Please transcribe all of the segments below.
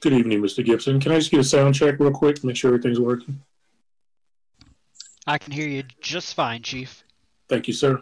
Good evening, Mr. Gibson. Can I just get a sound check real quick, make sure everything's working? I can hear you just fine, Chief. Thank you, sir.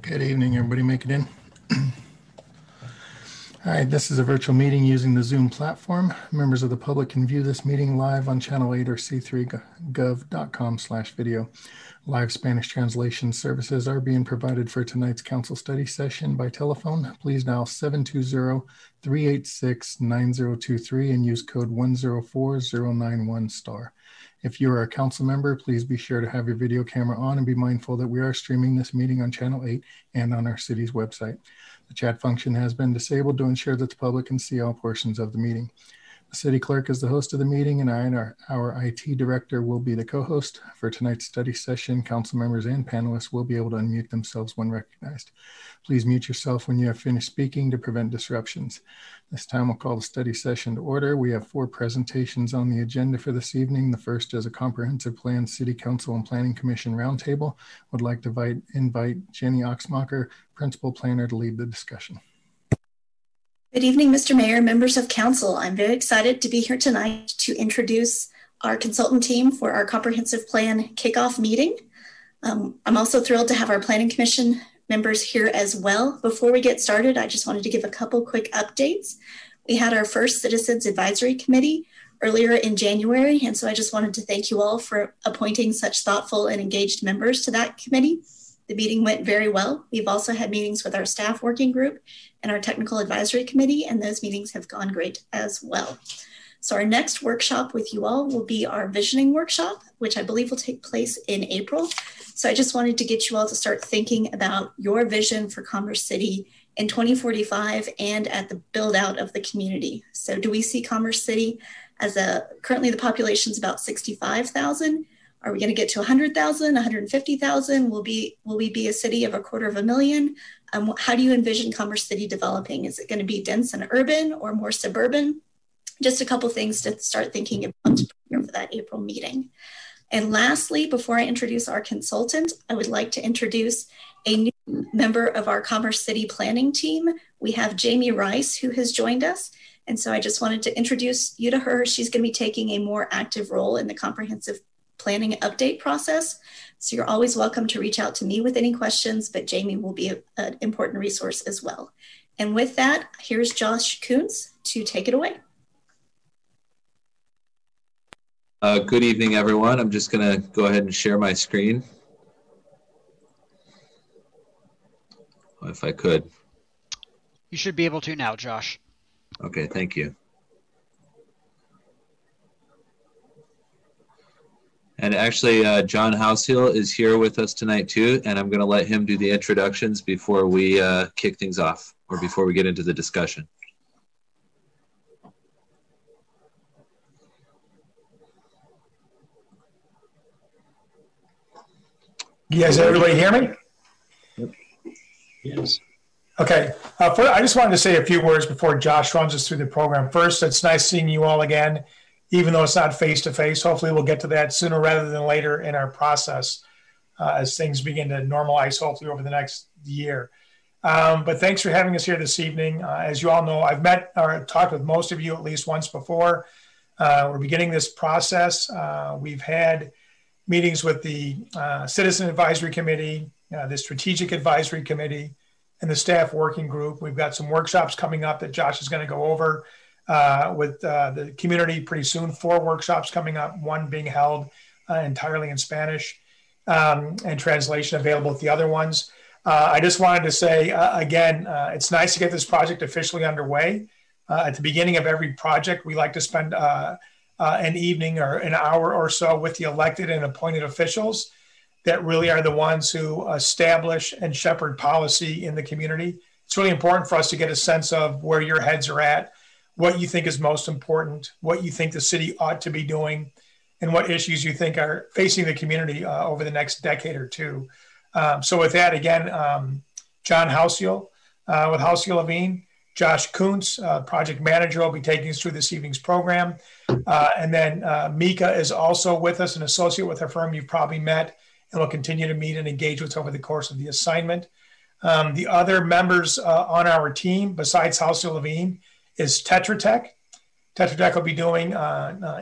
Good evening, everybody. Make it in. All right, this is a virtual meeting using the Zoom platform. Members of the public can view this meeting live on Channel 8 or c3gov.com/video. Live Spanish translation services are being provided for tonight's council study session by telephone. Please dial 720-386-9023 and use code 104091 *. If you are a council member, please be sure to have your video camera on and be mindful that we are streaming this meeting on Channel 8 and on our city's website. The chat function has been disabled to ensure that the public can see all portions of the meeting. The city clerk is the host of the meeting, and I and our IT director will be the co-host. For tonight's study session, council members and panelists will be able to unmute themselves when recognized. Please mute yourself when you have finished speaking to prevent disruptions. This time we'll call the study session to order. We have 4 presentations on the agenda for this evening. The first is a comprehensive plan City Council and Planning Commission roundtable. Would like to invite Jenny Oxmacher, principal planner, to lead the discussion. Good evening, Mr. Mayor, members of council. I'm very excited to be here tonight to introduce our consultant team for our comprehensive plan kickoff meeting. I'm also thrilled to have our planning commission members here as well. Before we get started, I just wanted to give a couple quick updates. We had our first Citizens Advisory Committee earlier in January, and so I just wanted to thank you all for appointing such thoughtful and engaged members to that committee. The meeting went very well. We've also had meetings with our staff working group and our technical advisory committee, and those meetings have gone great as well. So our next workshop with you all will be our visioning workshop, which I believe will take place in April. So I just wanted to get you all to start thinking about your vision for Commerce City in 2045 and at the build out of the community. So do we see Commerce City as currently the population is about 65,000. Are we going to get to 100,000, 150,000? Will we be a city of 250,000? How do you envision Commerce City developing? Is it going to be dense and urban or more suburban? Just a couple things to start thinking about to prepare for that April meeting. And lastly, before I introduce our consultant, I would like to introduce a new member of our Commerce City planning team. We have Jamie Rice, who has joined us. And so I just wanted to introduce you to her. She's going to be taking a more active role in the comprehensive planning update process. So you're always welcome to reach out to me with any questions, but Jamie will be an important resource as well. And with that, here's Josh Kuntz to take it away. Good evening, everyone. I'm just going to go ahead and share my screen. If I could. You should be able to now, Josh. Okay, thank you. And actually, John Househeel is here with us tonight too, and I'm going to let him do the introductions before we kick things off, or before we get into the discussion. Yes, everybody hear me? Yep. Yes. Okay. I just wanted to say a few words before Josh runs us through the program. First, it's nice seeing you all again, even though it's not face-to-face. Hopefully we'll get to that sooner rather than later in our process as things begin to normalize, hopefully over the next year. But thanks for having us here this evening. As you all know, I've met or talked with most of you at least once before. We're beginning this process. We've had meetings with the Citizen Advisory Committee, the Strategic Advisory Committee, and the staff working group. We've got some workshops coming up that Josh is going to go over with the community pretty soon. 4 workshops coming up, one being held entirely in Spanish and translation available at the other ones. I just wanted to say, again, it's nice to get this project officially underway. At the beginning of every project, we like to spend an evening or an hour or so with the elected and appointed officials that really are the ones who establish and shepherd policy in the community. It's really important for us to get a sense of where your heads are at, what you think is most important, what you think the city ought to be doing, and what issues you think are facing the community over the next decade or two. So with that, again, John Hausiel with Hausiel Levine, Josh Kuntz, project manager, will be taking us through this evening's program. And then Mika is also with us, an associate with our firm you've probably met and will continue to meet and engage with over the course of the assignment. The other members on our team, besides Hausiel Levine, is Tetra Tech. Tetra Tech will be doing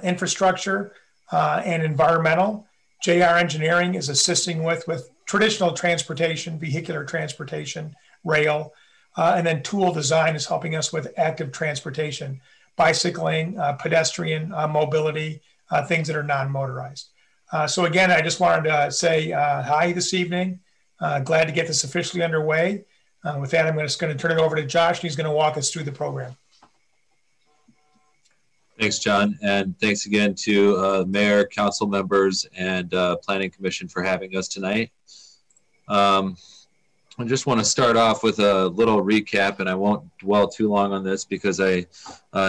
infrastructure and environmental. JR Engineering is assisting with traditional transportation, vehicular transportation, rail. And then Tool Design is helping us with active transportation, bicycling, pedestrian mobility, things that are non-motorized. So again, I just wanted to say hi this evening. Glad to get this officially underway. With that, I'm just going to turn it over to Josh, and he's going to walk us through the program. Thanks, John. And thanks again to Mayor, council members, and Planning Commission for having us tonight. I just want to start off with a little recap, and I won't dwell too long on this because I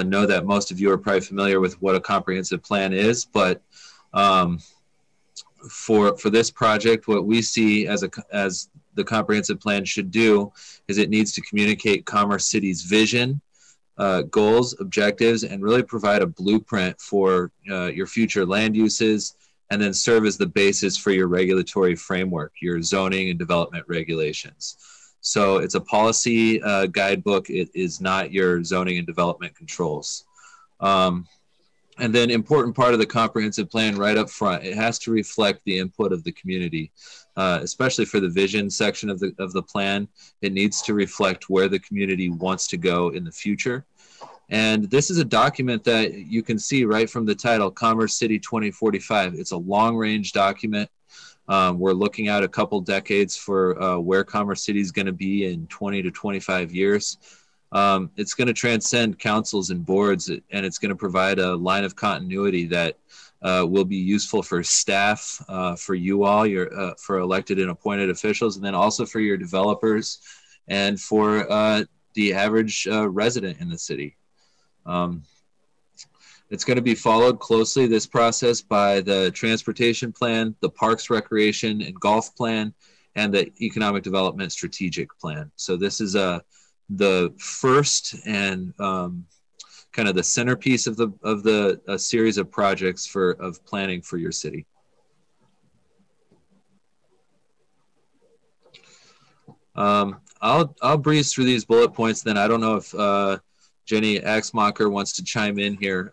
know that most of you are probably familiar with what a comprehensive plan is, but for this project, what we see as the comprehensive plan should do is it needs to communicate Commerce City's vision, goals, objectives, and really provide a blueprint for your future land uses, and then serve as the basis for your regulatory framework, your zoning and development regulations. So it's a policy guidebook. It is not your zoning and development controls. And then important part of the comprehensive plan right up front, it has to reflect the input of the community, especially for the vision section of the plan. It needs to reflect where the community wants to go in the future. And this is a document that you can see right from the title, Commerce City 2045. It's a long-range document. We're looking at a couple decades for where Commerce City is going to be in 20 to 25 years. It's going to transcend councils and boards, and it's going to provide a line of continuity that will be useful for staff, for you all, for elected and appointed officials, and then also for your developers and for the average resident in the city. It's going to be followed closely, this process, by the transportation plan, the parks, recreation, and golf plan, and the economic development strategic plan. So this is the first and kind of the centerpiece of a series of projects of planning for your city. I'll breeze through these bullet points. Then I don't know if Jenny Axmacher wants to chime in here.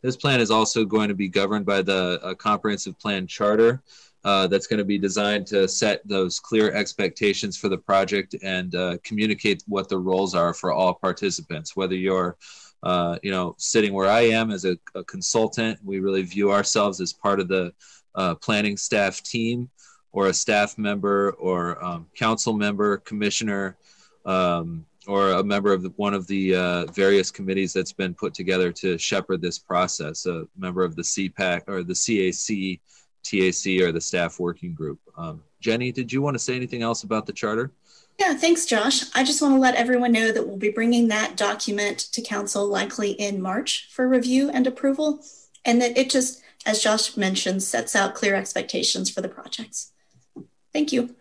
This plan is also going to be governed by the comprehensive plan charter that's going to be designed to set those clear expectations for the project and communicate what the roles are for all participants, whether you're sitting where I am as a consultant. We really view ourselves as part of the planning staff team, or a staff member, or council member, commissioner, or a member of one of the various committees that's been put together to shepherd this process, a member of the CPAC or the CAC, TAC, or the staff working group. Jenny, did you want to say anything else about the charter? Yeah, thanks, Josh. I just want to let everyone know that we'll be bringing that document to council likely in March for review and approval, and that it just, as Josh mentioned, sets out clear expectations for the projects. Thank you.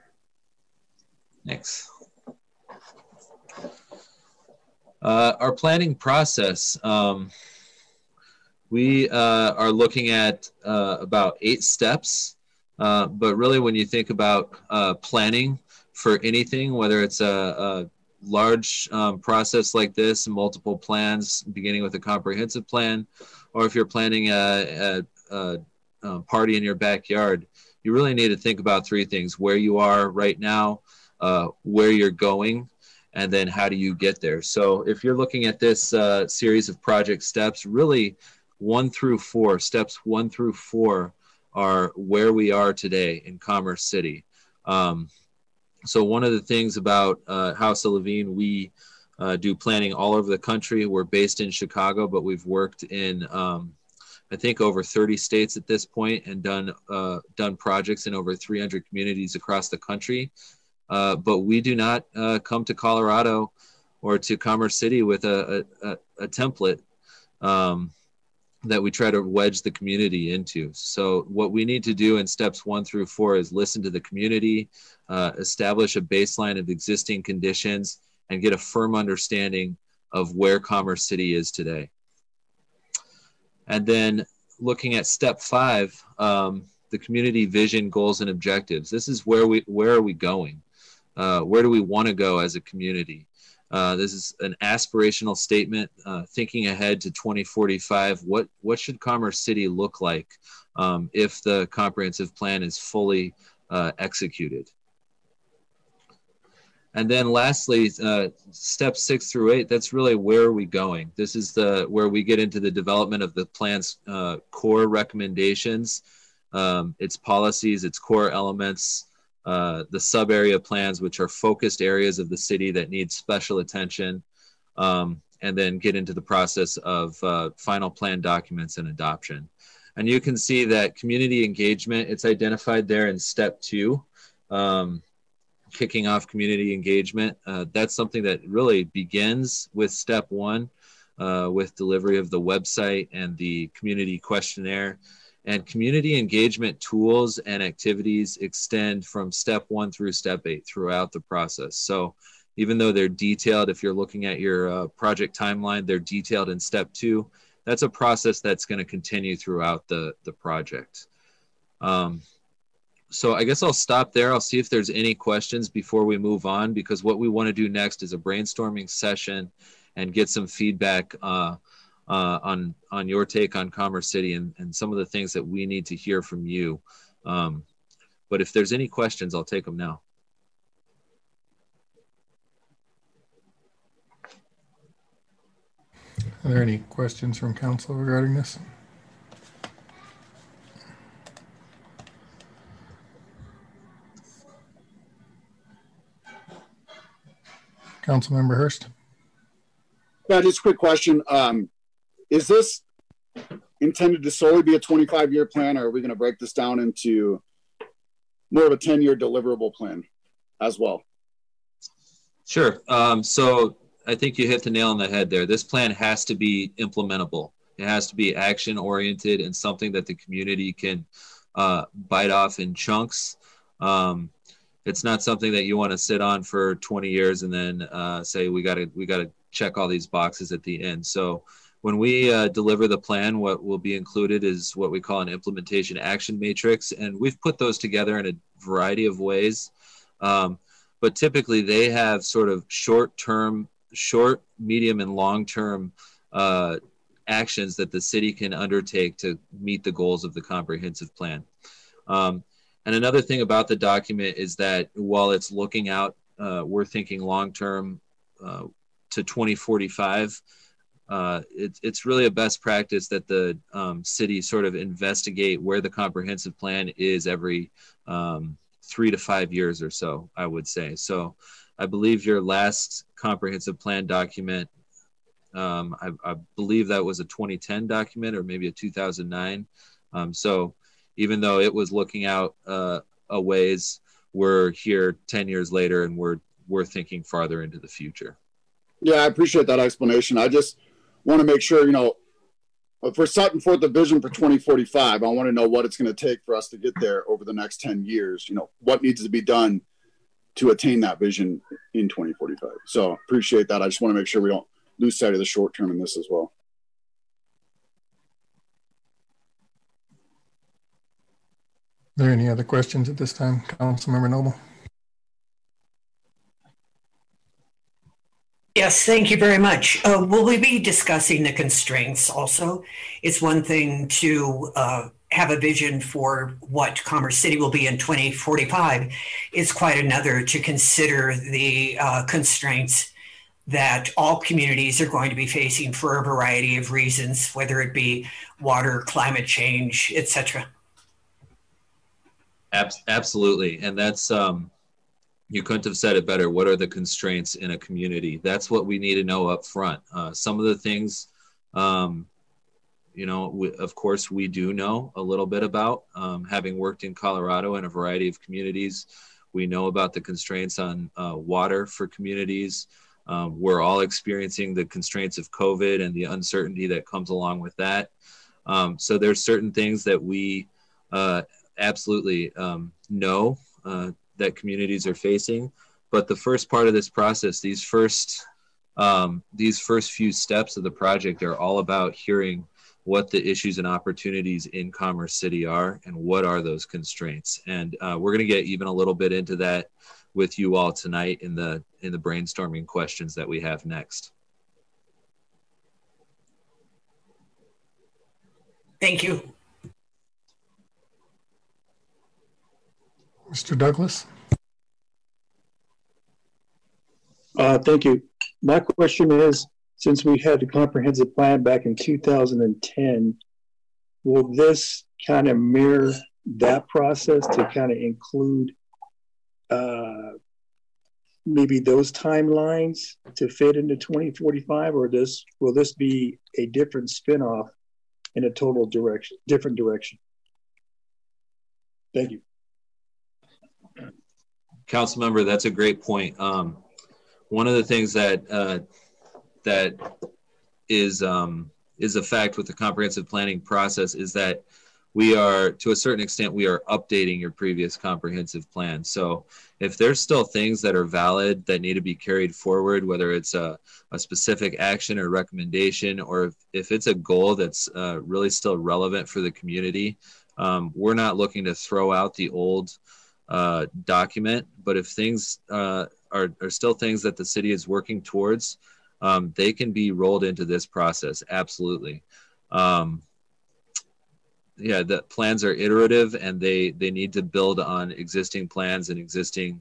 Thanks. Our planning process, we are looking at about 8 steps, but really when you think about planning for anything, whether it's a large process like this, multiple plans beginning with a comprehensive plan, or if you're planning a party in your backyard, you really need to think about 3 things: where you are right now, where you're going, and then how do you get there. So if you're looking at this series of project steps, really 1 through 4, steps 1 through 4 are where we are today in Commerce City. So one of the things about Hausiel Levine, we do planning all over the country. We're based in Chicago, but we've worked in I think, over 30 states at this point and done projects in over 300 communities across the country. But we do not come to Colorado or to Commerce City with a template that we try to wedge the community into. So what we need to do in steps 1 through 4 is listen to the community, establish a baseline of existing conditions, and get a firm understanding of where Commerce City is today. And then looking at step 5, the community vision, goals, and objectives. This is where are we going? Where do we want to go as a community? This is an aspirational statement, thinking ahead to 2045. What should Commerce City look like if the comprehensive plan is fully executed? And then lastly, steps 6 through 8, that's really where are we going? This is where we get into the development of the plan's core recommendations, its policies, its core elements, the sub-area plans, which are focused areas of the city that need special attention, and then get into the process of final plan documents and adoption. And you can see that community engagement, it's identified there in step 2, kicking off community engagement. That's something that really begins with step 1, with delivery of the website and the community questionnaire. And community engagement tools and activities extend from step 1 through step 8 throughout the process. So even though they're detailed, if you're looking at your project timeline, they're detailed in step 2. That's a process that's going to continue throughout the project. So I guess I'll stop there. I'll see if there's any questions before we move on, because what we want to do next is a brainstorming session and get some feedback on your take on Commerce City and some of the things that we need to hear from you. But if there's any questions, I'll take them now. Are there any questions from council regarding this? Councilmember Hurst. Yeah, just a quick question. Is this intended to solely be a 25-year plan, or are we going to break this down into more of a 10-year deliverable plan as well? Sure. So I think you hit the nail on the head there. This plan has to be implementable. It has to be action-oriented and something that the community can bite off in chunks. It's not something that you want to sit on for 20 years and then say we got to check all these boxes at the end. So when we deliver the plan, what will be included is what we call an implementation action matrix, and we've put those together in a variety of ways. But typically they have sort of short, medium, and long-term actions that the city can undertake to meet the goals of the comprehensive plan. And another thing about the document is that while it's looking out, we're thinking long-term to 2045. It's really a best practice that the city sort of investigate where the comprehensive plan is every 3 to 5 years or so, I would say. So I believe your last comprehensive plan document, I believe that was a 2010 document or maybe a 2009. So even though it was looking out a ways, we're here 10 years later and we're thinking farther into the future. Yeah, I appreciate that explanation. I just want to make sure, if we're setting forth the vision for 2045, I want to know what it's going to take for us to get there over the next 10 years. What needs to be done to attain that vision in 2045. So appreciate that. I just want to make sure we don't lose sight of the short term in this as well. Are there any other questions at this time, Councilmember Noble? Yes, thank you very much. Will we be discussing the constraints also? It's one thing to have a vision for what Commerce City will be in 2045. It's quite another to consider the constraints that all communities are going to be facing for a variety of reasons, whether it be water, climate change, etc. Absolutely. And that's, you couldn't have said it better. What are the constraints in a community? That's what we need to know up front. Some of the things, you know, of course, we do know a little bit about, having worked in Colorado in a variety of communities. We know about the constraints on water for communities. We're all experiencing the constraints of COVID and the uncertainty that comes along with that. So there's certain things that we absolutely know that communities are facing. But the first part of this process, these first few steps of the project are all about hearing what the issues and opportunities in Commerce City are and what are those constraints. And we're going to get even a little bit into that with you all tonight in the brainstorming questions that we have next. Thank you. Mr. Douglas? Thank you. My question is, since we had the comprehensive plan back in 2010, will this kind of mirror that process to kind of include maybe those timelines to fit into 2045, or will this be a different spinoff in a total different direction? Thank you. Councilmember, that's a great point. One of the things that is a fact with the comprehensive planning process is that we are, to a certain extent, we are updating your previous comprehensive plan. So if there's still things that are valid that need to be carried forward, whether it's a specific action or recommendation, or if it's a goal that's really still relevant for the community, we're not looking to throw out the old document. But if things are still things that the city is working towards, they can be rolled into this process. Absolutely. Yeah, the plans are iterative, and they need to build on existing plans and existing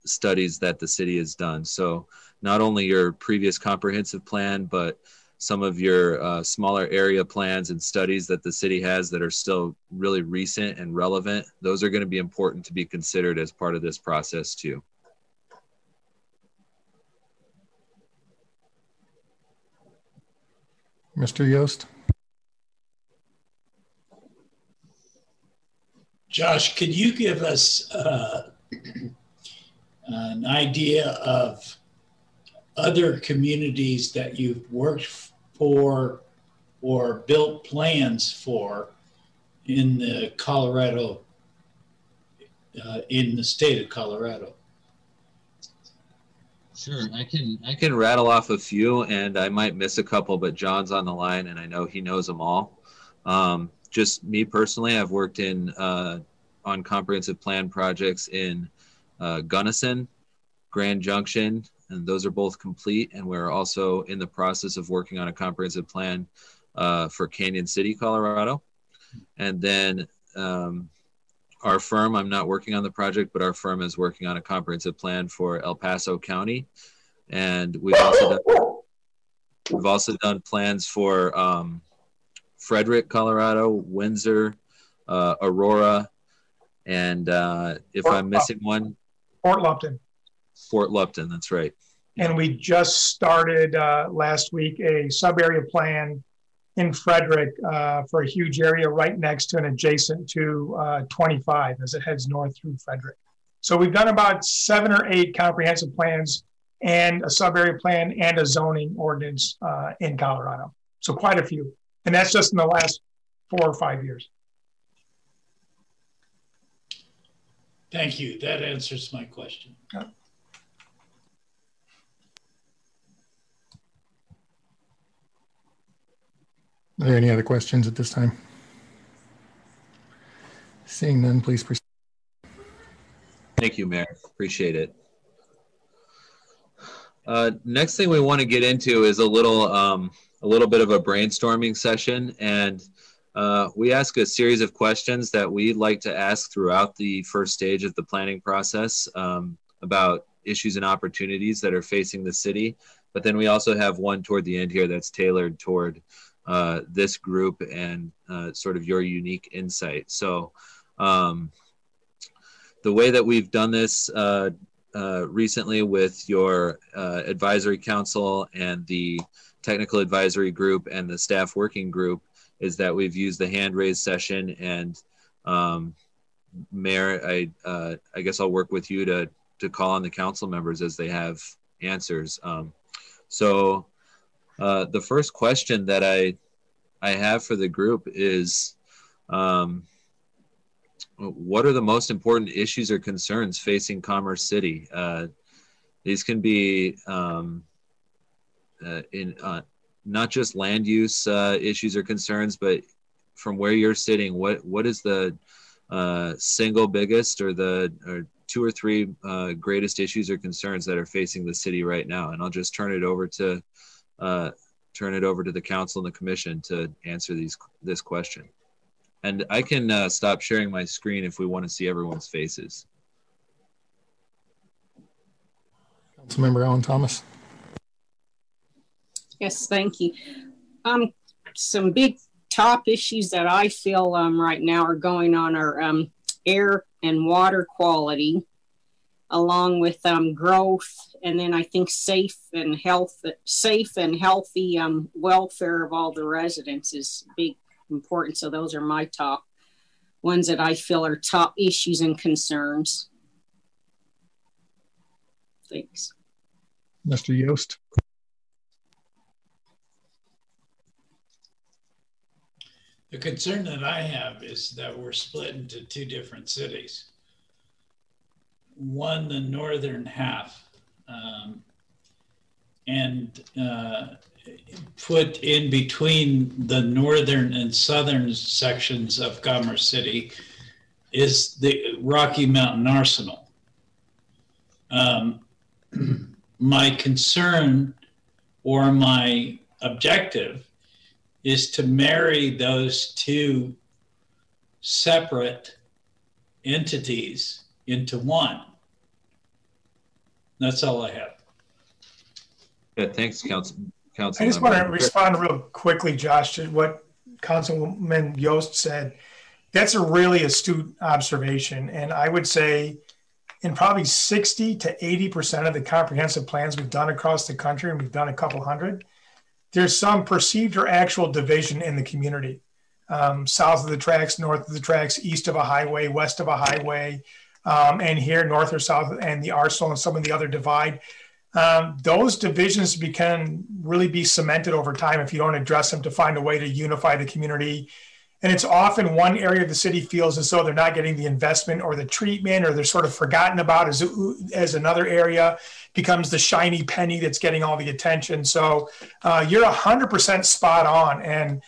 studies that the city has done. So not only your previous comprehensive plan, but some of your smaller area plans and studies that the city has that are still really recent and relevant. Those are going to be important to be considered as part of this process too. Mr. Yost? Josh, could you give us an idea of other communities that you've worked for or built plans for in the Colorado, in the state of Colorado? Sure, I can rattle off a few, and I might miss a couple, but John's on the line, and I know he knows them all. Just me personally, I've worked on comprehensive plan projects in Gunnison, Grand Junction, and those are both complete. And we're also in the process of working on a comprehensive plan for Canyon City, Colorado. And then our firm, I'm not working on the project, but our firm is working on a comprehensive plan for El Paso County. And we've also done plans for Frederick, Colorado, Windsor, Aurora, and if I'm missing one, Fort Lupton. Fort Lupton, that's right. And we just started last week a sub-area plan in Frederick for a huge area right next to and adjacent to 25 as it heads north through Frederick. So we've done about 7 or 8 comprehensive plans and a sub-area plan and a zoning ordinance in Colorado. So quite a few. And that's just in the last 4 or 5 years. Thank you. That answers my question. Are there any other questions at this time? Seeing none, please proceed. Thank you, Mayor. Appreciate it. Next thing we want to get into is a little bit of a brainstorming session, and we ask a series of questions that we like to ask throughout the first stage of the planning process about issues and opportunities that are facing the city. But then we also have one toward the end here that's tailored toward this group and sort of your unique insight. So the way that we've done this recently with your advisory council and the technical advisory group and the staff working group is that we've used the hand raise session, and Mayor, I guess I'll work with you to call on the council members as they have answers. So the first question that I have for the group is, what are the most important issues or concerns facing Commerce City? These can be not just land use issues or concerns, but from where you're sitting, what is the single biggest or two or three greatest issues or concerns that are facing the city right now? And I'll just turn it over to the council and the commission to answer this question. And I can stop sharing my screen if we want to see everyone's faces. Councilmember Alan Thomas. Yes, thank you. Some big top issues that I feel right now are going on are air and water quality, along with growth, and then I think safe and healthy welfare of all the residents is big important. So those are my top ones that I feel are top issues and concerns. Thanks. Mr. Yost. The concern that I have is that we're split into two different cities. One, the northern half, and put in between the northern and southern sections of Commerce City is the Rocky Mountain Arsenal. My concern or my objective is to marry those two separate entities into one. That's all I have. Yeah, thanks, Council. I just want to respond real quickly, Josh, to what Councilman Yost said. That's a really astute observation. And I would say in probably 60 to 80% of the comprehensive plans we've done across the country, and we've done a couple hundred, there's some perceived or actual division in the community. South of the tracks, north of the tracks, east of a highway, west of a highway, and here north or south, and the Arsenal and some of the other divide. Those divisions can really be cemented over time if you don't address them to find a way to unify the community. And it's often one area of the city feels as though they're not getting the investment or the treatment, or they're sort of forgotten about as another area becomes the shiny penny that's getting all the attention. So you're 100% spot on. And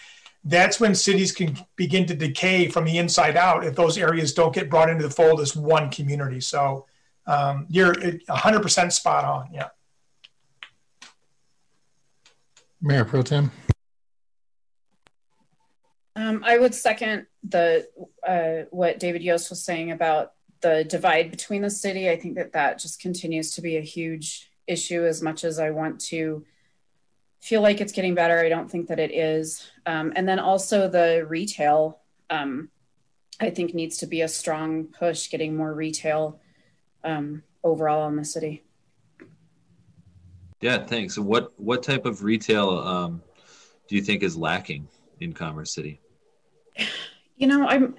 that's when cities can begin to decay from the inside out if those areas don't get brought into the fold as one community. So you're 100% spot on. Yeah. Mayor Pro Tem. I would second what David Yost was saying about the divide between the city. I think that just continues to be a huge issue. As much as I want to feel like it's getting better, I don't think that it is. And then also the retail, I think needs to be a strong push, getting more retail overall in the city. Yeah, thanks. What type of retail do you think is lacking in Commerce City? You know, I'm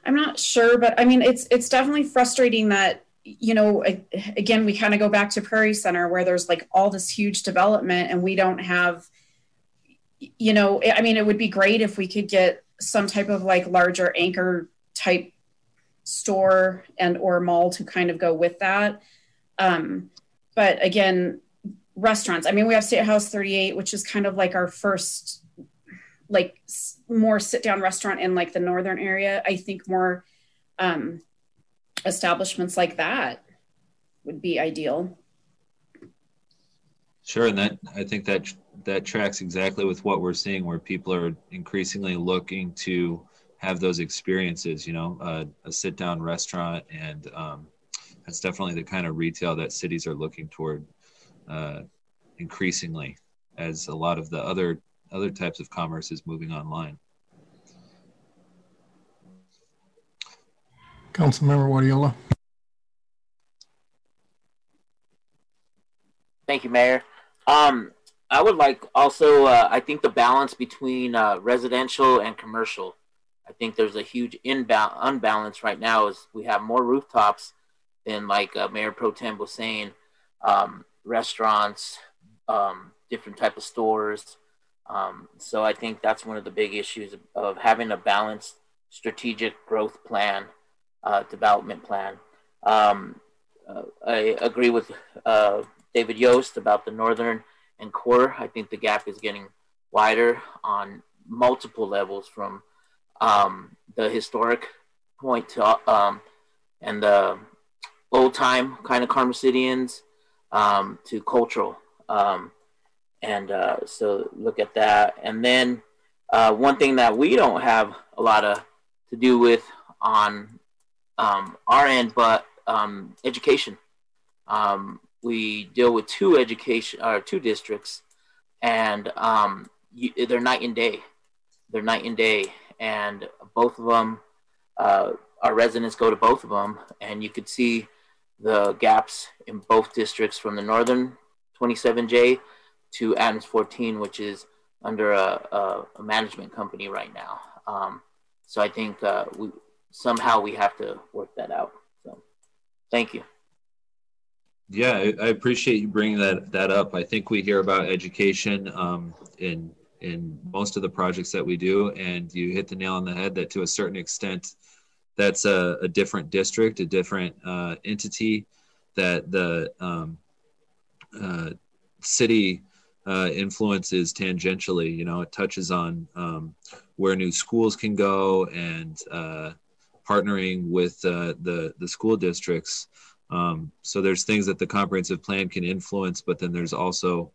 not sure, but I mean, it's definitely frustrating that, you know, again, we kind of go back to Prairie Center where there's like all this huge development and we don't have, you know, I mean, it would be great if we could get some type of like larger anchor type store and or mall to kind of go with that. But again, restaurants, I mean, we have State House 38, which is kind of like our first like more sit down restaurant in like the northern area. I think more establishments like that would be ideal. Sure, and I think that tracks exactly with what we're seeing, where people are increasingly looking to have those experiences, you know, a sit down restaurant, and that's definitely the kind of retail that cities are looking toward increasingly, as a lot of the other types of commerce is moving online. Councilmember Guardiola. Thank you, Mayor. I would like also, I think the balance between residential and commercial. I think there's a huge unbalance right now as we have more rooftops than, like Mayor Pro Tem was saying, restaurants, different type of stores. So I think that's one of the big issues of having a balanced strategic growth plan, development plan. I agree with David Yost about the northern and core. I think the gap is getting wider on multiple levels, from the historic point to and the old time kind of Karma Cityans to cultural. So look at that. And then one thing that we don't have a lot of to do with on our end, but education. We deal with two districts, and they're night and day. They're night and day, and both of them, our residents go to both of them, and you could see the gaps in both districts, from the northern 27J to Adams 14, which is under a management company right now. So I think we have to work that out. So thank you. Yeah, I appreciate you bringing that up. I think we hear about education in most of the projects that we do, and you hit the nail on the head that to a certain extent, that's a different district, a different entity that the city influences tangentially. You know, it touches on where new schools can go and partnering with the school districts. So there's things that the comprehensive plan can influence, but then there's also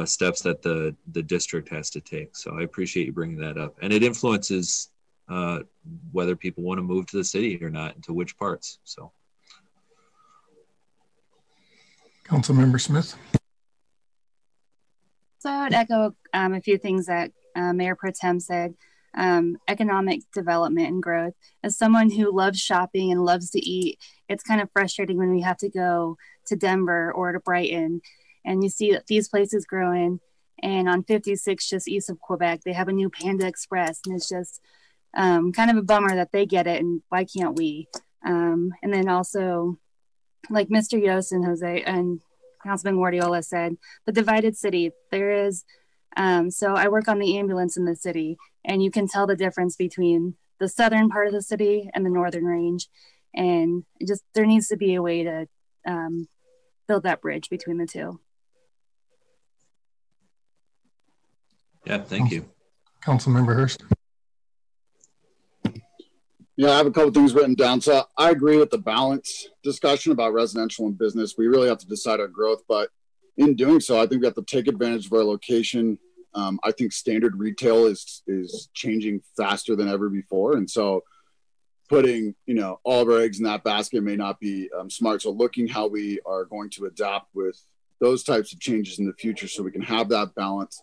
steps that the district has to take. So I appreciate you bringing that up. And it influences whether people want to move to the city or not, and to which parts. So. Councilmember Smith. So I would echo a few things that Mayor Pro Tem said. Economic development and growth. As someone who loves shopping and loves to eat, it's kind of frustrating when we have to go to Denver or to Brighton and you see that these places growing. And on 56, just east of Quebec, they have a new Panda Express, and it's just kind of a bummer that they get it, and why can't we? And then also, like Mr. Yost and Jose and Councilman Guardiola said, the divided city. There is, so I work on the ambulance in the city, and you can tell the difference between the southern part of the city and the northern range. And just there needs to be a way to build that bridge between the two. Yeah, thank you. Councilmember Hurst. Yeah, I have a couple things written down. So I agree with the balance discussion about residential and business. We really have to decide our growth, but in doing so, I think we have to take advantage of our location. I think standard retail is changing faster than ever before, and so putting all of our eggs in that basket may not be smart. So looking how we are going to adapt with those types of changes in the future, so we can have that balance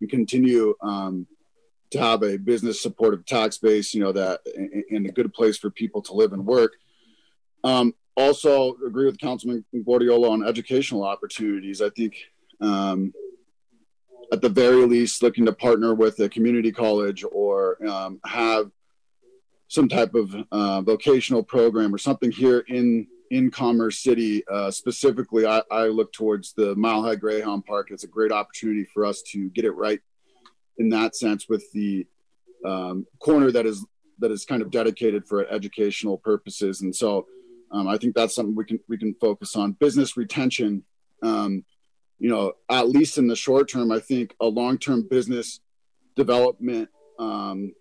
and continue to have a business supportive tax base, that and a good place for people to live and work. Also agree with Councilman Guardiola on educational opportunities. I think at the very least, looking to partner with a community college or have some type of vocational program or something here in Commerce City. Specifically, I look towards the Mile High Greyhound Park. It's a great opportunity for us to get it right in that sense, with the corner that is kind of dedicated for educational purposes. And so I think that's something we can focus on. Business retention, at least in the short term. I think a long-term business development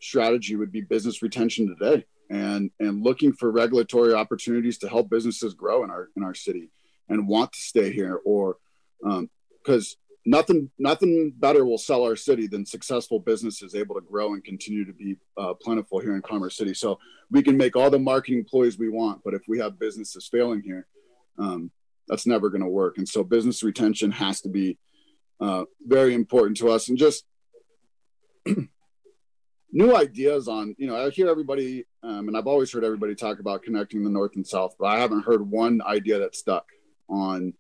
strategy would be business retention today, and looking for regulatory opportunities to help businesses grow in our city and want to stay here, or because nothing better will sell our city than successful businesses able to grow and continue to be plentiful here in Commerce City. So we can make all the marketing ploys we want, but if we have businesses failing here, that's never going to work. And so business retention has to be very important to us. And just new ideas on, I hear everybody, and I've always heard everybody talk about connecting the North and South, but I haven't heard one idea that stuck on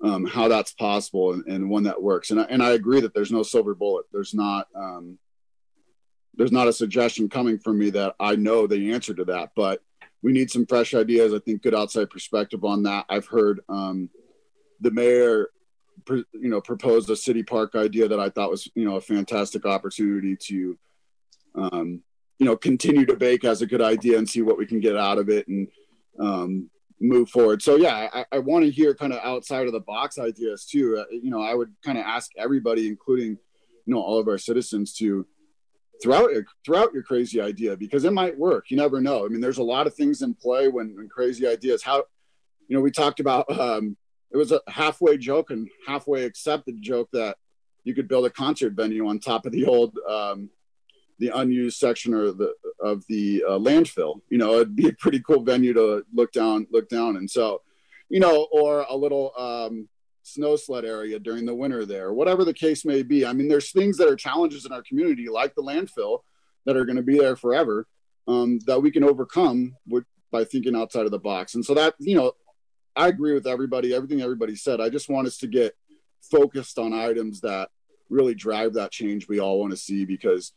how that's possible and one that works. And I agree that there's no silver bullet. There's not a suggestion coming from me that I know the answer to that, but we need some fresh ideas. I think good outside perspective on that. I've heard the mayor, proposed a city park idea that I thought was, a fantastic opportunity to, continue to bake as a good idea and see what we can get out of it and move forward. So yeah, I want to hear kind of outside of the box ideas too. I would kind of ask everybody, including, all of our citizens, to throw out your crazy idea, because it might work. You never know. I mean, there's a lot of things in play when crazy ideas. We talked about, it was a halfway joke and halfway accepted joke that you could build a concert venue on top of the old, the unused section of the landfill. It'd be a pretty cool venue to look down. And so, or a little snow sled area during the winter there, whatever the case may be. I mean, there's things that are challenges in our community, like the landfill, that are going to be there forever, that we can overcome by thinking outside of the box. And so that, I agree with everything everybody said. I just want us to get focused on items that really drive that change we all want to see, because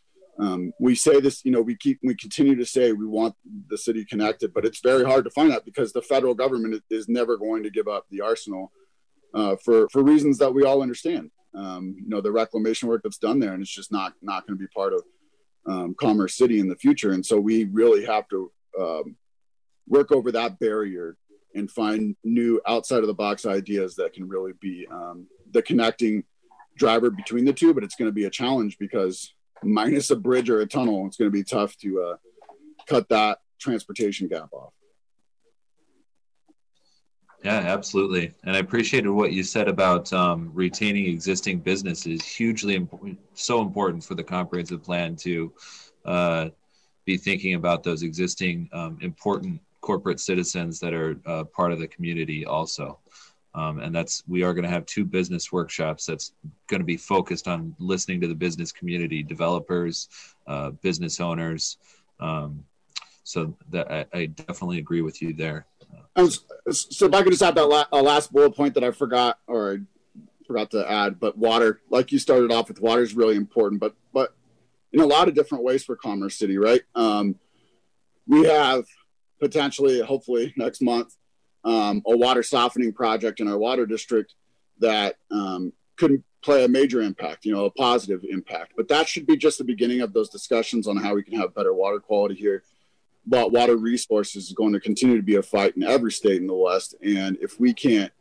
we say this, we continue to say we want the city connected, but it's very hard to find that because the federal government is never going to give up the arsenal for reasons that we all understand. The reclamation work that's done there, and it's just not going to be part of Commerce City in the future. And so we really have to work over that barrier and find new outside of the box ideas that can really be the connecting driver between the two. But it's going to be a challenge because minus a bridge or a tunnel, it's going to be tough to cut that transportation gap off. Yeah, absolutely. And I appreciated what you said about retaining existing businesses. Hugely important, so important for the comprehensive plan to be thinking about those existing important corporate citizens that are part of the community also. And we are going to have 2 business workshops that's going to be focused on listening to the business community, developers, business owners. So that I definitely agree with you there. So if I could just add that last bullet point that I forgot to add, but water, like you started off with, water is really important, but in a lot of different ways for Commerce City, right? We have potentially, hopefully next month, a water softening project in our water district that could play a major impact, a positive impact. But that should be just the beginning of those discussions on how we can have better water quality here. But water resources is going to continue to be a fight in every state in the West. And if we can't,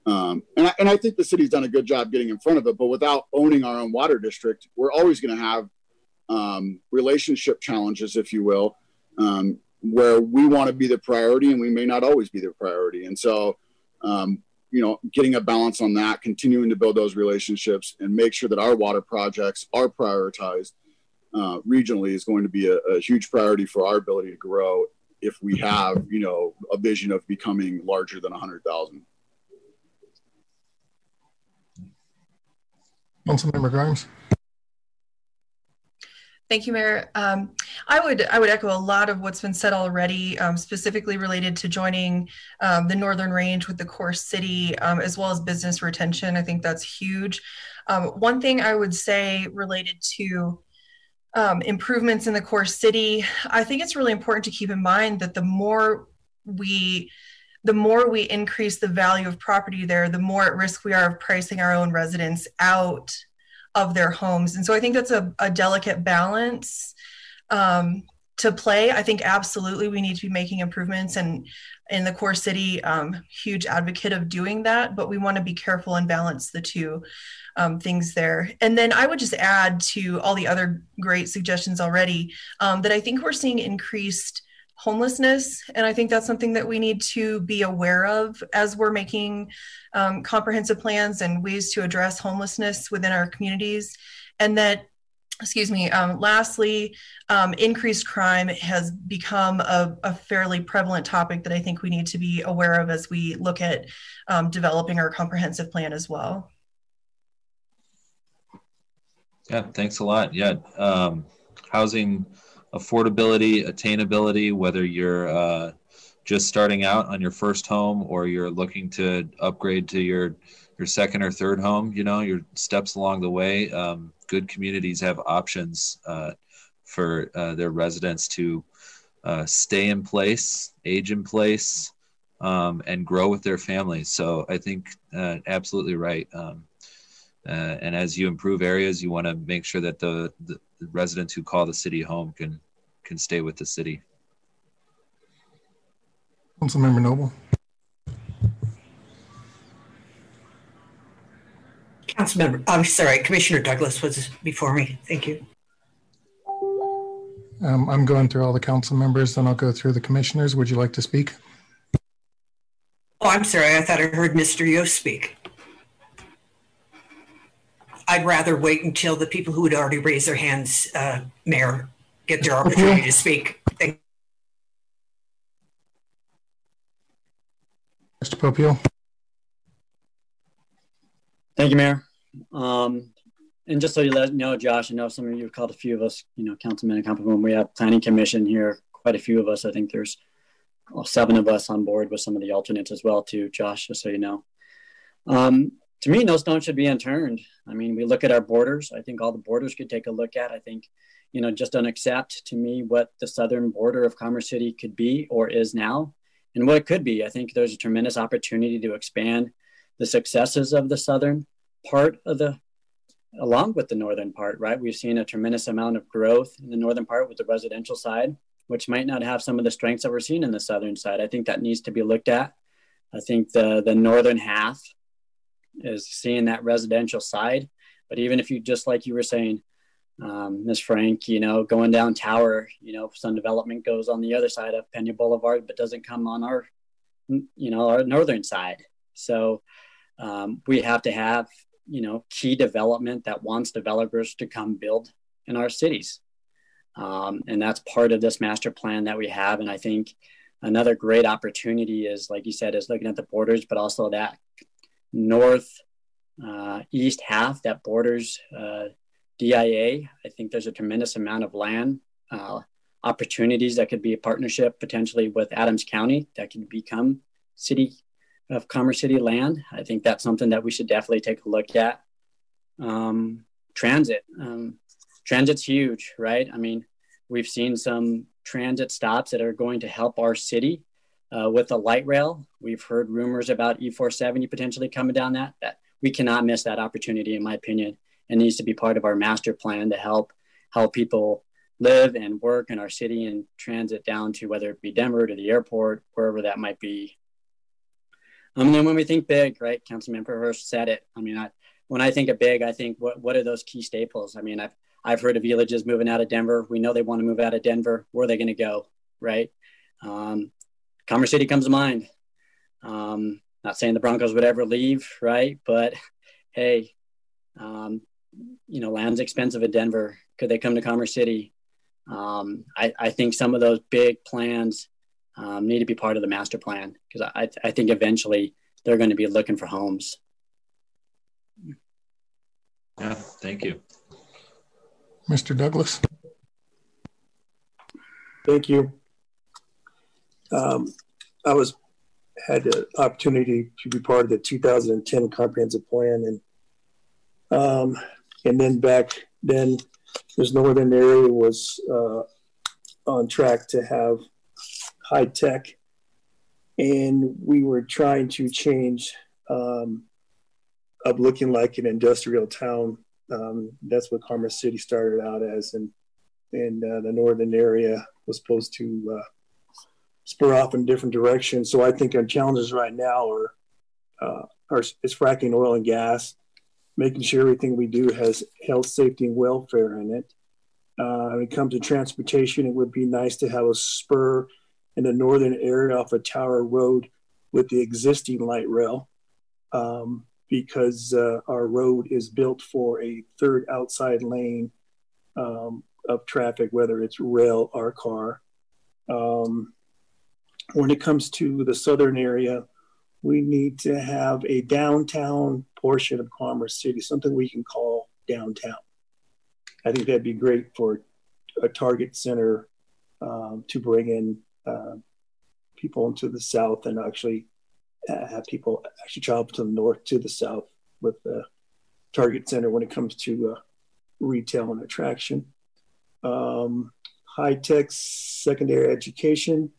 and I think the city's done a good job getting in front of it, but without owning our own water district, we're always going to have relationship challenges, if you will, where we want to be the priority and we may not always be the priority. And so, getting a balance on that, continuing to build those relationships and make sure that our water projects are prioritized regionally is going to be a huge priority for our ability to grow if we have, a vision of becoming larger than 100,000. Councilmember Grimes. Thank you, Mayor. I would echo a lot of what's been said already, specifically related to joining the Northern Range with the core city, as well as business retention. I think that's huge. One thing I would say related to improvements in the core city, I think it's really important to keep in mind that the more we increase the value of property there, the more at risk we are of pricing our own residents out of their homes. And so I think that's a delicate balance to play. I think absolutely we need to be making improvements, and in the core city, huge advocate of doing that, but we want to be careful and balance the two things there. And then I would just add to all the other great suggestions already that I think we're seeing increased homelessness. And I think that's something that we need to be aware of as we're making comprehensive plans and ways to address homelessness within our communities. And that, lastly, increased crime has become a fairly prevalent topic that I think we need to be aware of as we look at developing our comprehensive plan as well. Yeah, thanks a lot. Yeah, housing affordability, attainability, whether you're just starting out on your first home, or you're looking to upgrade to your second or third home, you know, your steps along the way. Good communities have options for their residents to stay in place, age in place, and grow with their families. So I think absolutely right. And as you improve areas, you want to make sure that the residents who call the city home can stay with the city. Councilmember Noble. Commissioner Douglas was before me. Thank you. I'm going through all the council members, then I'll go through the commissioners. Would you like to speak? Oh, I'm sorry. I thought I heard Mr. Yost speak. I'd rather wait until the people who would already raise their hands, Mayor, get their opportunity to speak. Thank Mr. Popeil. Thank you, Mayor. And just so you know, Josh, I know some of you have called a few of us, you know, councilmen and councilwomen. We have planning commission here, quite a few of us. I think there's 7 of us on board with some of the alternates as well, too, Josh, just so you know. To me, no stone should be unturned. I mean, we look at our borders. I think all the borders could take a look at. I think, you know, just don't accept to me what the southern border of Commerce City could be or is now and what it could be. I think there's a tremendous opportunity to expand the successes of the southern part of along with the northern part, right? We've seen a tremendous amount of growth in the northern part with the residential side, which might not have some of the strengths that we're seeing in the southern side. I think that needs to be looked at. I think the northern half is seeing that residential side. But even if you, just like you were saying, Ms. Frank, you know, going down Tower, you know, some development goes on the other side of Pena Boulevard, but doesn't come on our, you know, our northern side. So we have to have, you know, key development that wants developers to come build in our cities. And that's part of this master plan that we have. And I think another great opportunity is, like you said, is looking at the borders, but also that north east half that borders DIA. I think there's a tremendous amount of land opportunities that could be a partnership potentially with Adams County that can become city of Commerce City land. I think that's something that we should definitely take a look at. Transit. Transit's huge, right? I mean, we've seen some transit stops that are going to help our city with the light rail. We've heard rumors about E470 potentially coming down that we cannot miss that opportunity, in my opinion. It needs to be part of our master plan to help people live and work in our city and transit down to whether it be Denver to the airport, wherever that might be. And then when we think big, right, Councilman Hurst said it. I mean, when I think of big, I think what are those key staples? I mean, I've heard of villages moving out of Denver. We know they want to move out of Denver. Where are they going to go, right? Commerce City comes to mind. Not saying the Broncos would ever leave, right? But hey, you know, land's expensive in Denver. Could they come to Commerce City? I think some of those big plans need to be part of the master plan because I think eventually they're going to be looking for homes. Yeah, thank you. Mr. Douglas. Thank you. I had the opportunity to be part of the 2010 comprehensive plan, and then back then this northern area was on track to have high tech, and we were trying to change up looking like an industrial town. That's what Commerce City started out as, and the northern area was supposed to spur off in different directions. So I think our challenges right now is fracking oil and gas, making sure everything we do has health, safety, and welfare in it. When it comes to transportation, it would be nice to have a spur in the northern area off of Tower Road with the existing light rail, because our road is built for a third outside lane of traffic, whether it's rail or car. When it comes to the southern area, we need to have a downtown portion of Commerce City, something we can call downtown. I think that'd be great for a target center to bring in people into the south and actually have people actually travel to the north to the south with the Target Center when it comes to retail and attraction. High-tech secondary education,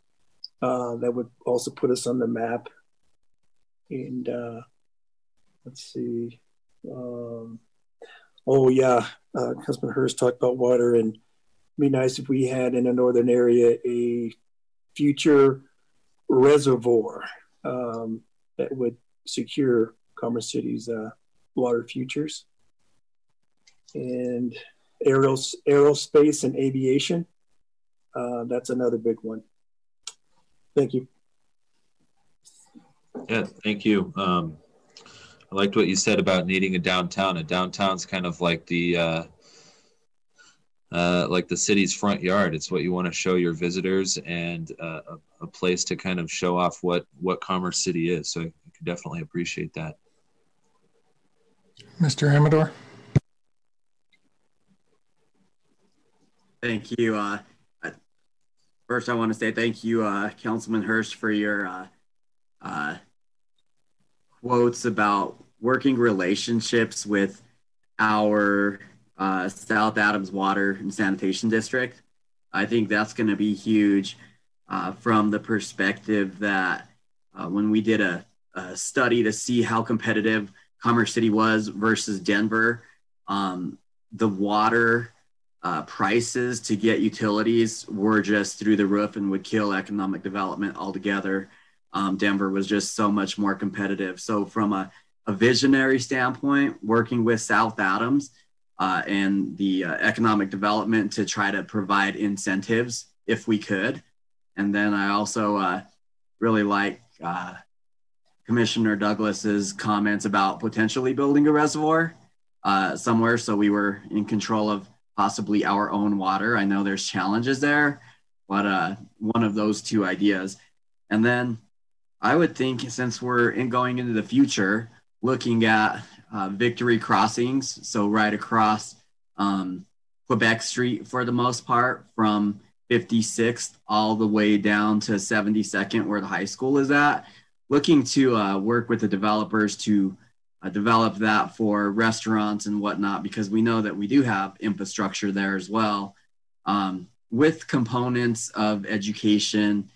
that would also put us on the map. And let's see. Councilman Hurst talked about water, and it'd be nice if we had in the northern area a future reservoir that would secure Commerce City's water futures. And aerospace and aviation, that's another big one. Thank you. Yeah, thank you. I liked what you said about needing a downtown. A downtown's kind of like the city's front yard. It's what you want to show your visitors, and a place to kind of show off what Commerce City is. So I could definitely appreciate that. Mr. Amador. Thank you. First, I want to say thank you, Councilman Hurst, for your quotes about working relationships with our South Adams Water and Sanitation District. I think that's going to be huge from the perspective that when we did a study to see how competitive Commerce City was versus Denver, the water prices to get utilities were just through the roof and would kill economic development altogether. Denver was just so much more competitive. So from a visionary standpoint, working with South Adams and the economic development to try to provide incentives if we could. And then I also really like Commissioner Douglas's comments about potentially building a reservoir somewhere, so we were in control of possibly our own water. I know there's challenges there, but one of those two ideas. And then I would think, since we're going into the future, looking at Victory Crossings, so right across Quebec Street for the most part, from 56th all the way down to 72nd where the high school is at, looking to work with the developers to develop that for restaurants and whatnot, because we know that we do have infrastructure there as well, with components of education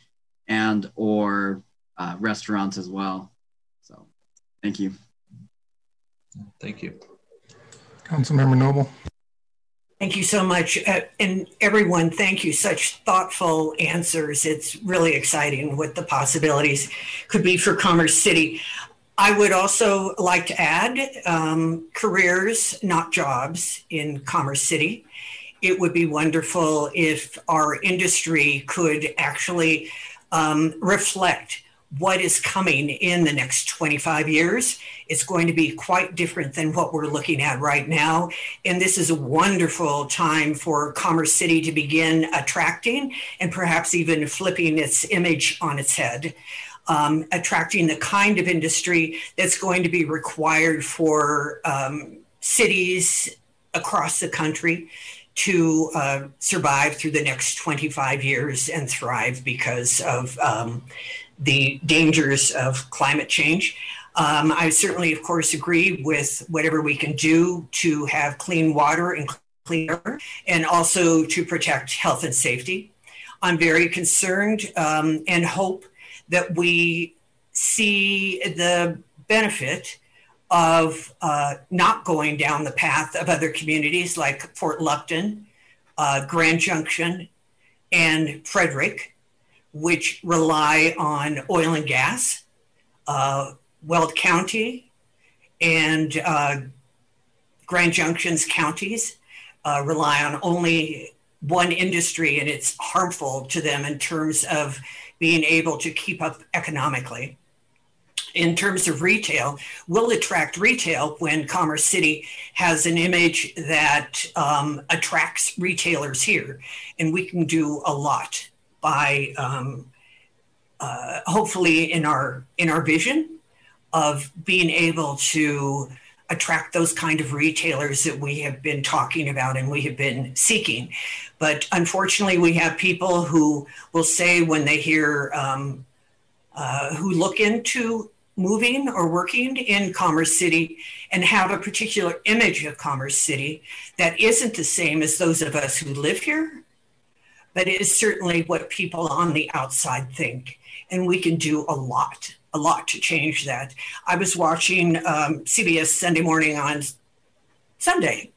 and or restaurants as well. So thank you. Thank you. Councilmember Noble. Thank you so much. And everyone, thank you. Such thoughtful answers. It's really exciting what the possibilities could be for Commerce City. I would also like to add careers, not jobs, in Commerce City. It would be wonderful if our industry could actually reflect what is coming in the next 25 years. It's going to be quite different than what we're looking at right now. And this is a wonderful time for Commerce City to begin attracting and perhaps even flipping its image on its head. Attracting the kind of industry that's going to be required for cities across the country to survive through the next 25 years and thrive because of the dangers of climate change. I certainly, of course, agree with whatever we can do to have clean water and clean air, and also to protect health and safety. I'm very concerned and hope that we see the benefit of not going down the path of other communities like Fort Lupton, Grand Junction, and Frederick, which rely on oil and gas. Weld County and Grand Junction's counties rely on only one industry, and it's harmful to them in terms of being able to keep up economically. In terms of retail, we'll attract retail when Commerce City has an image that attracts retailers here, and we can do a lot by hopefully in our vision of being able to attract those kind of retailers that we have been talking about and we have been seeking. But unfortunately, we have people who will say when they hear who look into moving or working in Commerce City and have a particular image of Commerce City that isn't the same as those of us who live here, but it is certainly what people on the outside think. And we can do a lot to change that. I was watching CBS Sunday Morning on Sunday.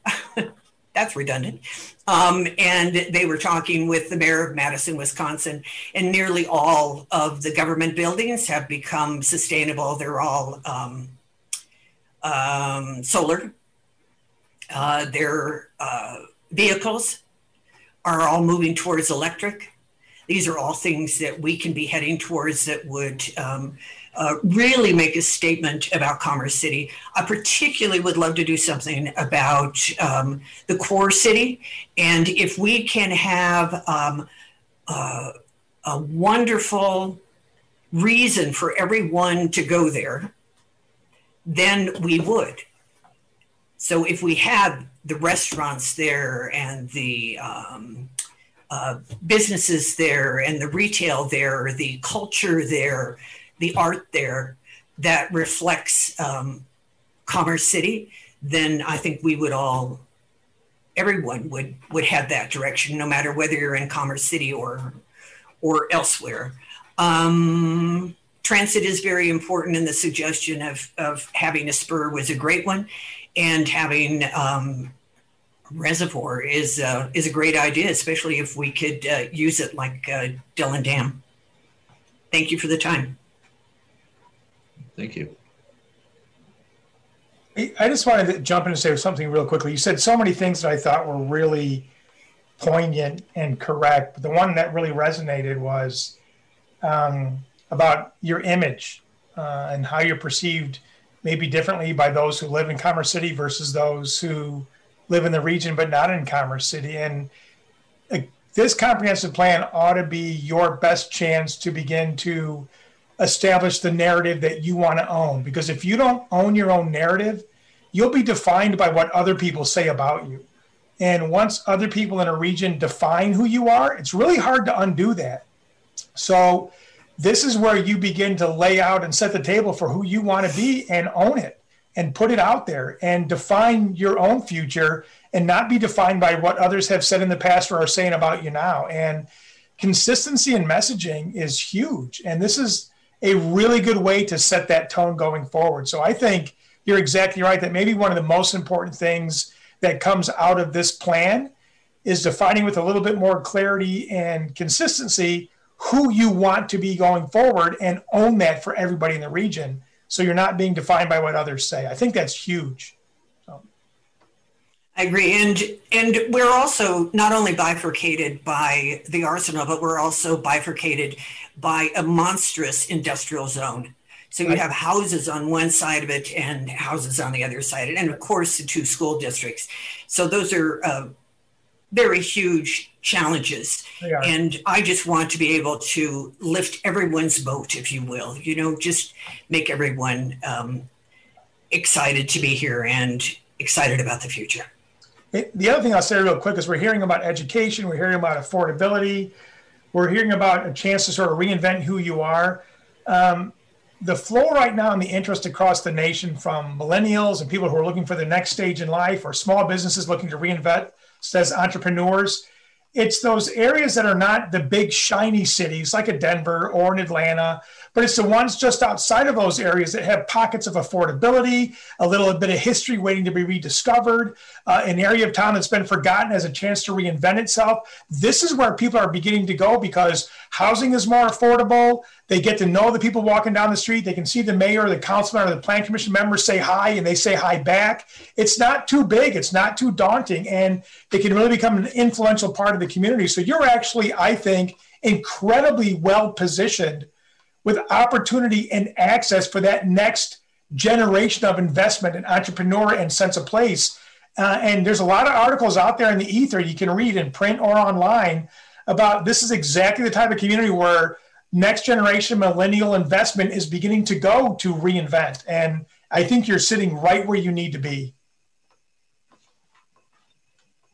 That's redundant. And they were talking with the mayor of Madison, Wisconsin, and nearly all of the government buildings have become sustainable. They're all solar. Their vehicles are all moving towards electric. These are all things that we can be heading towards that would really make a statement about Commerce City. I particularly would love to do something about the core city. And if we can have a wonderful reason for everyone to go there, then we would. So if we had the restaurants there and the businesses there and the retail there, the culture there, the art there that reflects Commerce City, then I think we would all, everyone would head that direction, no matter whether you're in Commerce City or elsewhere. Transit is very important, and the suggestion of having a spur was a great one, and having reservoir is a great idea, especially if we could use it like Dillon Dam. Thank you for the time. Thank you. I just wanted to jump in and say something real quickly. You said so many things that I thought were really poignant and correct, but the one that really resonated was about your image and how you're perceived maybe differently by those who live in Commerce City versus those who live in the region but not in Commerce City. And this comprehensive plan ought to be your best chance to begin to establish the narrative that you want to own. Because if you don't own your own narrative, you'll be defined by what other people say about you. And once other people in a region define who you are, it's really hard to undo that. So this is where you begin to lay out and set the table for who you want to be and own it and put it out there and define your own future and not be defined by what others have said in the past or are saying about you now. And consistency in messaging is huge. And this is a really good way to set that tone going forward. So I think you're exactly right that maybe one of the most important things that comes out of this plan is defining with a little bit more clarity and consistency who you want to be going forward and own that for everybody in the region. So you're not being defined by what others say. I think that's huge. I agree. And we're also not only bifurcated by the arsenal, but we're also bifurcated by a monstrous industrial zone. So you have houses on one side of it and houses on the other side. And of course, the two school districts. So those are very huge challenges. And I just want to be able to lift everyone's boat, if you will, just make everyone excited to be here and excited about the future. The other thing I'll say real quick is we're hearing about education, we're hearing about affordability, we're hearing about a chance to sort of reinvent who you are. The flow right now and the interest across the nation from millennials and people who are looking for their next stage in life or small businesses looking to reinvent as entrepreneurs, it's those areas that are not the big shiny cities like a Denver or an Atlanta, but it's the ones just outside of those areas that have pockets of affordability, a little bit of history waiting to be rediscovered, an area of town that's been forgotten as a chance to reinvent itself. This is where people are beginning to go because housing is more affordable. They get to know the people walking down the street. They can see the mayor or the councilman or the plan commission members say hi and they say hi back. It's not too big. It's not too daunting. And it can really become an influential part of the community. So you're actually, I think, incredibly well positioned with opportunity and access for that next generation of investment and entrepreneur and sense of place. And there's a lot of articles out there in the ether you can read in print or online about this is exactly the type of community where next generation millennial investment is beginning to go to reinvent. And I think you're sitting right where you need to be.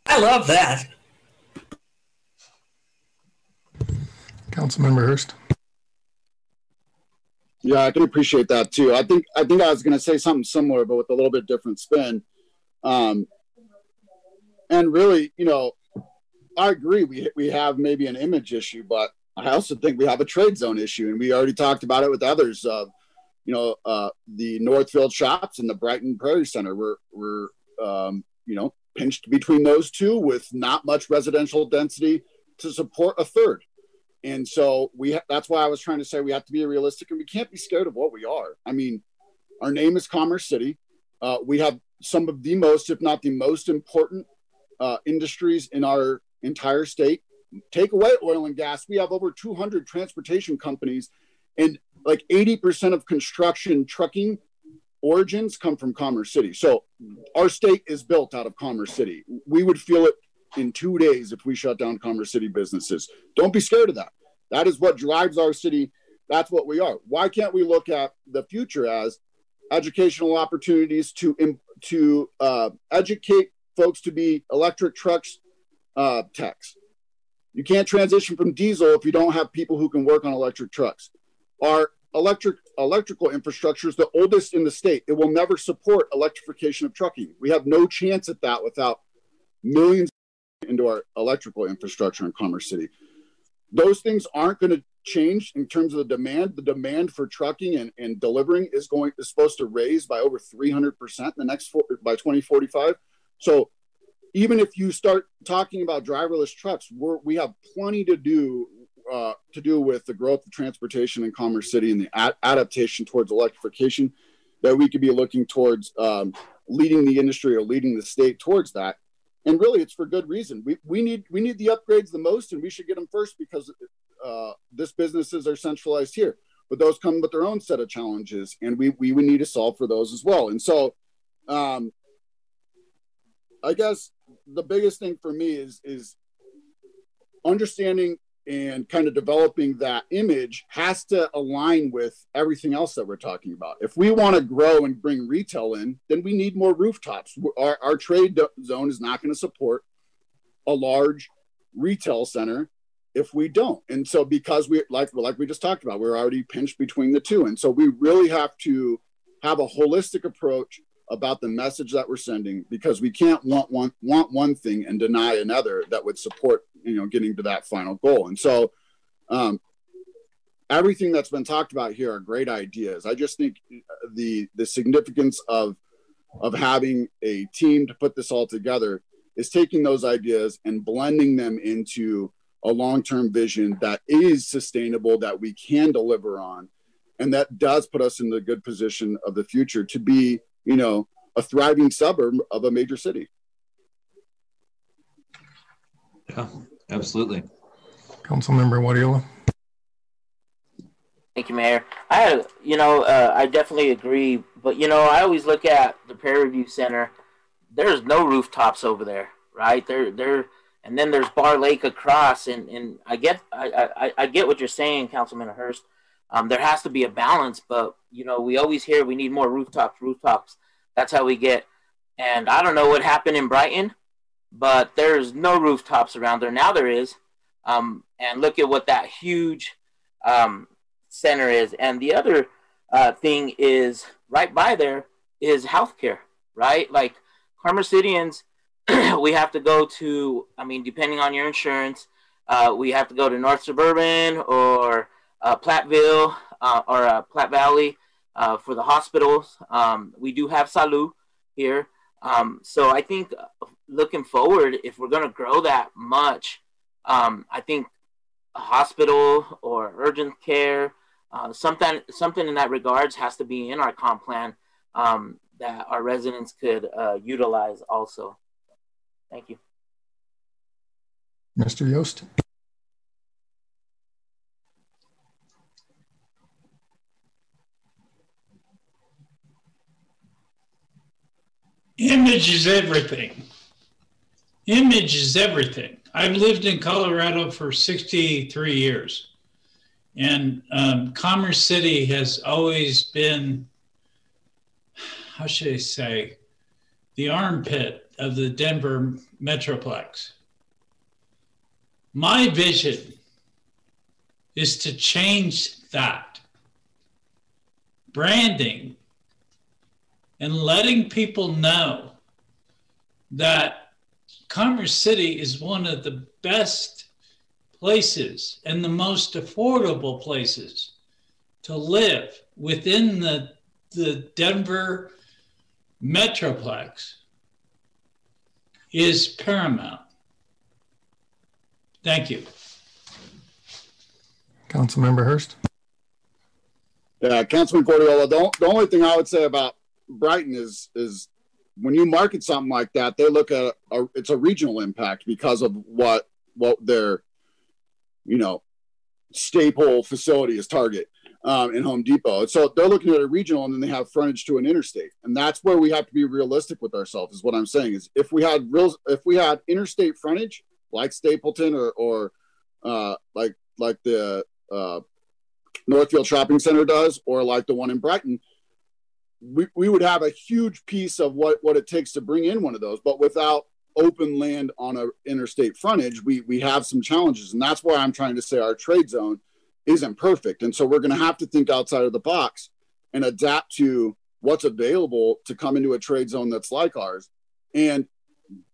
I love that. Councilmember Hurst. Yeah, I can appreciate that too. I think I was going to say something similar, but with a little bit different spin. And really, you know, I agree. We have maybe an image issue, but I also think we have a trade zone issue, and we already talked about it with others. The Northfield shops and the Brighton Prairie Center. We're pinched between those two with not much residential density to support a third. And so that's why I was trying to say we have to be realistic, and we can't be scared of what we are. I mean, our name is Commerce City. We have some of the most, if not the most important industries in our entire state. Take away oil and gas, we have over 200 transportation companies, and like 80% of construction trucking origins come from Commerce City. So our state is built out of Commerce City. We would feel it in 2 days if we shut down Commerce City businesses. Don't be scared of that. That is what drives our city. That's what we are. Why can't we look at the future as educational opportunities to educate folks to be electric trucks techs? You can't transition from diesel if you don't have people who can work on electric trucks. Our electrical infrastructure is the oldest in the state. It will never support electrification of trucking. We have no chance at that without millions into our electrical infrastructure in Commerce City. Those things aren't going to change in terms of the demand. The demand for trucking and delivering is supposed to raise by over 300% by 2045. So even if you start talking about driverless trucks, we have plenty to do with the growth of transportation in Commerce City and the adaptation towards electrification that we could be looking towards leading the industry or leading the state towards that. And really, it's for good reason. We need the upgrades the most, and we should get them first because this businesses are centralized here. But those come with their own set of challenges, and we would need to solve for those as well. And so, I guess the biggest thing for me is understanding and kind of developing that image has to align with everything else that we're talking about. If we want to grow and bring retail in, then we need more rooftops. Our trade zone is not going to support a large retail center if we don't. And so because we like we just talked about, we're already pinched between the two. And so we really have to have a holistic approach about the message that we're sending, because we can't want one thing and deny another that would support, getting to that final goal. And so everything that's been talked about here are great ideas. I just think the significance of having a team to put this all together is taking those ideas and blending them into a long-term vision that is sustainable, that we can deliver on, and that does put us in the good position of the future to be a thriving suburb of a major city. Yeah, absolutely. Councilmember Guardiola. Thank you, Mayor. I definitely agree, but I always look at the Prairie View Center. There's no rooftops over there, right? And then there's Bar Lake across, and I get what you're saying, Councilman Hurst. There has to be a balance, but we always hear we need more rooftops. That's how we get. And I don't know what happened in Brighton, but there's no rooftops around there. Now there is. And look at what that huge center is. And the other thing is right by there is healthcare, right? Like Commerce Cityans, we have to go to, depending on your insurance, we have to go to North Suburban or Platteville or Platte Valley for the hospitals. We do have Salud here. So I think looking forward, if we're going to grow that much, I think a hospital or urgent care, something in that regards has to be in our comp plan that our residents could utilize also. Thank you. Mr. Yost. Image is everything. Image is everything. I've lived in Colorado for 63 years. And Commerce City has always been, how should I say, the armpit of the Denver Metroplex. My vision is to change that. branding and letting people know that Commerce City is one of the best places and the most affordable places to live within the Denver Metroplex is paramount. Thank you. Councilmember Hurst. Yeah, Councilman Guardiola, the only thing I would say about Brighton is when you market something like that, they look at it's a regional impact because of what their, you know, staple facility is Target and Home Depot. And so they're looking at a regional, and then they have frontage to an interstate. And that's where we have to be realistic with ourselves, is what I'm saying. Is if we had interstate frontage like Stapleton or like the Northfield Shopping Center does, or like the one in Brighton, we would have a huge piece of what it takes to bring in one of those. But without open land on a interstate frontage, we have some challenges. And that's why I'm trying to say our trade zone isn't perfect. And so we're going to have to think outside of the box and adapt to what's available to come into a trade zone that's like ours. And,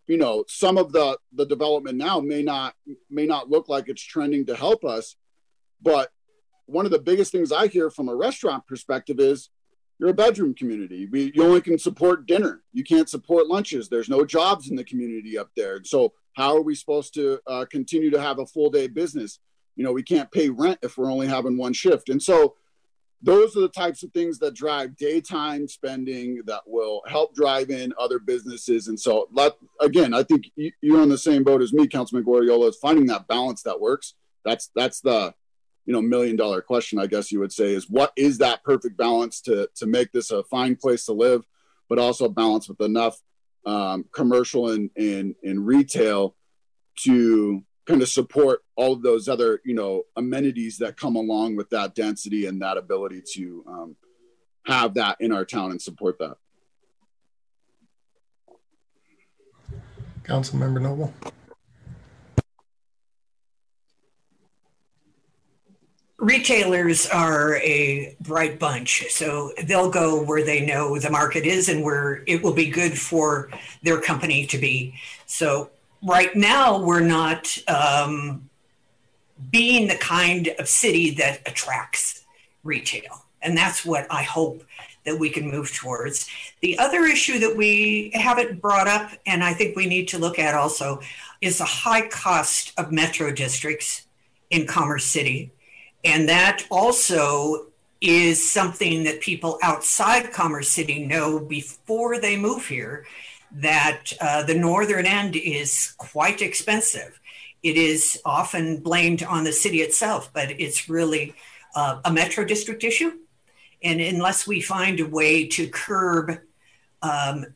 you know, some of the development now may not look like it's trending to help us. But one of the biggest things I hear from a restaurant perspective is, you're a bedroom community. You only can support dinner. You can't support lunches. There's no jobs in the community up there. So how are we supposed to continue to have a full day business? You know, we can't pay rent if we're only having one shift. And so those are the types of things that drive daytime spending that will help drive in other businesses. And so, again, I think you're on the same boat as me, Councilman Guardiola, is finding that balance that works. That's the, you know, $1 million question, I guess you would say, is what is that perfect balance to make this a fine place to live, but also balance with enough commercial and retail to kind of support all of those other, you know, amenities that come along with that density and that ability to have that in our town and support that. Councilmember Noble. Retailers are a bright bunch, so they'll go where they know the market is and where it will be good for their company to be. So right now, we're not being the kind of city that attracts retail. And that's what I hope that we can move towards. The other issue that we haven't brought up, and I think we need to look at also, is the high cost of metro districts in Commerce City. And that also is something that people outside Commerce City know before they move here, that the northern end is quite expensive. It is often blamed on the city itself, but it's really a metro district issue. And unless we find a way to curb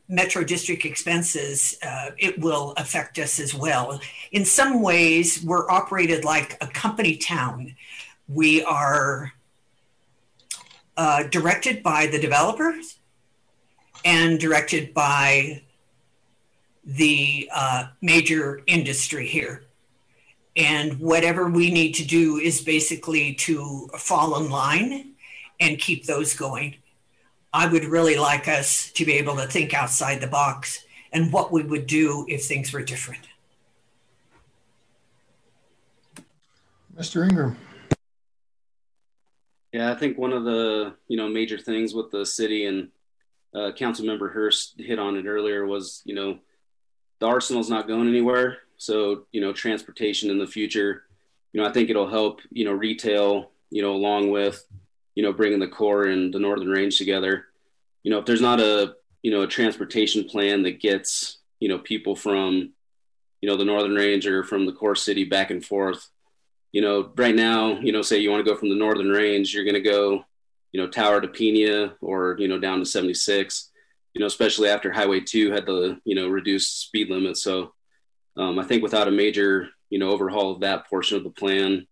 metro district expenses, it will affect us as well. In some ways, we're operated like a company town. We are directed by the developers and directed by the major industry here. And whatever we need to do is basically to fall in line and keep those going. I would really like us to be able to think outside the box and what we would do if things were different. Mr. Ingram. Yeah, I think one of the major things with the city, and Councilmember Hurst hit on it earlier, was the Arsenal's not going anywhere. So transportation in the future, I think it'll help retail, along with bringing the core and the Northern Range together. If there's not a transportation plan that gets people from the Northern Range or from the core city back and forth. Right now, say you want to go from the Northern Range, you're going to go, Tower to Pena or, down to 76, especially after Highway 2 had the, reduced speed limit. So I think without a major, overhaul of that portion of the plan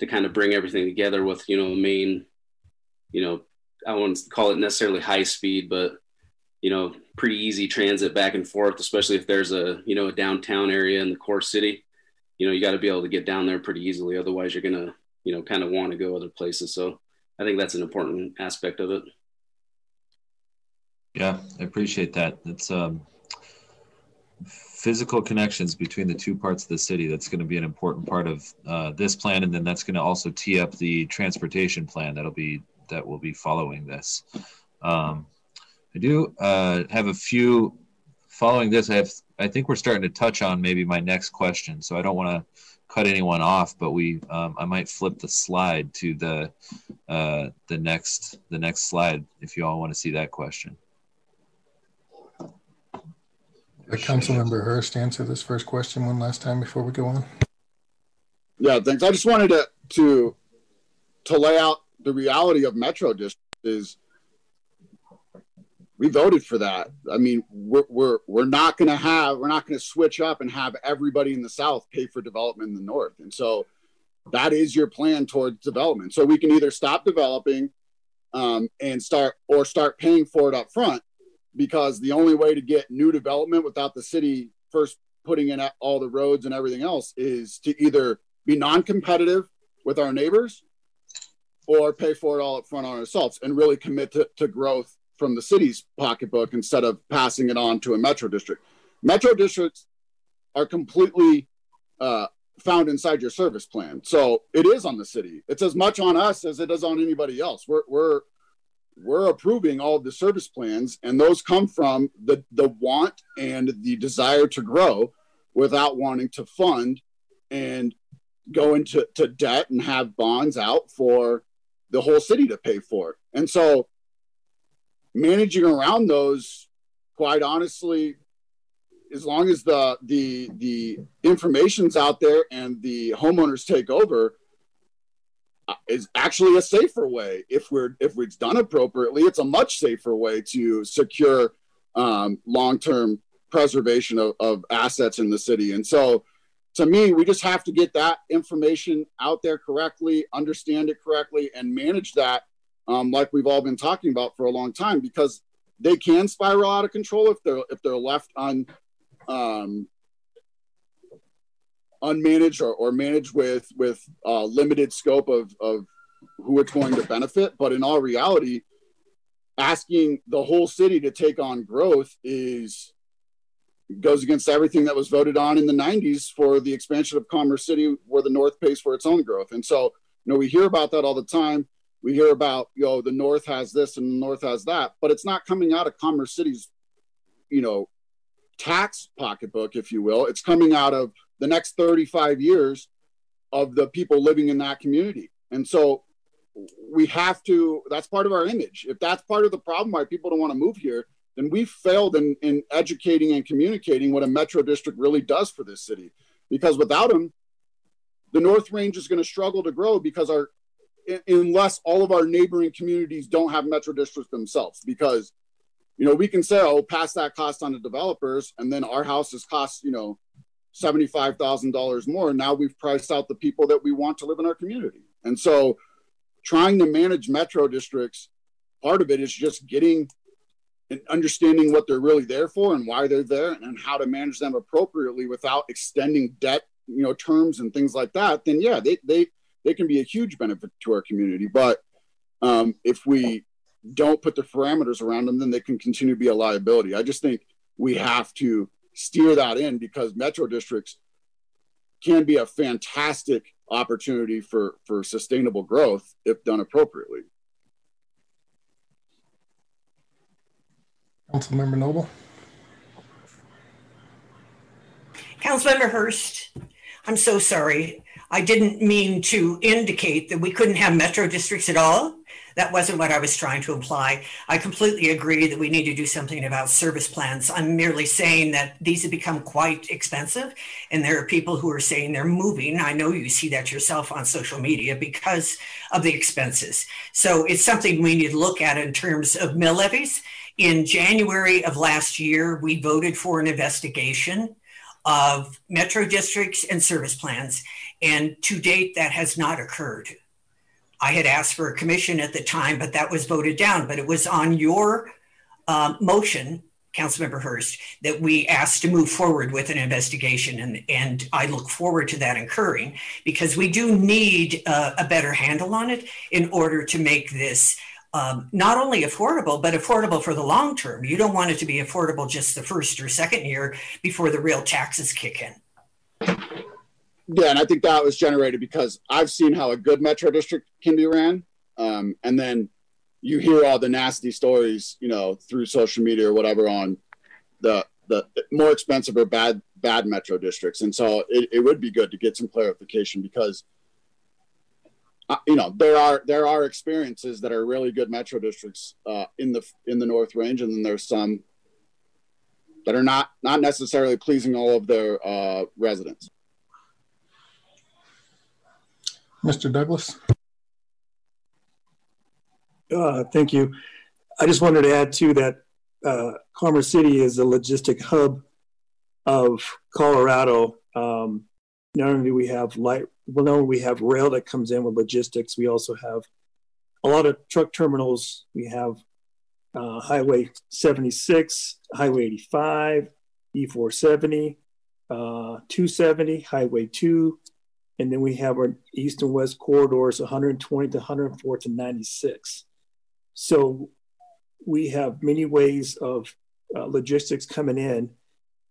to kind of bring everything together with, a main, I wouldn't call it necessarily high speed, but, pretty easy transit back and forth, especially if there's a, a downtown area in the core city. You got to be able to get down there pretty easily. Otherwise, you're going to, kind of want to go other places. So I think that's an important aspect of it. Yeah, I appreciate that. It's physical connections between the two parts of the city. That's going to be an important part of this plan, and then that's going to also tee up the transportation plan that will be following this. I do have a few following this. I think we're starting to touch on maybe my next question, so I don't want to cut anyone off, but I might flip the slide to the next slide if you all want to see that question. Councilmember Hurst answer this first question one last time before we go on. Yeah, thanks. I just wanted to lay out the reality of Metro District is we voted for that. I mean, we're not going to switch up and have everybody in the South pay for development in the North. And so that is your plan towards development. So we can either stop developing and start paying for it up front, because the only way to get new development without the city first putting in all the roads and everything else is to either be non-competitive with our neighbors or pay for it all up front on ourselves and really commit to growth from the city's pocketbook instead of passing it on to a metro district. Metro districts are completely found inside your service plan. So it is on the city. It's as much on us as it is on anybody else. We're approving all of the service plans, and those come from the want and the desire to grow without wanting to fund and go into debt and have bonds out for the whole city to pay for. And so managing around those, quite honestly, as long as the information's out there and the homeowners take over, is actually a safer way. If it's done appropriately, it's a much safer way to secure long-term preservation of assets in the city. And so to me, we just have to get that information out there correctly, understand it correctly, and manage that like we've all been talking about for a long time, because they can spiral out of control if they're left unmanaged or managed with limited scope of who it's going to benefit. But in all reality, asking the whole city to take on growth goes against everything that was voted on in the 90s for the expansion of Commerce City, where the North pays for its own growth. And so, we hear about that all the time. We hear about, the North has this and the North has that, but it's not coming out of Commerce City's, tax pocketbook, if you will. It's coming out of the next 35 years of the people living in that community. And so that's part of our image. If that's part of the problem why people don't want to move here, then we've failed in educating and communicating what a metro district really does for this city. Because without them, the North Range is going to struggle to grow unless all of our neighboring communities don't have metro districts themselves. Because we can say, pass that cost on to developers, and then our houses cost, $75,000 more. Now we've priced out the people that we want to live in our community. And so trying to manage metro districts, part of it is just getting and understanding what they're really there for and why they're there and how to manage them appropriately without extending debt, terms and things like that. Then yeah, they can be a huge benefit to our community. But if we don't put the parameters around them, then they can continue to be a liability. I just think we have to steer that in, because metro districts can be a fantastic opportunity for sustainable growth if done appropriately. Councilmember Noble. Councilmember Hurst, I'm so sorry. I didn't mean to indicate that we couldn't have metro districts at all. That wasn't what I was trying to imply. I completely agree that we need to do something about service plans. I'm merely saying that these have become quite expensive, and there are people who are saying they're moving. I know you see that yourself on social media because of the expenses. So it's something we need to look at in terms of mill levies. In January of last year, we voted for an investigation of metro districts and service plans, and to date, that has not occurred. I had asked for a commission at the time, but that was voted down. But it was on your motion, Councilmember Hurst, that we asked to move forward with an investigation. And I look forward to that occurring, because we do need a better handle on it in order to make this not only affordable, but affordable for the long term. You don't want it to be affordable just the first or second year before the real taxes kick in. Yeah, and I think that was generated because I've seen how a good metro district can be ran. And then you hear all the nasty stories, you know, through social media or whatever on the more expensive or bad metro districts. And so it would be good to get some clarification because you know, there are experiences that are really good metro districts in the North Range, and then there's some that are not necessarily pleasing all of their residents. Mr. Douglas. Thank you. I just wanted to add too that Commerce City is the logistic hub of Colorado. Not only do we have we have rail that comes in with logistics, we also have a lot of truck terminals. We have Highway 76, Highway 85, E470, 270, Highway 2, and then we have our east and west corridors, 120 to 104 to 96. So we have many ways of logistics coming in.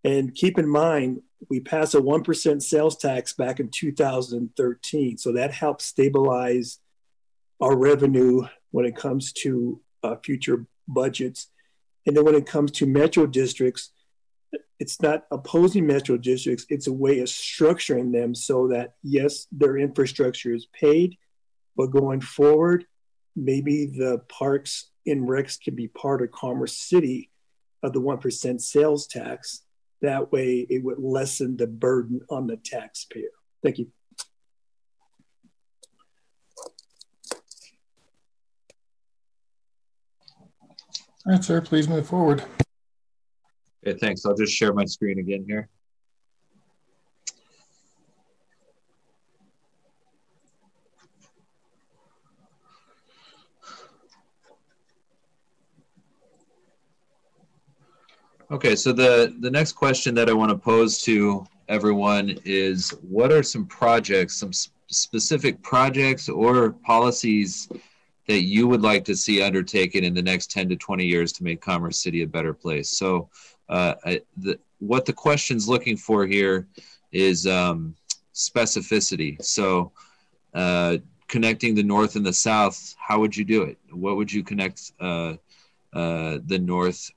And keep in mind, we passed a 1% sales tax back in 2013. So that helps stabilize our revenue when it comes to future budgets. And then when it comes to metro districts, it's not opposing metro districts, it's a way of structuring them so that, yes, their infrastructure is paid, but going forward, maybe the parks and recs can be part of Commerce City of the 1% sales tax. That way it would lessen the burden on the taxpayer. Thank you. All right, sir, please move forward. Okay, thanks. I'll just share my screen again here. Okay, so the next question that I want to pose to everyone is, what are some projects, some specific projects or policies that you would like to see undertaken in the next 10 to 20 years to make Commerce City a better place? So what the question's looking for here is specificity. So connecting the North and the South, how would you do it? What would you connect the North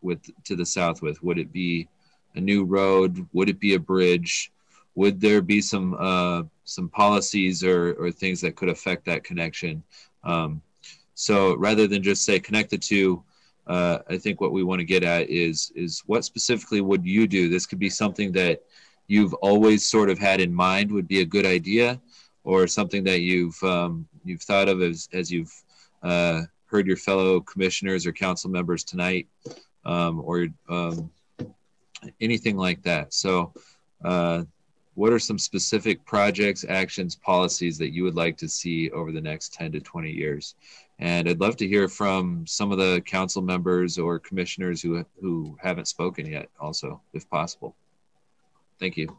to the South with? Would it be a new road? Would it be a bridge? Would there be some policies or things that could affect that connection? So rather than just say connect the two, I think what we want to get at is what specifically would you do? This could be something that you've always sort of had in mind would be a good idea, or something that you've thought of as you've heard your fellow commissioners or council members tonight, or anything like that. So what are some specific projects, actions, policies that you would like to see over the next 10 to 20 years? And I'd love to hear from some of the council members or commissioners who haven't spoken yet also, if possible. Thank you.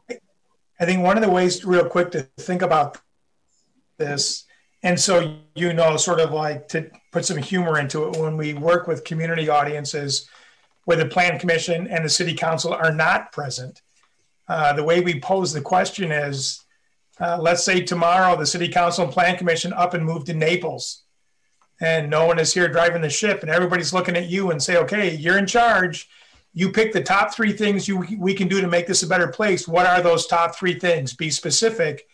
I think one of the ways real quick to think about this, and so, you know, sort of like to put some humor into it, when we work with community audiences where the Plan Commission and the City Council are not present, the way we pose the question is, let's say tomorrow the City Council and Plan Commission up and move to Naples, and no one is here driving the ship, and everybody's looking at you and say, okay, you're in charge. You pick the top 3 things we can do to make this a better place. What are those top 3 things? Be specific.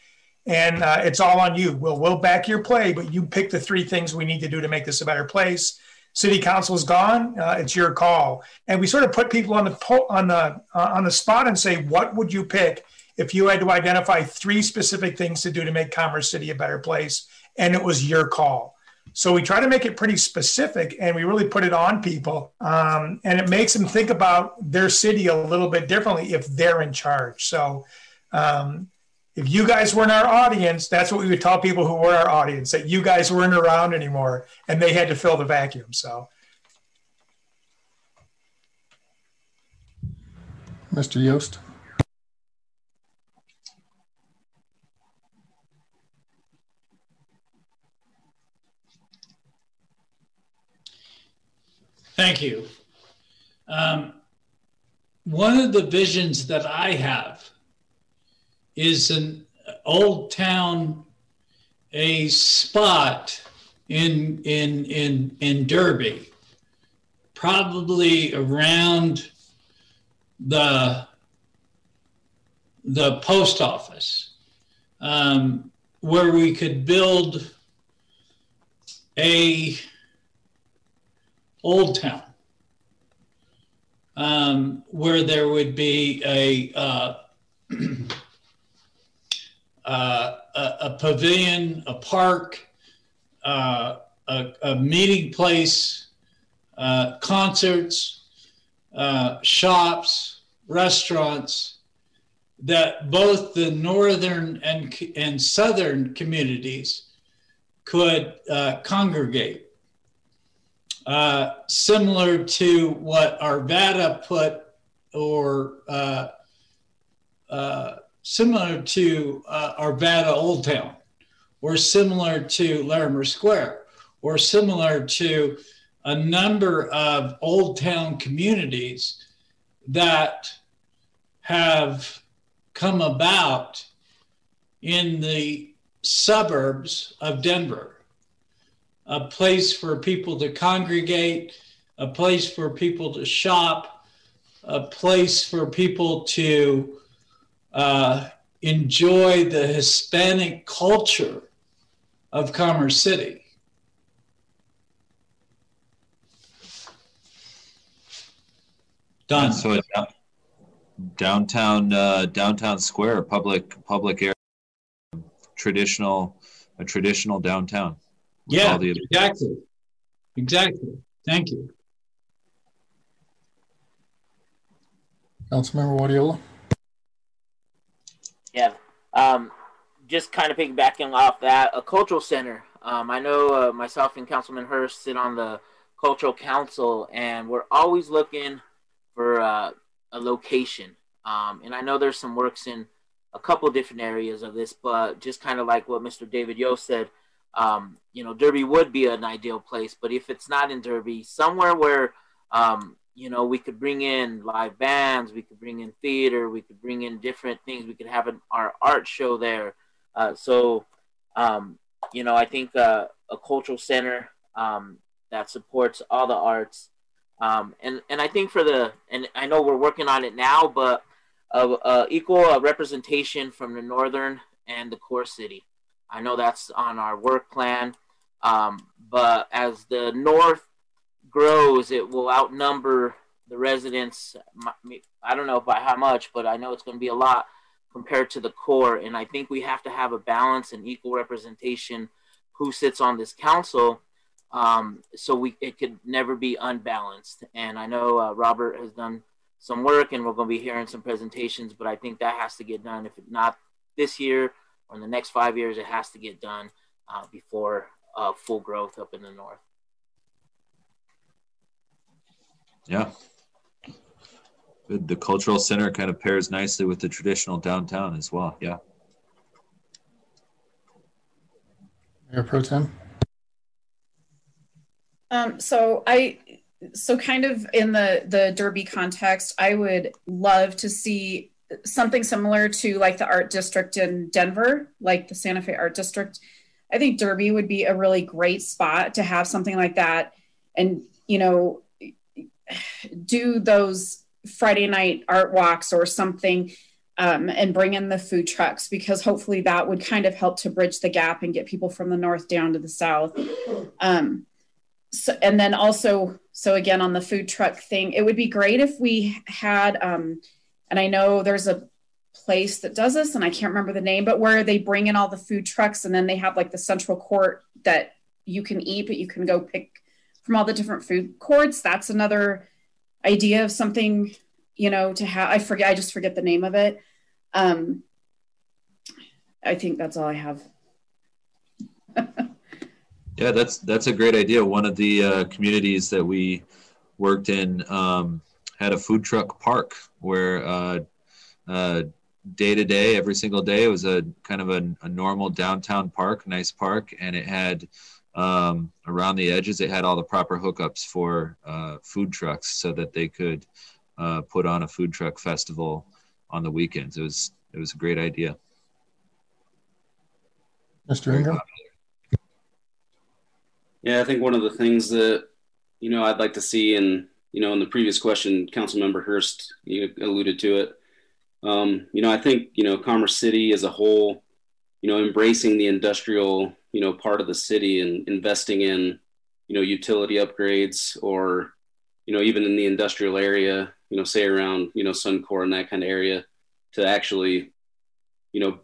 And it's all on you. We'll back your play, but you pick the 3 things we need to do to make this a better place. City Council's gone. It's your call. And we sort of put people on the spot and say, what would you pick if you had to identify 3 specific things to do to make Commerce City a better place? And it was your call. So we try to make it pretty specific, and we really put it on people. And it makes them think about their city a little bit differently if they're in charge. So if you guys weren't our audience, that's what we would tell people who were our audience, that you guys weren't around anymore and they had to fill the vacuum. So. Mr. Yost. Thank you. One of the visions that I have is an old town, a spot in Derby, probably around the post office, where we could build a old town, where there would be a pavilion, a park, a meeting place, concerts, shops, restaurants, that both the northern and southern communities could congregate. Similar to what Arvada put, or similar to Arvada Old Town, or similar to Larimer Square, or similar to a number of Old Town communities that have come about in the suburbs of Denver. A place for people to congregate, a place for people to shop, a place for people to enjoy the Hispanic culture of Commerce City. Done. So downtown square, public area, a traditional downtown. Yeah, exactly. Thank you. Councilmember Wadiola. Yeah, just kind of piggybacking off that, a cultural center. I know myself and Councilman Hurst sit on the Cultural Council, and we're always looking for a location. And I know there's some works in a couple different areas of this, but just kind of like what Mr. David Yost said, Derby would be an ideal place, but if it's not in Derby, somewhere where, we could bring in live bands, we could bring in theater, we could bring in different things, we could have our art show there. I think a cultural center that supports all the arts. And I think and I know we're working on it now, but equal representation from the northern and the core city. I know that's on our work plan, but as the north grows, it will outnumber the residents. I don't know by how much, but I know it's going to be a lot compared to the core. And I think we have to have a balance and equal representation who sits on this council, so it could never be unbalanced. And I know Robert has done some work, and we're going to be hearing some presentations, but I think that has to get done. If not this year or in the next 5 years, it has to get done before full growth up in the north. Yeah. The cultural center kind of pairs nicely with the traditional downtown as well. Yeah. Mayor Pro Tem. So kind of in the Derby context, I would love to see something similar to like the art district in Denver, like the Santa Fe Art District. I think Derby would be a really great spot to have something like that, and do those Friday night art walks or something, and bring in the food trucks, because hopefully that would kind of help to bridge the gap and get people from the north down to the south. And then also, again, on the food truck thing, it would be great if we had, and I know there's a place that does this, and I can't remember the name, but where they bring in all the food trucks, and then they have like the central court that you can eat, but you can go pick from all the different food courts. That's another idea of something, to have. I just forget the name of it. I think that's all I have. Yeah, that's a great idea. One of the communities that we worked in had a food truck park where day to day, every single day, it was a kind of a normal downtown park, nice park, and it had around the edges, it had all the proper hookups for food trucks so that they could put on a food truck festival on the weekends. It was a great idea. Mr. Ingram? Yeah, I think one of the things that, I'd like to see, and, in the previous question, Councilmember Hurst, alluded to it. I think, Commerce City as a whole, embracing the industrial, part of the city and investing in, utility upgrades, or, even in the industrial area, say around, Suncor and that kind of area, to actually,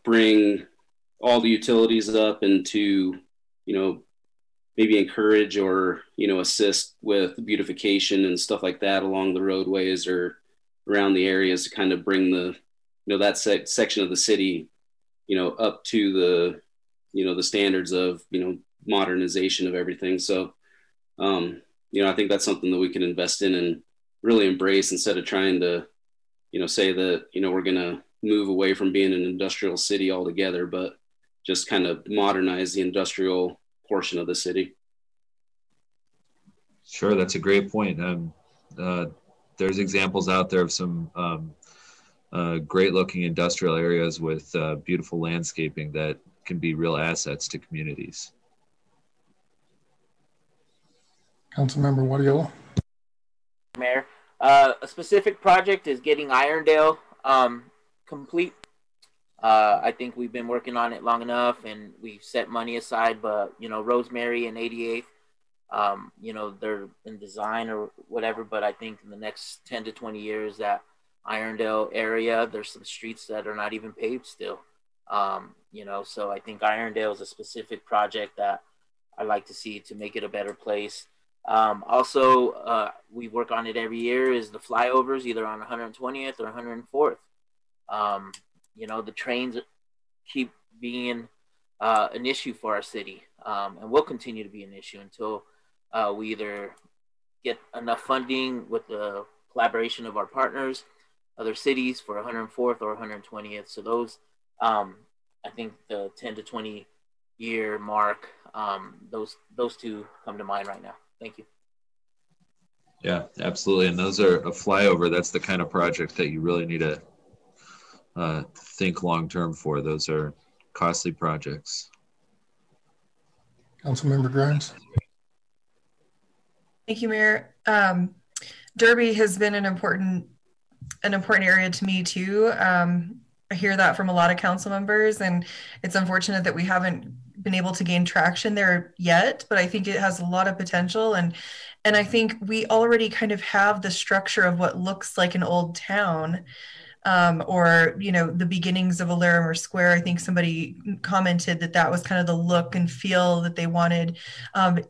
bring all the utilities up and to, maybe encourage or, assist with beautification and stuff like that along the roadways or around the areas to kind of bring the, that section of the city, up to the, the standards of, modernization of everything. So, I think that's something that we can invest in and really embrace, instead of trying to, say that, we're going to move away from being an industrial city altogether, but just kind of modernize the industrial portion of the city. Sure, that's a great point. There's examples out there of some great looking industrial areas with beautiful landscaping that can be real assets to communities. Councilmember Guardiola. Mayor, a specific project is getting Irondale complete. I think we've been working on it long enough, and we've set money aside, but, Rosemary and 88th, they're in design or whatever, but I think in the next 10 to 20 years, that Irondale area, there's some streets that are not even paved still. So I think Irondale is a specific project that I'd like to see to make it a better place. Also, we work on it every year, is the flyovers, either on 120th or 104th. The trains keep being an issue for our city, and will continue to be an issue until we either get enough funding with the collaboration of our partners, other cities, for 104th or 120th. So those, I think the 10 to 20 year mark, those two come to mind right now. Thank you. Yeah, absolutely. And those are a flyover. That's the kind of project that you really need to think long-term for. Those are costly projects. Councilmember Grimes. Thank you, Mayor. Derby has been an important area to me too. I hear that from a lot of council members, and it's unfortunate that we haven't been able to gain traction there yet, but I think it has a lot of potential. And I think we already kind of have the structure of what looks like an old town, or, the beginnings of a Larimer Square. I think somebody commented that was kind of the look and feel that they wanted.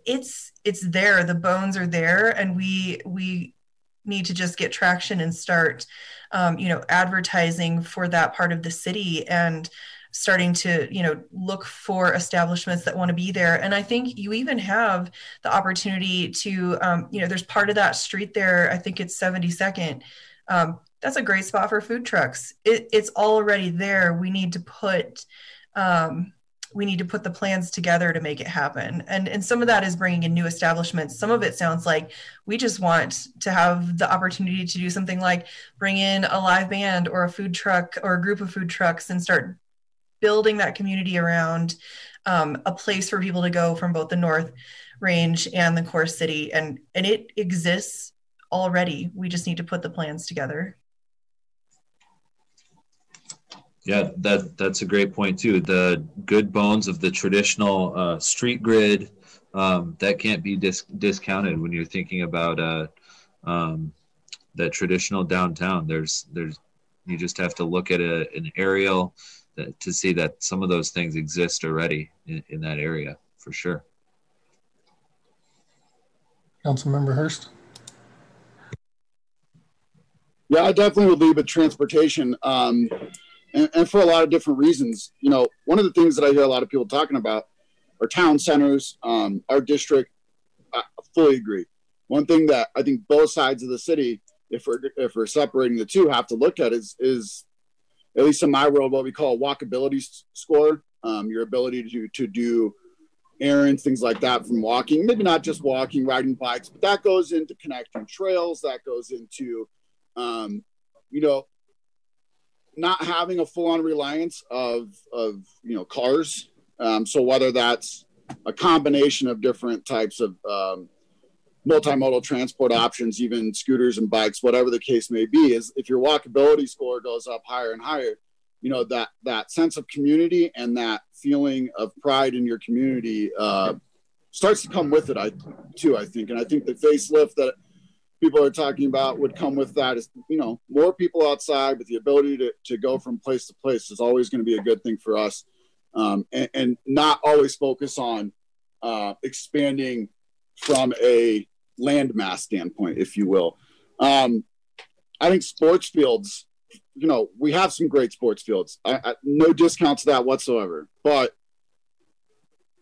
It's there, the bones are there, and we need to just get traction and start, advertising for that part of the city, and starting to, look for establishments that want to be there. And I think you even have the opportunity to, there's part of that street there, I think it's 72nd. That's a great spot for food trucks. It's already there. We need to put the plans together to make it happen. And some of that is bringing in new establishments. Some of it sounds like we just want to have the opportunity to do something like bring in a live band or a food truck or a group of food trucks and start building that community around a place for people to go from both the North Range and the core city. And it exists already. We just need to put the plans together. Yeah, that's a great point too. The good bones of the traditional street grid, that can't be discounted when you're thinking about that traditional downtown. There's you just have to look at an aerial to see that some of those things exist already in that area, for sure. Councilmember Hurst. Yeah, I definitely would leave with transportation, and for a lot of different reasons. One of the things that I hear a lot of people talking about are town centers, our district. I fully agree. One thing that I think both sides of the city, if we're separating the two, have to look at is at least in my world, what we call a walkability score. Your ability to do, errands, things like that from walking. Maybe not just walking, riding bikes, but that goes into connecting trails. That goes into, not having a full-on reliance of cars. So whether that's a combination of different types of multimodal transport options, even scooters and bikes, whatever the case may be, is if your walkability score goes up higher and higher, that sense of community and that feeling of pride in your community starts to come with it, I think. And I think the facelift that people are talking about would come with that is, more people outside with the ability to go from place to place is always going to be a good thing for us. And not always focus on expanding from a landmass standpoint, if you will. I think sports fields, we have some great sports fields. No discount to that whatsoever. But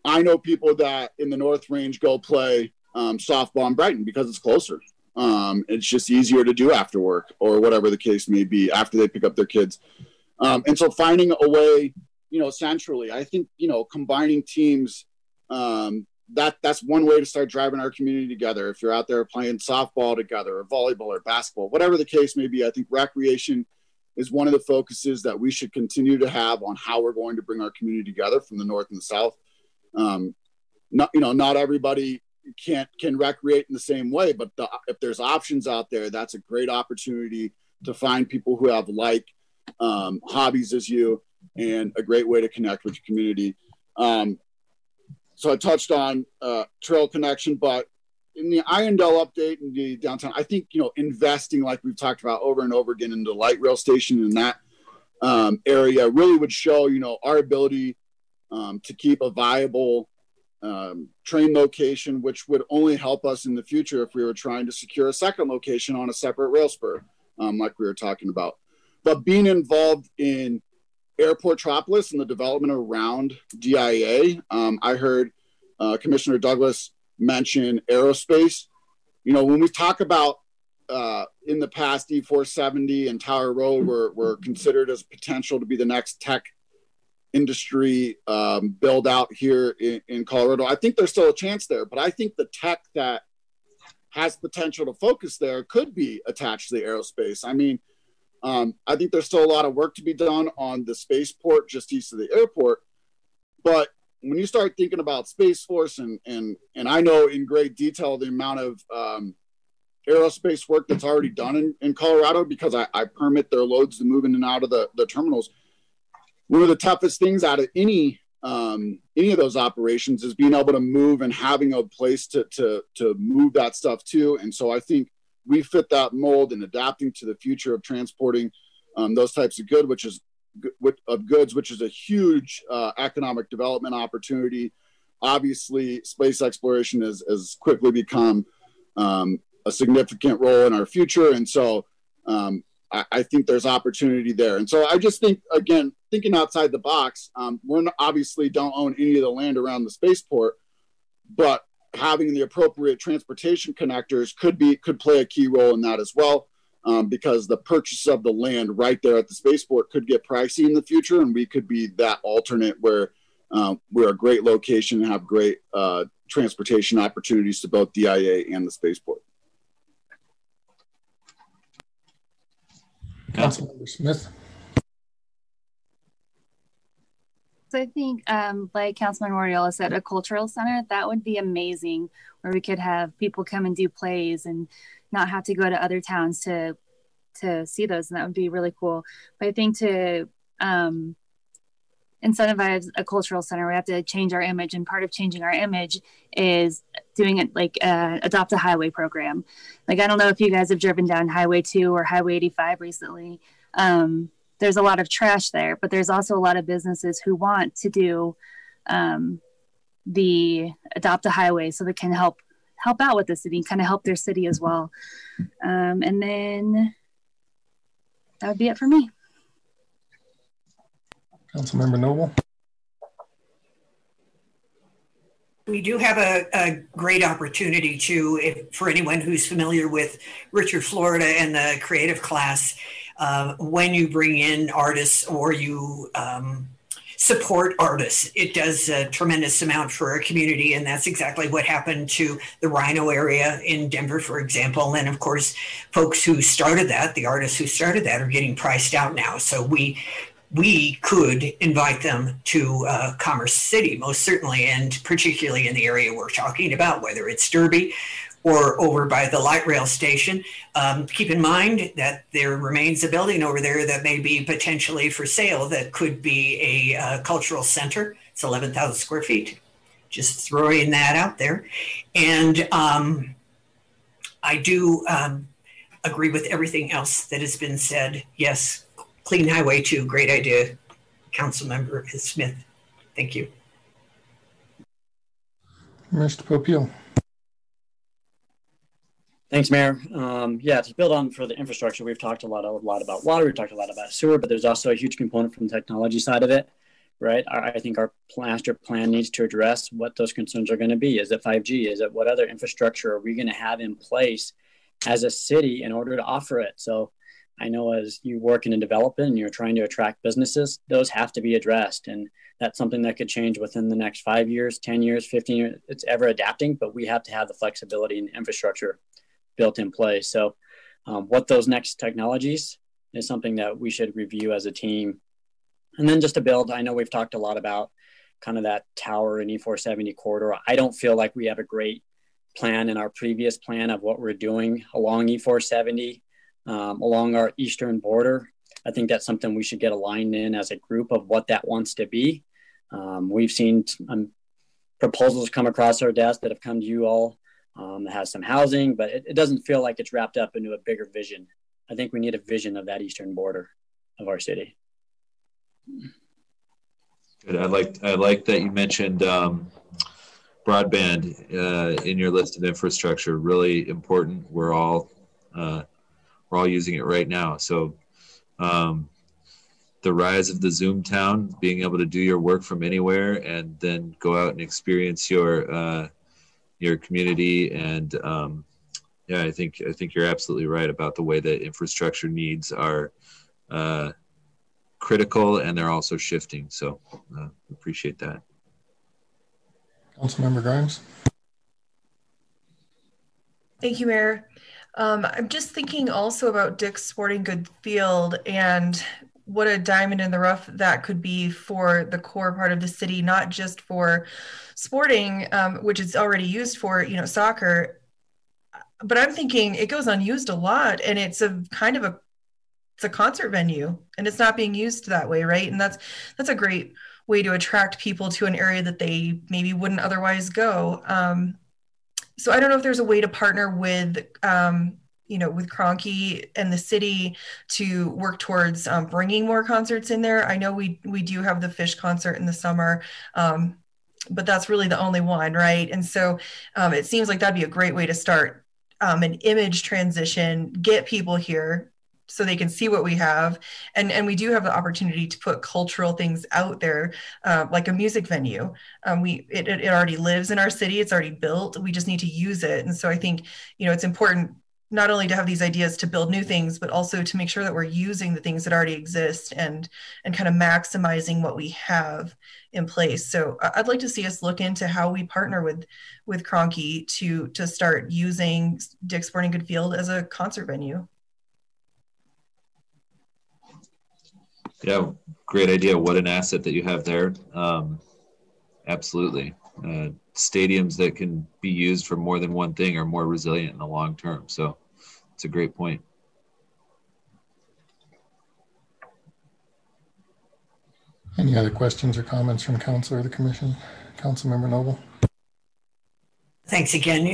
I know people that in the North Range go play softball in Brighton because it's closer. It's just easier to do after work or whatever the case may be after they pick up their kids. And so finding a way, centrally, I think, combining teams, that's one way to start driving our community together. If you're out there playing softball together or volleyball or basketball, whatever the case may be, I think recreation is one of the focuses that we should continue to have on how we're going to bring our community together from the North and the South. Not everybody can recreate in the same way, but if there's options out there, that's a great opportunity to find people who have hobbies as you, and a great way to connect with your community. So I touched on trail connection, but in the Irondale update in the downtown, I think, investing like we've talked about over and over again in the light rail station in that area really would show, our ability to keep a viable train location, which would only help us in the future if we were trying to secure a second location on a separate rail spur, like we were talking about. But being involved in Airportropolis and the development around DIA, I heard Commissioner Douglas mention aerospace. When we talk about in the past, E470 and Tower Road were considered as potential to be the next tech industry build out here in Colorado. I think there's still a chance there, but I think the tech that has potential to focus there could be attached to the aerospace. I think there's still a lot of work to be done on the spaceport just east of the airport. But when you start thinking about Space Force and I know in great detail the amount of aerospace work that's already done in Colorado, because I permit their loads to move in and out of the terminals. One of the toughest things out of any of those operations is being able to move and having a place to move that stuff to. And so I think we fit that mold in adapting to the future of transporting those types of goods, which is a huge economic development opportunity. Obviously, space exploration has quickly become a significant role in our future. And so I think there's opportunity there. And so I just think, again, thinking outside the box, we obviously don't own any of the land around the spaceport, but having the appropriate transportation connectors could play a key role in that as well, because the purchase of the land right there at the spaceport could get pricey in the future, and we could be that alternate where we're a great location and have great transportation opportunities to both DIA and the spaceport. Councilmember Smith. So I think, like Councilman Moriola said, a cultural center, that would be amazing, where we could have people come and do plays and not have to go to other towns to see those, and that would be really cool. But I think to incentivize a cultural center, we have to change our image, and part of changing our image is doing it like Adopt a Highway program. Like, I don't know if you guys have driven down Highway 2 or Highway 85 recently. There's a lot of trash there, but there's also a lot of businesses who want to do the Adopt a Highway so they can help out with the city, kind of help their city as well. And then that would be it for me. Councilmember Noble. We do have a great opportunity for anyone who's familiar with Richard, Florida and the creative class, when you bring in artists or you support artists. It does a tremendous amount for our community, and that's exactly what happened to the Rhino area in Denver, for example. And of course, folks who started that, the artists who started that, are getting priced out now. So we could invite them to Commerce City, most certainly, and particularly in the area we're talking about, whether it's Derby or over by the light rail station. Keep in mind that there remains a building over there that may be potentially for sale that could be a cultural center. It's 11,000 square feet. Just throwing that out there. And I do agree with everything else that has been said. Yes, Clean Highway 2, great idea, Councilmember Smith. Thank you. Mr. Popeil. Thanks, Mayor. Yeah, to build on for the infrastructure, we've talked a lot about water, we've talked a lot about sewer, but there's also a huge component from the technology side of it, right? I think our master plan needs to address what those concerns are going to be. Is it 5G? Is it what other infrastructure are we going to have in place as a city in order to offer it? So I know as you work in a development and you're trying to attract businesses, those have to be addressed. And that's something that could change within the next 5 years, 10 years, 15 years. It's ever adapting, but we have to have the flexibility and infrastructure built in place. So what those next technologies is something that we should review as a team. And then just to build, I know we've talked a lot about kind of that tower and E470 corridor. I don't feel like we have a great plan in our previous plan of what we're doing along E470, along our eastern border. I think that's something we should get aligned in as a group of what that wants to be. We've seen proposals come across our desk that have come to you all. It has some housing, but it doesn't feel like it's wrapped up into a bigger vision. I think we need a vision of that eastern border of our city. Good. I like that you mentioned broadband in your list of infrastructure. Really important. We're all using it right now. So the rise of the Zoom town, being able to do your work from anywhere and then go out and experience your community. And yeah, I think you're absolutely right about the way that infrastructure needs are critical, and they're also shifting. So appreciate that. Councilmember Grimes. Thank you, Mayor. I'm just thinking also about Dick's Sporting Goods Field and what a diamond in the rough that could be for the core part of the city, not just for sporting, which it's already used for, soccer. But I'm thinking it goes unused a lot, and it's a kind of it's a concert venue, and it's not being used that way, right? And that's a great way to attract people to an area that they maybe wouldn't otherwise go. So I don't know if there's a way to partner with with Kroenke and the city to work towards bringing more concerts in there. I know we do have the Fish concert in the summer, but that's really the only one, right? And so it seems like that'd be a great way to start an image transition, get people here so they can see what we have. And we do have the opportunity to put cultural things out there, like a music venue. It already lives in our city. It's already built. We just need to use it. And so I think, it's important not only to have these ideas to build new things, but also to make sure that we're using the things that already exist and kind of maximizing what we have in place. So I'd like to see us look into how we partner with Kroenke to start using Dick's Sporting Goods Field as a concert venue. Yeah, great idea. What an asset that you have there. Absolutely. Stadiums that can be used for more than one thing are more resilient in the long term. So it's a great point. Any other questions or comments from council or the commission? Councilmember Noble. Thanks again.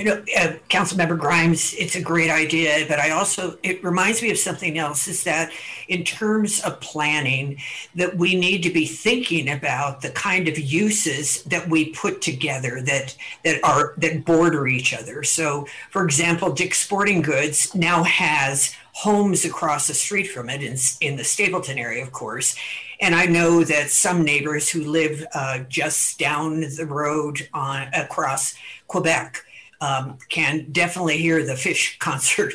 Councilmember Grimes, it's a great idea, but it reminds me of something else, is that in terms of planning, that we need to be thinking about the kind of uses that we put together that border each other. So, for example, Dick's Sporting Goods now has homes across the street from it in the Stapleton area, of course. And I know that some neighbors who live just down the road across Quebec can definitely hear the Fish concert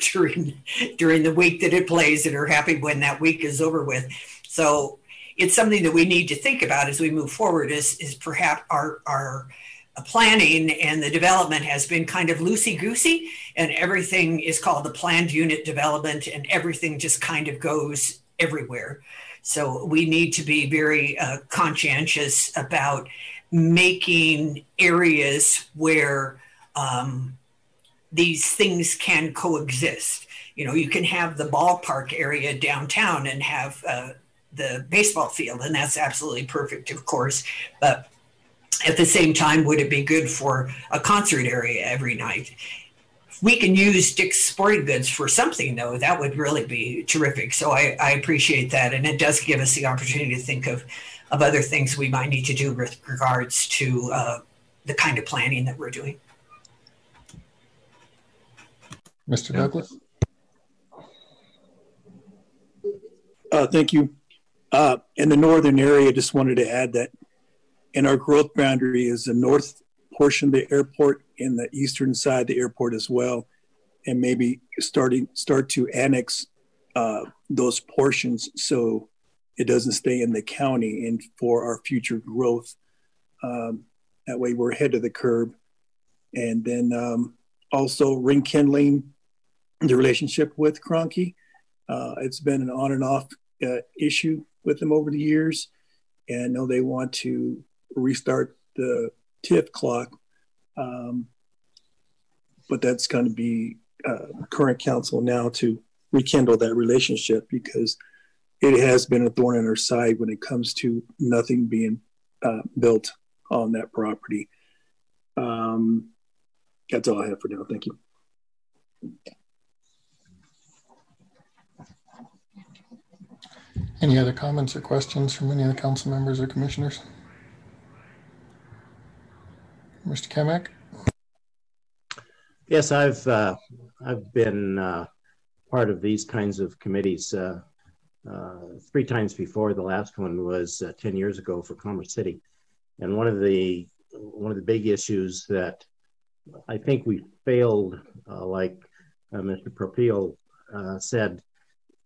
during the week that it plays, and are happy when that week is over with. So it's something that we need to think about as we move forward is perhaps our planning and the development has been kind of loosey-goosey, and everything is called the planned unit development, and everything just kind of goes everywhere. So we need to be very conscientious about making areas where these things can coexist. You know, you can have the ballpark area downtown and have the baseball field, and that's absolutely perfect, of course. But at the same time, would it be good for a concert area every night? If we can use Dick's Sporting Goods for something, though, that would really be terrific. So I appreciate that. And it does give us the opportunity to think of other things we might need to do with regards to the kind of planning that we're doing. Mr. Douglas? Thank you. In the northern area, just wanted to add that in our growth boundary is the north portion of the airport and the eastern side of the airport as well, and maybe start to annex those portions so it doesn't stay in the county and for our future growth. That way we're ahead of the curve. And then also rekindling the relationship with Kroenke. It's been an on and off issue with them over the years. And I know they want to restart the TIF clock. But that's going to be current council now to rekindle that relationship, because it has been a thorn in our side when it comes to nothing being built on that property. That's all I have for now. Thank you. Any other comments or questions from any of the council members or commissioners? Mr. Kamak? Yes, I've been part of these kinds of committees 3 times before. The last one was 10 years ago for Commerce City, and one of the big issues that I think we failed, like Mr. Propil said,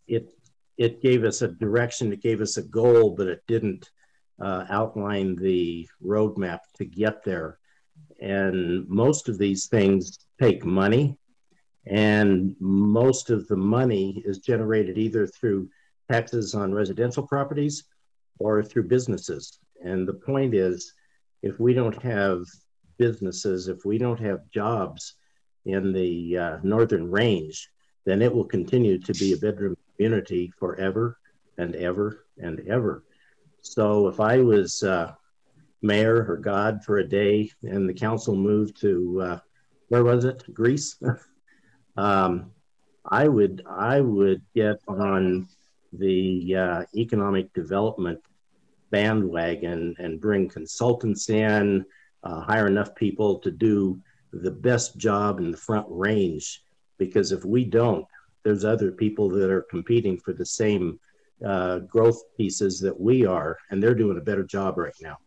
it gave us a direction, it gave us a goal, but it didn't outline the roadmap to get there. And most of these things take money, and most of the money is generated either through taxes on residential properties or through businesses. And the point is, if we don't have businesses, if we don't have jobs in the Northern Range, then it will continue to be a bedroom community forever and ever and ever. So if I was mayor or God for a day and the council moved to, where was it? Greece? I would get on the economic development bandwagon and bring consultants in, hire enough people to do the best job in the Front Range. Because if we don't, there's other people that are competing for the same growth pieces that we are, and they're doing a better job right now.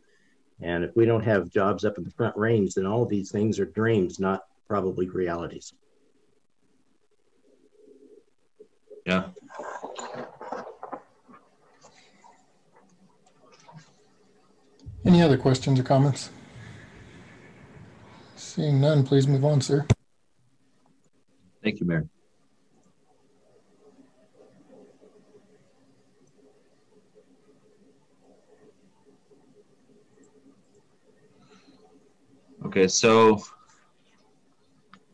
And if we don't have jobs up in the Front Range, then all these things are dreams, not probably realities. Yeah. Any other questions or comments? Seeing none, please move on, sir. Thank you, Mayor. Okay, so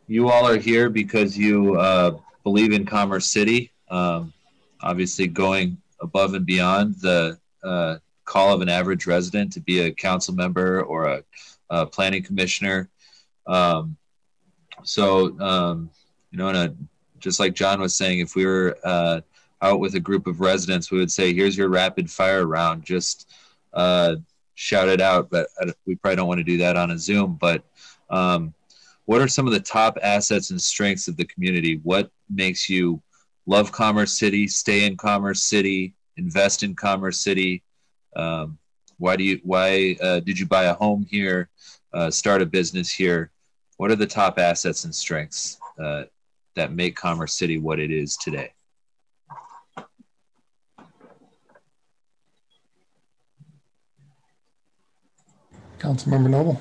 you all are here because you believe in Commerce City, obviously going above and beyond the call of an average resident to be a council member or a planning commissioner. You know, just like John was saying, if we were out with a group of residents, we would say, here's your rapid fire round, just shout it out. But we probably don't want to do that on a Zoom. But what are some of the top assets and strengths of the community? What makes you love Commerce City, stay in Commerce City, invest in Commerce City? Why did you buy a home here, start a business here? What are the top assets and strengths that make Commerce City what it is today? Councilmember Noble.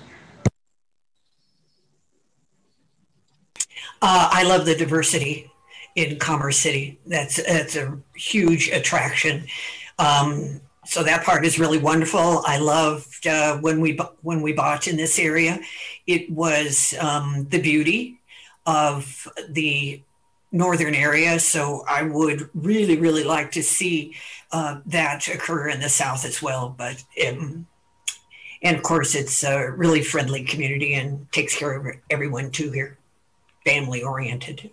I love the diversity in Commerce City. That's a huge attraction. So that part is really wonderful. I loved when we bought in this area. It was the beauty of the northern area. So I would really, really like to see that occur in the south as well. But and of course, it's a really friendly community and takes care of everyone too here, family oriented.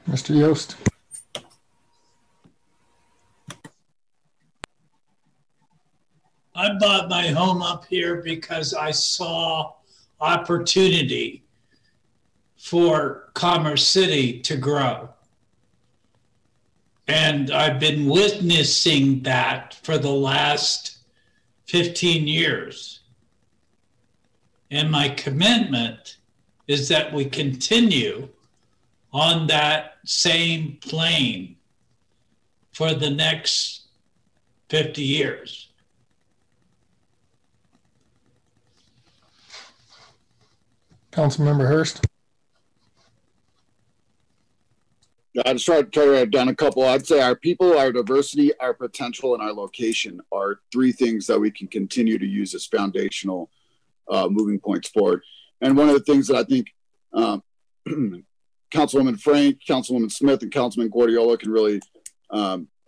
Mr. Yost. I bought my home up here because I saw opportunity for Commerce City to grow. And I've been witnessing that for the last 15 years. And my commitment is that we continue on that same plane for the next 50 years. Councilmember Hurst. I just try to write down a couple. I'd say our people, our diversity, our potential, and our location are three things that we can continue to use as foundational moving points forward. And one of the things that I think Councilwoman Frank, Councilwoman Smith, and Councilman Guardiola can really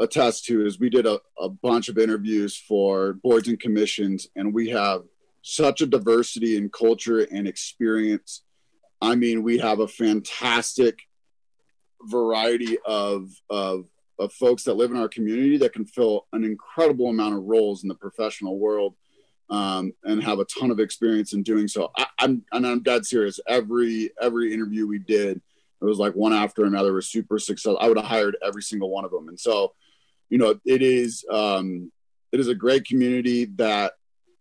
attest to is we did a bunch of interviews for boards and commissions, and we have such a diversity in culture and experience. I mean, we have a fantastic variety of folks that live in our community that can fill an incredible amount of roles in the professional world and have a ton of experience in doing so. I'm dead serious. Every interview we did, it was like one after another was super successful. I would have hired every single one of them. And so, you know, it is a great community that,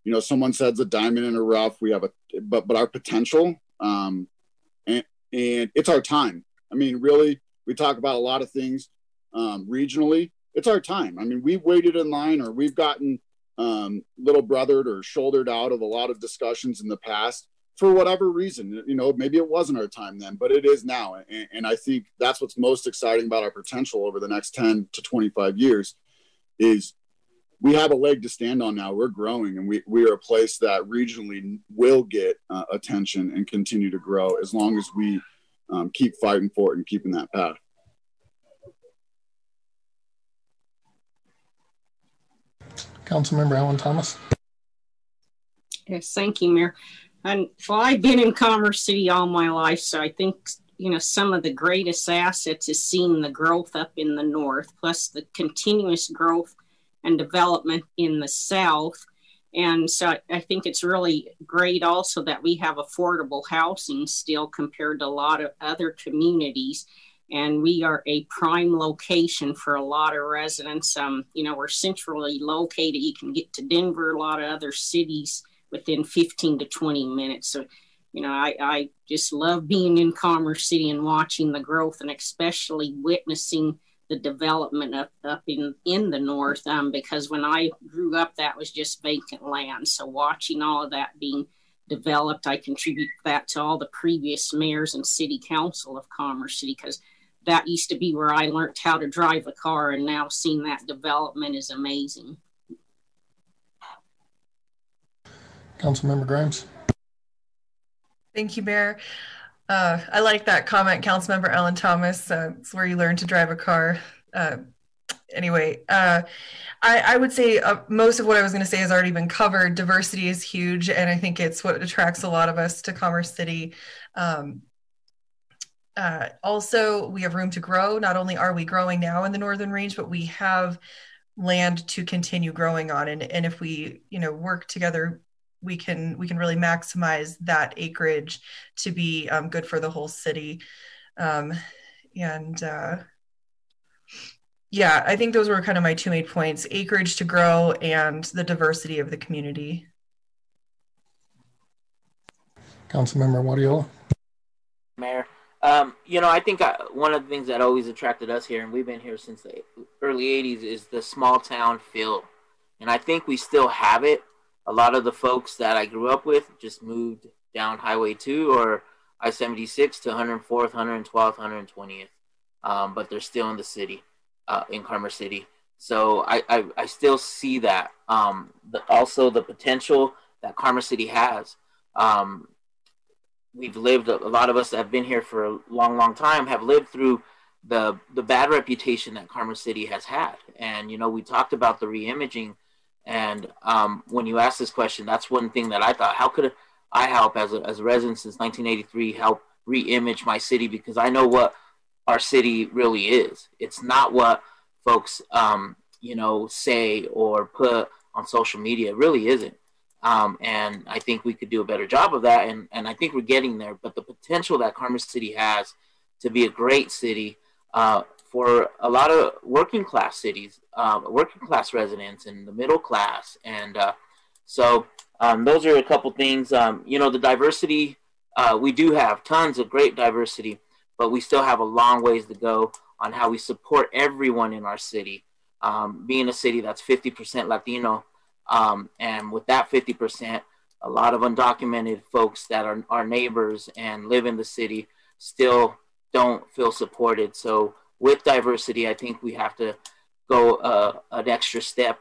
you know, someone says a diamond in a rough. We have but our potential, and it's our time. I mean, really, we talk about a lot of things regionally. It's our time. I mean, we've waited in line, or we've gotten little brothered or shouldered out of a lot of discussions in the past for whatever reason. You know, maybe it wasn't our time then, but it is now. And I think that's what's most exciting about our potential over the next 10 to 25 years is we have a leg to stand on now. We're growing, and we are a place that regionally will get attention and continue to grow as long as we keep fighting for it and keeping that path. Councilmember Alan Thomas. Yes, thank you, Mayor. And well, I've been in Commerce City all my life, so I think, you know, some of the greatest assets is seeing the growth up in the north, plus the continuous growth and development in the south. And so I think it's really great also that we have affordable housing still compared to a lot of other communities. And we are a prime location for a lot of residents. You know, we're centrally located. You can get to Denver, a lot of other cities within 15 to 20 minutes. So, you know, I just love being in Commerce City and watching the growth, and especially witnessing the development up in the north, because when I grew up, that was just vacant land. So watching all of that being developed, I contribute that to all the previous mayors and city council of Commerce City, because that used to be where I learned how to drive a car, and now seeing that development is amazing. Councilmember Grimes. Thank you, Mayor. I like that comment, Councilmember Alan Thomas. It's where you learn to drive a car. Anyway, I would say most of what I was going to say has already been covered. Diversity is huge, and I think it's what attracts a lot of us to Commerce City. Also, we have room to grow. Not only are we growing now in the Northern Range, but we have land to continue growing on. And if we, you know, work together, we can really maximize that acreage to be good for the whole city. Yeah, I think those were kind of my two main points: acreage to grow and the diversity of the community. Councilmember Guardiola. Mayor, you know, I think one of the things that always attracted us here, and we've been here since the early 80s, is the small town feel. And I think we still have it. A lot of the folks that I grew up with just moved down Highway 2 or I-76 to 104th, 112th, 120th, but they're still in the city, in Commerce City. So I still see that. Also the potential that Commerce City has. We've lived, a lot of us that have been here for a long, long time have lived through the bad reputation that Commerce City has had. And, you know, we talked about the re-imaging. And when you asked this question, that's one thing that I thought, how could I help as a resident since 1983 help re-image my city? Because I know what our city really is. It's not what folks, you know, say or put on social media. It really isn't. And I think we could do a better job of that. And I think we're getting there. But the potential that Commerce City has to be a great city for a lot of working class cities, working class residents and the middle class. And so those are a couple things. You know, the diversity, we do have tons of great diversity, but we still have a long ways to go on how we support everyone in our city. Being a city that's 50% Latino, and with that 50%, a lot of undocumented folks that are our neighbors and live in the city still don't feel supported. So with diversity, I think we have to go an extra step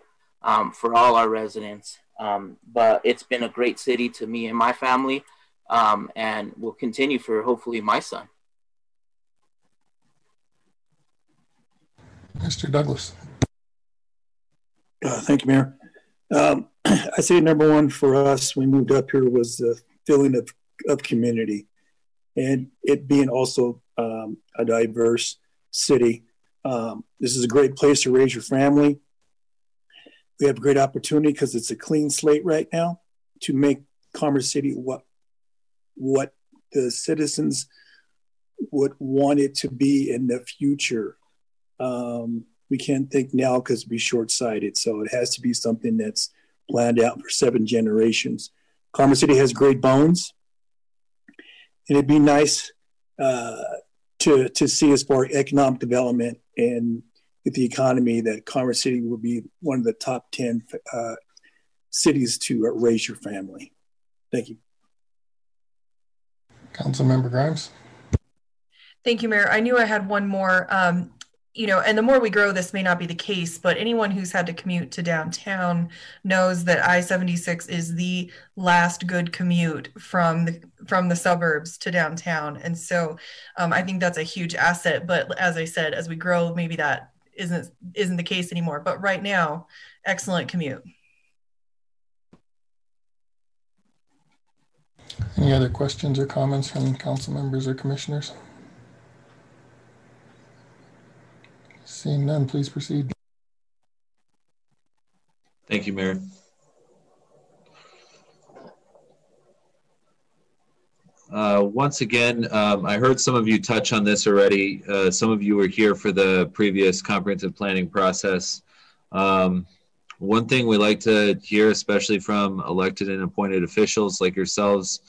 for all our residents. But it's been a great city to me and my family, and will continue for hopefully my son. Mr. Douglas. Thank you, Mayor. I say number one for us, we moved up here, was the feeling of community, and it being also a diverse city. This is a great place to raise your family. We have a great opportunity because it's a clean slate right now to make Commerce City what the citizens would want it to be in the future. We can't think now because it'd be short-sighted. So it has to be something that's planned out for 7 generations. Commerce City has great bones, and it'd be nice to see as far as economic development and with the economy that Commerce City will be one of the top 10 cities to raise your family. Thank you. Councilmember Grimes. Thank you, Mayor. I knew I had one more. You know, and the more we grow, this may not be the case, but anyone who's had to commute to downtown knows that I-76 is the last good commute from the suburbs to downtown. And so I think that's a huge asset. But as I said, as we grow, maybe that isn't the case anymore. But right now, excellent commute. Any other questions or comments from council members or commissioners? Seeing none, please proceed. Thank you, Mayor. Once again, I heard some of you touch on this already. Some of you were here for the previous comprehensive planning process. One thing we like to hear, especially from elected and appointed officials like yourselves,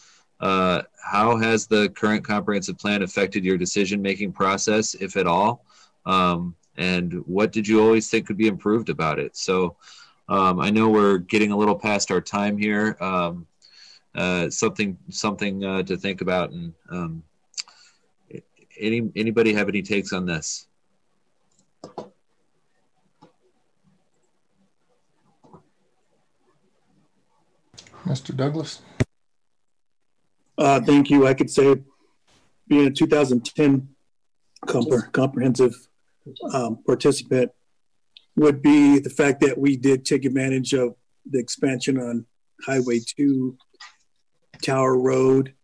how has the current comprehensive plan affected your decision-making process, if at all? And what did you always think could be improved about it? So I know we're getting a little past our time here. Something to think about. And anybody have any takes on this? Mr. Douglas. Thank you. I could say being a 2010 comprehensive participant would be the fact that we did take advantage of the expansion on Highway 2, Tower Road,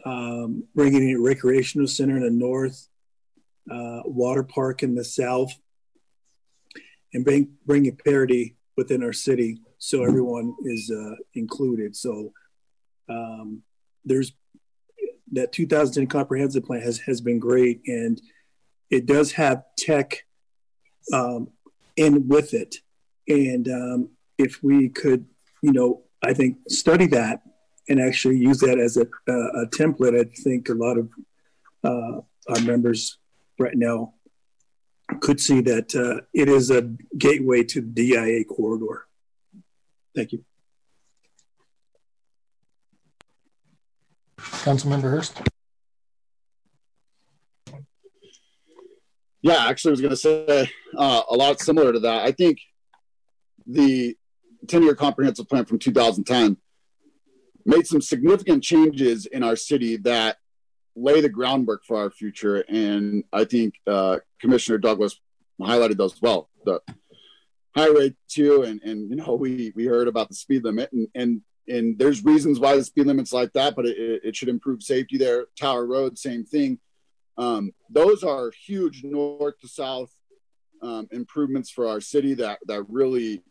bringing in a recreational center in the north, water park in the south, and bringing parity within our city so everyone is included. So there's that 2010 comprehensive plan has been great, and it does have tech in with it. And if we could, I think study that and actually use that as a template, I think a lot of our members right now could see that it is a gateway to the DIA corridor. Thank you. Councilmember Hurst. Yeah, actually, I was going to say a lot similar to that. I think the 10-year comprehensive plan from 2010 made some significant changes in our city that lay the groundwork for our future. And I think Commissioner Douglas highlighted those well. The Highway 2, and you know, we heard about the speed limit, and there's reasons why the speed limit's like that, but it should improve safety there. Tower Road, same thing. Those are huge north to south improvements for our city that really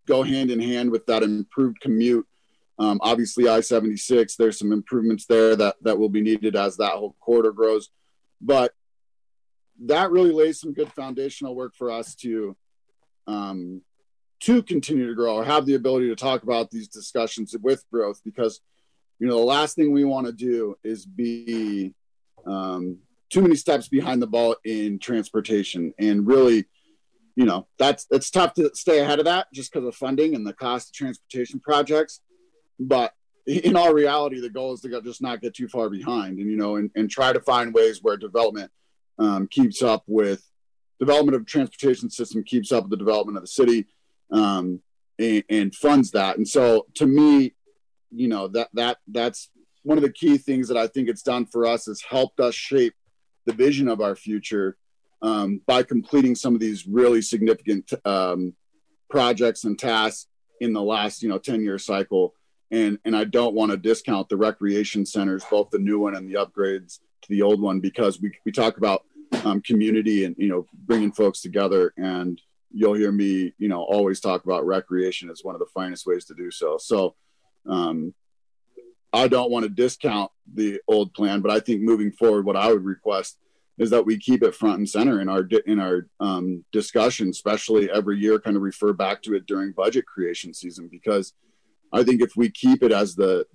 go hand in hand with that improved commute. Obviously, I-76, there's some improvements there that will be needed as that whole corridor grows. But that really lays some good foundational work for us to continue to grow, or have the ability to talk about these discussions with growth, because, you know, the last thing we want to do is be too many steps behind the ball in transportation. And really, you know, it's tough to stay ahead of that just because of funding and the cost of transportation projects. But in all reality, the goal is to just not get too far behind, and, you know, and try to find ways where development keeps up with development of transportation system, keeps up with the development of the city, and funds that. And so to me, you know, that's one of the key things that I think it's done for us, is helped us shape the vision of our future by completing some of these really significant projects and tasks in the last, you know, 10-year cycle. And I don't want to discount the recreation centers, both the new one and the upgrades to the old one, because we talk about community and, you know, bringing folks together. And you'll hear me, you know, always talk about recreation as one of the finest ways to do so. So I don't want to discount the old plan, but I think moving forward, what I would request is that we keep it front and center in our discussion, especially every year, kind of refer back to it during budget creation season, because I think if we keep it as the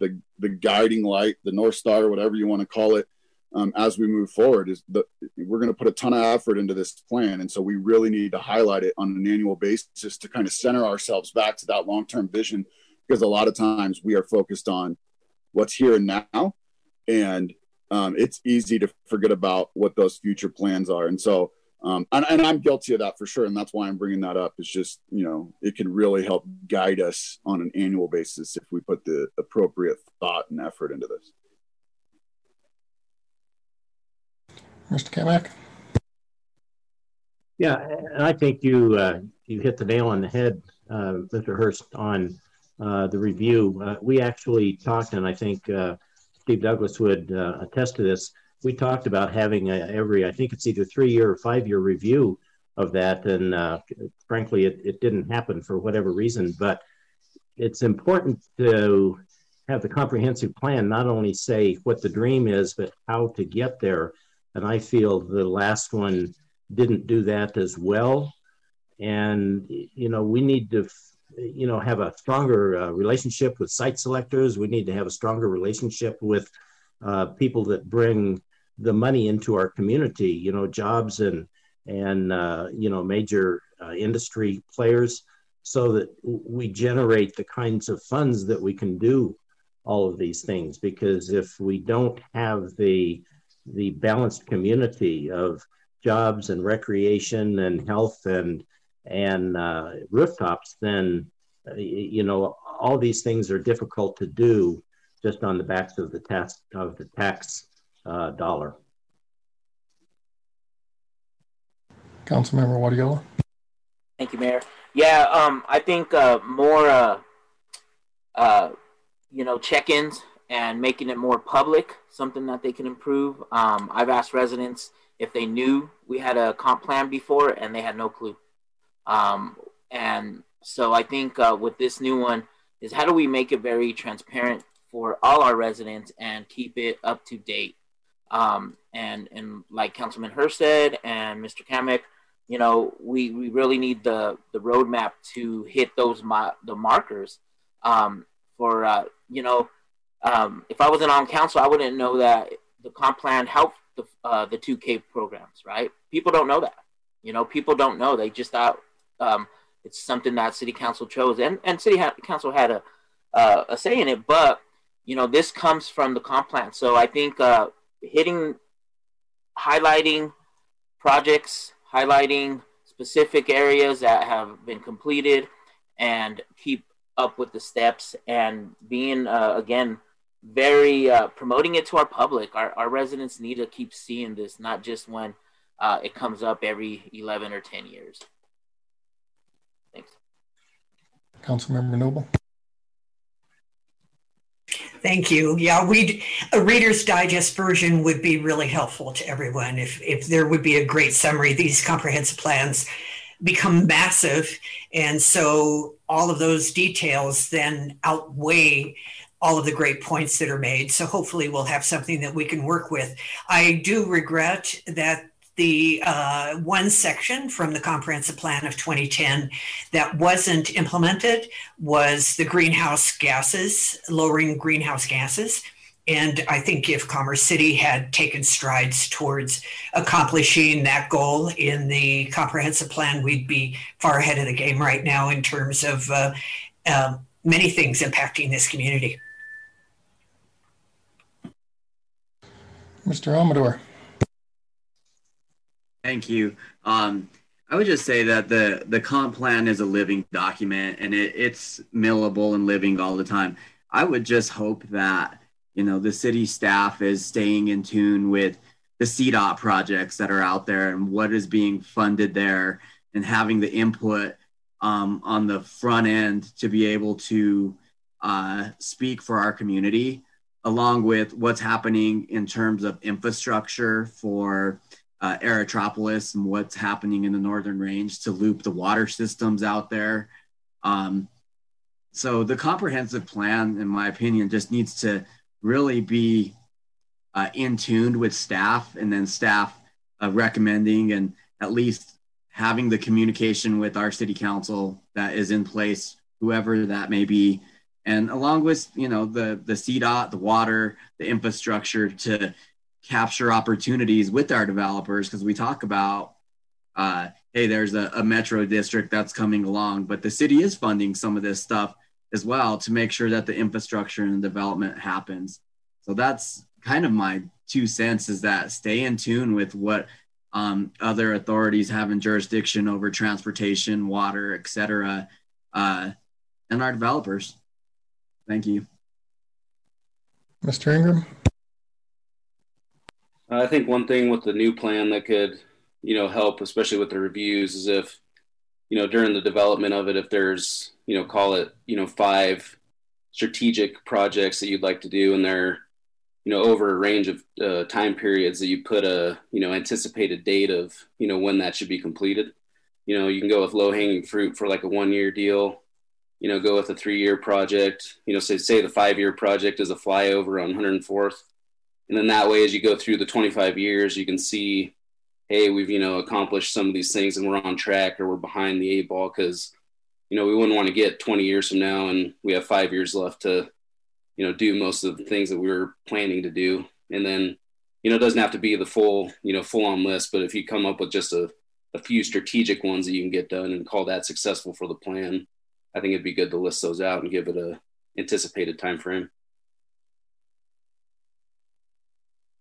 guiding light, the North Star, whatever you want to call it, as we move forward, we're going to put a ton of effort into this plan. And so we really need to highlight it on an annual basis to kind of center ourselves back to that long-term vision, because a lot of times we are focused on what's here and now, and it's easy to forget about what those future plans are. And so, and I'm guilty of that for sure. And that's why I'm bringing that up. It's just, you know, it can really help guide us on an annual basis if we put the appropriate thought and effort into this. Mr. Kamak. Yeah, and I think you hit the nail on the head, Mr. Hurst, on the review. We actually talked, and I think Steve Douglas would attest to this. We talked about having I think it's either 3-year or 5-year review of that, and frankly, it didn't happen for whatever reason. But it's important to have the comprehensive plan not only say what the dream is, but how to get there. And I feel the last one didn't do that as well. And, you know, we need to, you know, have a stronger relationship with site selectors. We need to have a stronger relationship with people that bring the money into our community, you know, jobs and you know, major industry players, so that we generate the kinds of funds that we can do all of these things. Because if we don't have the balanced community of jobs and recreation and health and rooftops, then you know, all these things are difficult to do just on the backs of the tax dollar. Councilmember Guardiola. Thank you, Mayor. Yeah, I think more you know, check-ins and making it more public, something that they can improve. I've asked residents if they knew we had a comp plan before, and they had no clue. And so I think with this new one is, how do we make it very transparent for all our residents and keep it up to date? And like Councilman Hurst said and Mr. Kamek, you know, we really need the roadmap to hit those the markers for you know, if I wasn't on council, I wouldn't know that the comp plan helped the 2K programs, right? People don't know that. You know, people don't know. They just thought it's something that city council chose, and city council had a say in it. But you know, this comes from the comp plan, so I think highlighting projects, highlighting specific areas that have been completed, and keep up with the steps, and being again very promoting it to our public. Our residents need to keep seeing this, not just when it comes up every 11 or 10 years. Thanks. Councilmember Noble. Thank you. Yeah, a Reader's Digest version would be really helpful to everyone. If there would be a great summary, these comprehensive plans become massive, and so all of those details then outweigh all of the great points that are made. So hopefully we'll have something that we can work with. I do regret that the one section from the comprehensive plan of 2010 that wasn't implemented was the greenhouse gases, lowering greenhouse gases. And I think if Commerce City had taken strides towards accomplishing that goal in the comprehensive plan, we'd be far ahead of the game right now in terms of many things impacting this community. Mr. Amador. Thank you. I would just say that the comp plan is a living document, and it's millable and living all the time. I would just hope that, you know, the city staff is staying in tune with the CDOT projects that are out there and what is being funded there, and having the input on the front end to be able to speak for our community, along with what's happening in terms of infrastructure for Aerotropolis and what's happening in the Northern Range to loop the water systems out there. So the comprehensive plan, in my opinion, just needs to really be in tune with staff, and then staff recommending and at least having the communication with our city council that is in place, whoever that may be, and along with, you know, the CDOT, the water, the infrastructure, to capture opportunities with our developers, because we talk about, hey, there's a metro district that's coming along, but the city is funding some of this stuff as well to make sure that the infrastructure and development happens. So that's kind of my 2 cents, is that stay in tune with what other authorities have in jurisdiction over transportation, water, et cetera, and our developers. Thank you. Mr. Ingram. I think one thing with the new plan that could, you know, help, especially with the reviews, is if, you know, during the development of it, if there's, you know, call it, you know, 5 strategic projects that you'd like to do, and they're, you know, over a range of time periods, that you put a, you know, anticipated date of, you know, when that should be completed. You know, you can go with low hanging fruit for like a 1-year deal, you know, go with a 3-year project, you know, say the 5-year project is a flyover on 104th. And then that way, as you go through the 25 years, you can see, hey, we've, you know, accomplished some of these things and we're on track, or we're behind the 8 ball, because, you know, we wouldn't want to get 20 years from now and we have 5 years left to, you know, do most of the things that we were planning to do. And then, you know, it doesn't have to be the full, you know, full on list, but if you come up with just a few strategic ones that you can get done and call that successful for the plan, I think it'd be good to list those out and give it a anticipated time frame.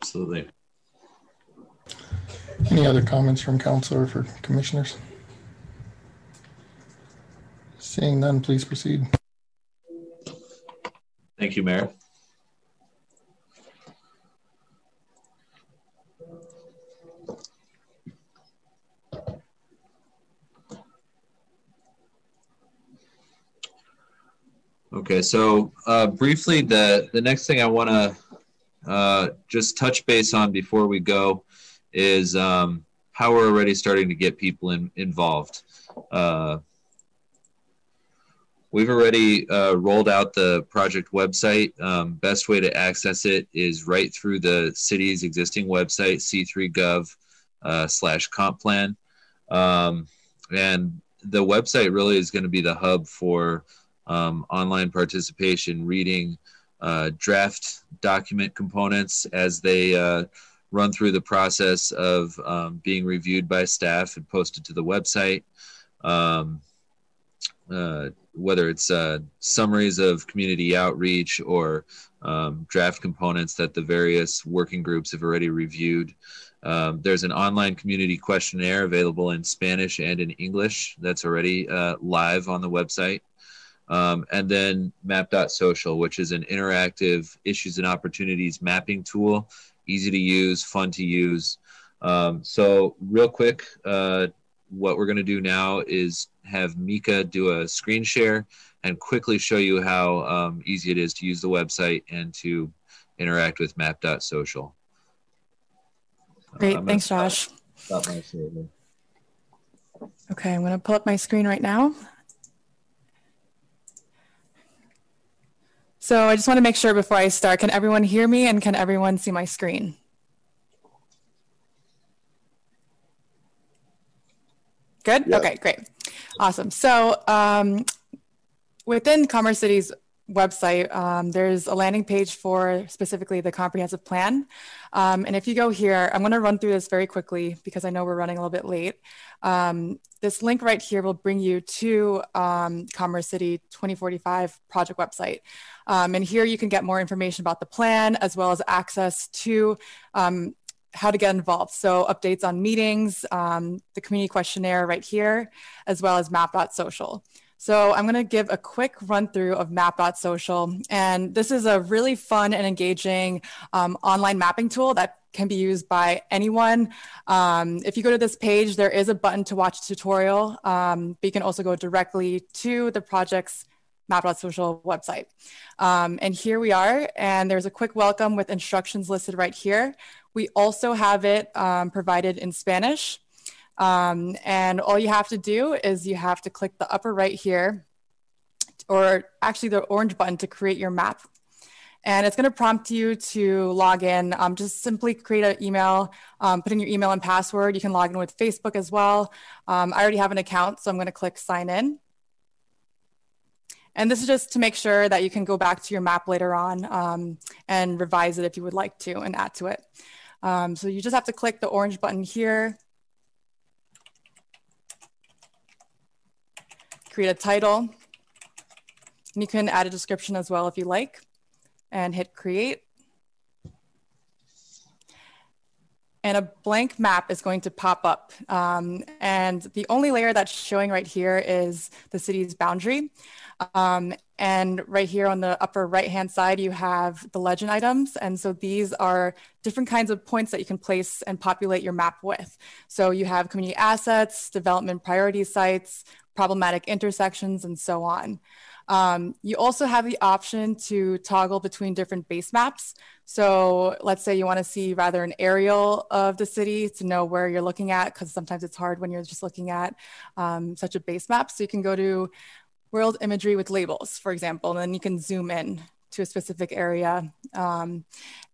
Absolutely. Any other comments from council or for commissioners? Seeing none, please proceed. Thank you, Mayor. Okay, so briefly, the next thing I want to just touch base on before we go is how we're already starting to get people involved. We've already rolled out the project website. Best way to access it is right through the city's existing website, c3gov/comp plan. And the website really is going to be the hub for online participation, reading draft document components as they run through the process of being reviewed by staff and posted to the website. whether it's summaries of community outreach or draft components that the various working groups have already reviewed. There's an online community questionnaire available in Spanish and in English that's already live on the website. And then map.social, which is an interactive issues and opportunities mapping tool, easy to use, fun to use. So real quick, what we're going to do now is have Mika do a screen share and quickly show you how easy it is to use the website and to interact with map.social. Great, thanks, Josh. Okay, I'm going to pull up my screen right now. So I just want to make sure before I start, can everyone hear me and can everyone see my screen? Good? Yeah. Okay, great. Awesome. So within Commerce City's website, there's a landing page for specifically the comprehensive plan. And if you go here, I'm going to run through this very quickly because I know we're running a little bit late. This link right here will bring you to Commerce City 2045 project website. And here you can get more information about the plan as well as access to how to get involved. So updates on meetings, the community questionnaire right here, as well as map.social. So I'm going to give a quick run through of map.social. And this is a really fun and engaging online mapping tool that can be used by anyone. If you go to this page, there is a button to watch a tutorial, but you can also go directly to the project's map.social website. And here we are, and there's a quick welcome with instructions listed right here. We also have it provided in Spanish. And all you have to do is you have to click the upper right here, or actually the orange button to create your map. And it's going to prompt you to log in. Just simply create an email, put in your email and password. You can log in with Facebook as well. I already have an account, so I'm going to click sign in. And this is just to make sure that you can go back to your map later on and revise it if you would like to and add to it. So you just have to click the orange button here. Create a title, and you can add a description as well if you like, and hit create. And a blank map is going to pop up. And the only layer that's showing right here is the city's boundary. And right here on the upper right-hand side, you have the legend items. And so these are different kinds of points that you can place and populate your map with. So you have community assets, development priority sites, problematic intersections, and so on. You also have the option to toggle between different base maps. So let's say you want to see rather an aerial of the city to know where you're looking at, because sometimes it's hard when you're just looking at such a base map. So you can go to world imagery with labels, for example, and then you can zoom in to a specific area.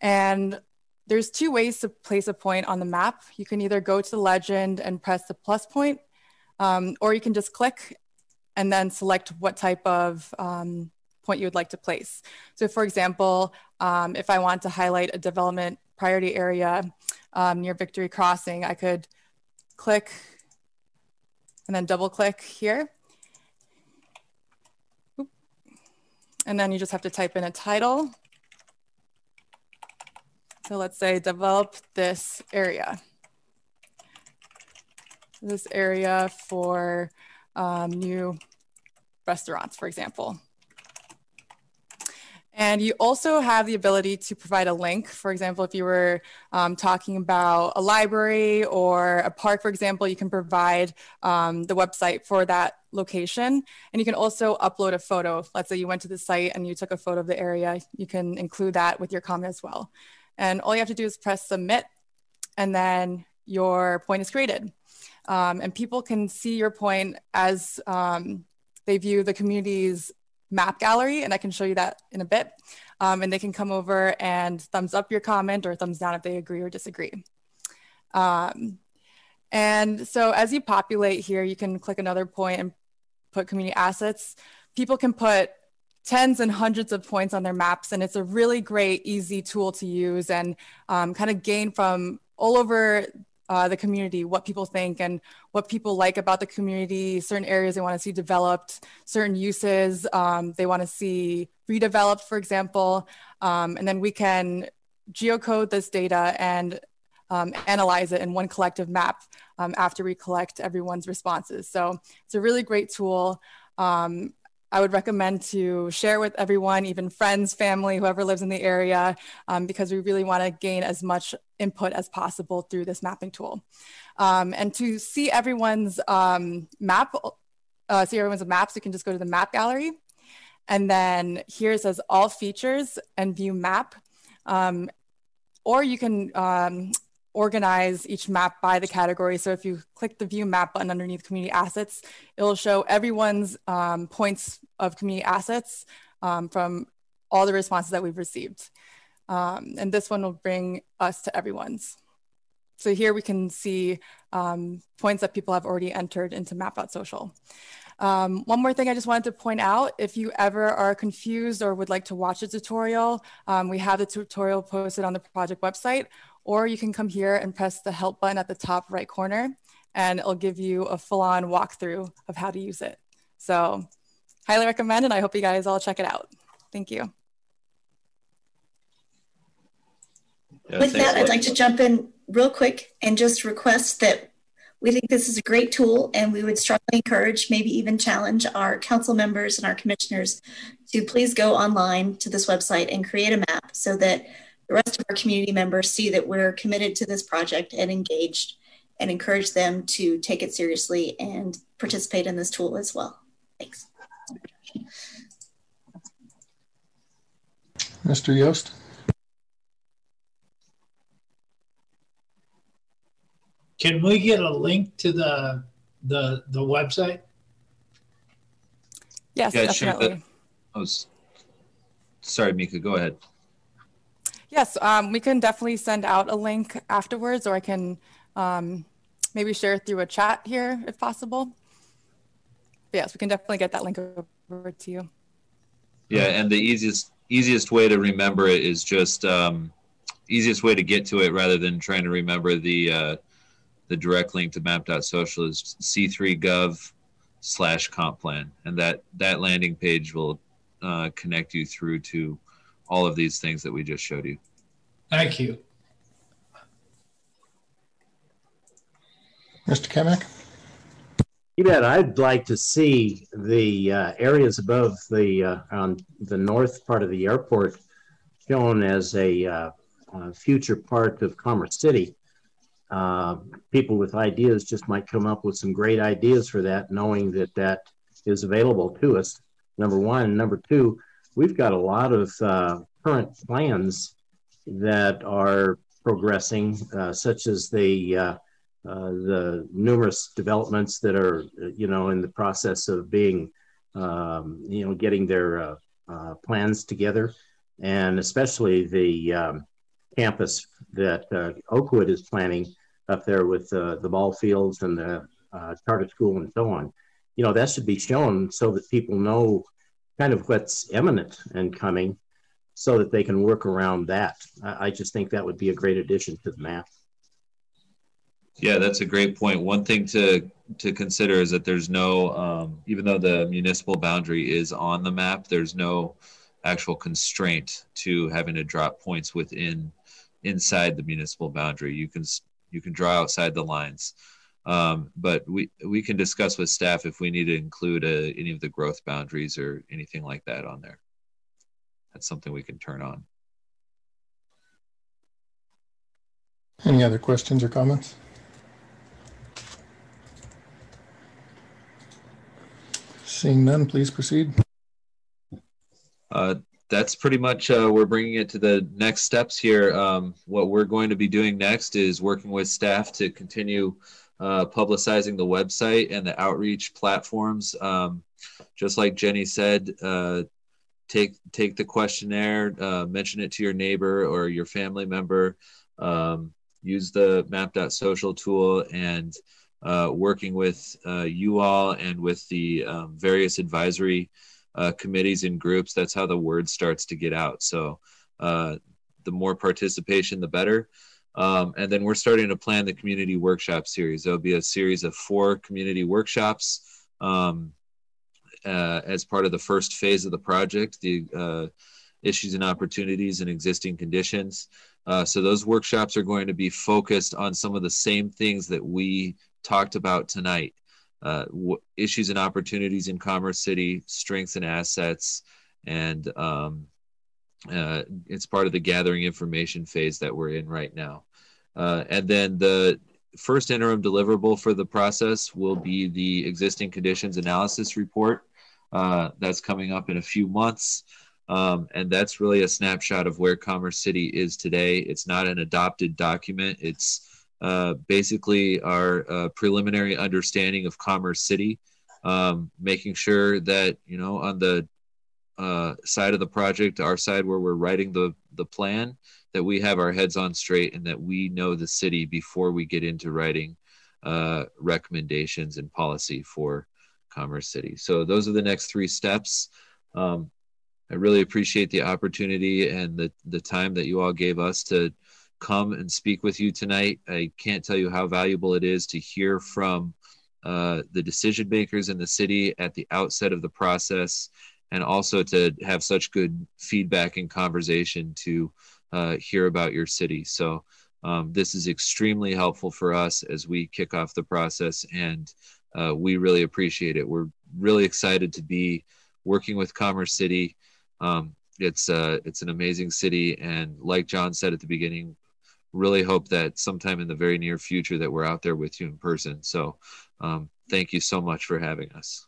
And there's two ways to place a point on the map. You can either go to the legend and press the plus point, or you can just click and then select what type of point you would like to place. So for example, if I want to highlight a development priority area near Victory Crossing, I could click and then double click here. And then you just have to type in a title. So let's say develop this area. This area for new restaurants, for example. And you also have the ability to provide a link. For example, if you were talking about a library or a park, for example, you can provide the website for that location. And you can also upload a photo. Let's say you went to the site and you took a photo of the area. You can include that with your comment as well. And all you have to do is press submit, and then your point is created. And people can see your point as they view the community's map gallery, and I can show you that in a bit. And they can come over and thumbs up your comment or thumbs down if they agree or disagree. And so as you populate here, you can click another point and put community assets. People can put tens and hundreds of points on their maps, and it's a really great, easy tool to use and kind of gain from all over the community, what people think and what people like about the community, certain areas they want to see developed, certain uses they want to see redeveloped, for example. And then we can geocode this data and analyze it in one collective map after we collect everyone's responses. So it's a really great tool. I would recommend to share with everyone, even friends, family, whoever lives in the area, because we really want to gain as much input as possible through this mapping tool. And to see everyone's maps, you can just go to the map gallery. And then here it says all features and view map. Or you can organize each map by the category. So if you click the view map button underneath community assets, it'll show everyone's points of community assets from all the responses that we've received. And this one will bring us to everyone's. So here we can see points that people have already entered into map.social. One more thing I just wanted to point out, if you ever are confused or would like to watch a tutorial, we have the tutorial posted on the project website, or you can come here and press the help button at the top right corner, and it'll give you a full-on walkthrough of how to use it. So highly recommend, and I hope you guys all check it out. Thank you. Yeah, with that, I'd like to jump in real quick and just request that we think this is a great tool, and we would strongly encourage, maybe even challenge our council members and our commissioners to please go online to this website and create a map so that the rest of our community members see that we're committed to this project and engaged, and encourage them to take it seriously and participate in this tool as well. Thanks. Mr. Yost. Can we get a link to the website? Yes, yeah, definitely. Sorry, Mika, go ahead. Yes, we can definitely send out a link afterwards, or I can maybe share through a chat here if possible. But yes, we can definitely get that link over to you. Yeah, and the easiest way to remember it is just easiest way to get to it rather than trying to remember the direct link to map.social is c3gov/comp plan, and that landing page will connect you through to all of these things that we just showed you. Thank you. Mr. Kamek? You bet. I'd like to see the areas above on the north part of the airport shown as a future part of Commerce City. People with ideas just might come up with some great ideas for that, knowing that that is available to us, number one. Number two, we've got a lot of current plans that are progressing, such as the numerous developments that are, in the process of being, getting their plans together, and especially the campus that Oakwood is planning up there with the ball fields and the charter school and so on. That should be shown so that people know kind of what's imminent and coming, so that they can work around that. I just think that would be a great addition to the map. Yeah, that's a great point. One thing to consider is that there's no, even though the municipal boundary is on the map, there's no actual constraint to having to drop points inside the municipal boundary. You can draw outside the lines, but we can discuss with staff if we need to include any of the growth boundaries or anything like that on there. That's something we can turn on. Any other questions or comments? Seeing none, please proceed. That's pretty much, we're bringing it to the next steps here. What we're going to be doing next is working with staff to continue publicizing the website and the outreach platforms. Just like Jenny said, take the questionnaire, mention it to your neighbor or your family member, use the map.social tool, and working with you all and with the various advisory committees and groups. That's how the word starts to get out. So the more participation, the better. And then we're starting to plan the community workshop series. There'll be a series of 4 community workshops as part of the first phase of the project, the issues and opportunities and existing conditions. So those workshops are going to be focused on some of the same things that we talked about tonight. Issues and opportunities in Commerce City, strengths and assets, and it's part of the gathering information phase that we're in right now. And then the first interim deliverable for the process will be the existing conditions analysis report. That's coming up in a few months. And that's really a snapshot of where Commerce City is today. It's not an adopted document. It's basically our preliminary understanding of Commerce City, making sure that, you know, on the side of the project, our side where we're writing the plan, that we have our heads on straight and that we know the city before we get into writing recommendations and policy for Commerce City. So those are the next 3 steps. I really appreciate the opportunity and the time that you all gave us to come and speak with you tonight. I can't tell you how valuable it is to hear from the decision makers in the city at the outset of the process, and also to have such good feedback and conversation to hear about your city. So this is extremely helpful for us as we kick off the process, and we really appreciate it. We're really excited to be working with Commerce City. It's an amazing city, and like John said at the beginning, really hope that sometime in the very near future that we're out there with you in person. So thank you so much for having us.